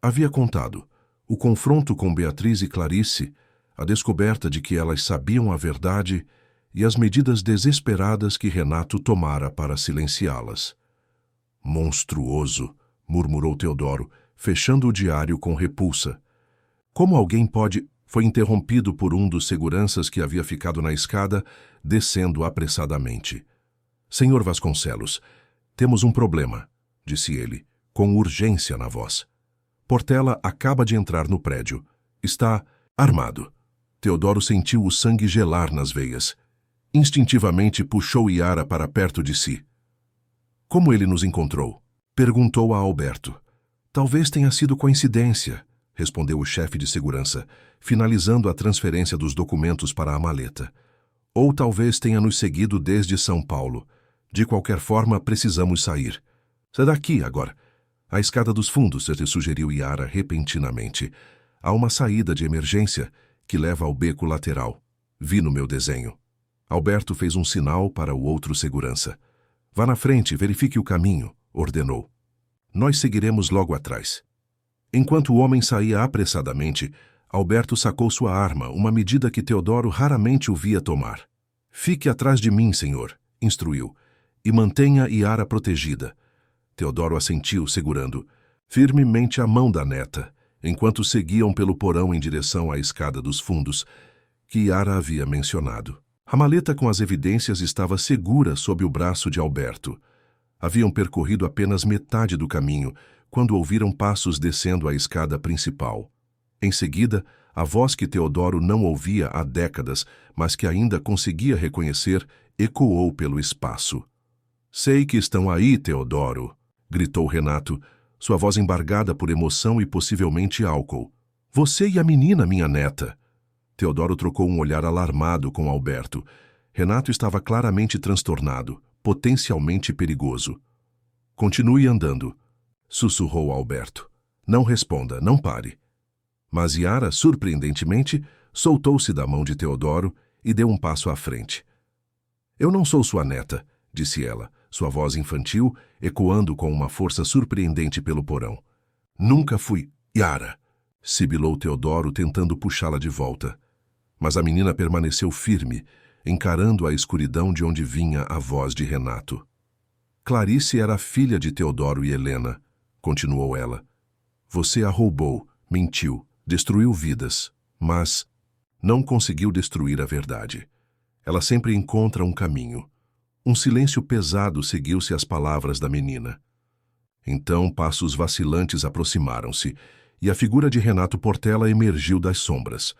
havia contado: o confronto com Beatriz e Clarice, a descoberta de que elas sabiam a verdade e as medidas desesperadas que Renato tomara para silenciá-las. Monstruoso, murmurou Teodoro, fechando o diário com repulsa. Como alguém pode... Foi interrompido por um dos seguranças que havia ficado na escada, descendo apressadamente. Senhor Vasconcelos, temos um problema, disse ele, com urgência na voz. Portela acaba de entrar no prédio. Está armado. Teodoro sentiu o sangue gelar nas veias. Instintivamente puxou Yara para perto de si. Como ele nos encontrou? Perguntou a Alberto. Talvez tenha sido coincidência, respondeu o chefe de segurança, finalizando a transferência dos documentos para a maleta. Ou talvez tenha nos seguido desde São Paulo. De qualquer forma, precisamos sair. Sai daqui agora. A escada dos fundos, sugeriu Yara repentinamente. Há uma saída de emergência que leva ao beco lateral. Vi no meu desenho. Alberto fez um sinal para o outro segurança. Vá na frente, verifique o caminho, ordenou. Nós seguiremos logo atrás. Enquanto o homem saía apressadamente, Alberto sacou sua arma, uma medida que Teodoro raramente o via tomar. Fique atrás de mim, senhor, instruiu, e mantenha Yara protegida. Teodoro assentiu, segurando firmemente a mão da neta, enquanto seguiam pelo porão em direção à escada dos fundos, que Yara havia mencionado. A maleta com as evidências estava segura sob o braço de Alberto. Haviam percorrido apenas metade do caminho, quando ouviram passos descendo a escada principal. Em seguida, a voz que Teodoro não ouvia há décadas, mas que ainda conseguia reconhecer, ecoou pelo espaço. Sei que estão aí, Teodoro, gritou Renato, sua voz embargada por emoção e possivelmente álcool. Você e a menina, minha neta. Teodoro trocou um olhar alarmado com Alberto. Renato estava claramente transtornado, potencialmente perigoso. Continue andando, sussurrou Alberto. Não responda, não pare. Mas Yara, surpreendentemente, soltou-se da mão de Teodoro e deu um passo à frente. Eu não sou sua neta, disse ela, sua voz infantil ecoando com uma força surpreendente pelo porão. Nunca fui, Yara, sibilou Teodoro tentando puxá-la de volta. Mas a menina permaneceu firme, encarando a escuridão de onde vinha a voz de Renato. Clarice era filha de Teodoro e Helena, continuou ela. Você a roubou, mentiu, destruiu vidas, mas não conseguiu destruir a verdade. Ela sempre encontra um caminho. Um silêncio pesado seguiu-se às palavras da menina. Então passos vacilantes aproximaram-se, e a figura de Renato Portela emergiu das sombras.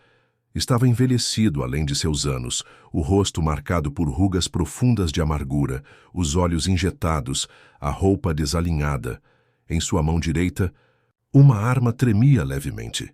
Estava envelhecido além de seus anos, o rosto marcado por rugas profundas de amargura, os olhos injetados, a roupa desalinhada. Em sua mão direita, uma arma tremia levemente.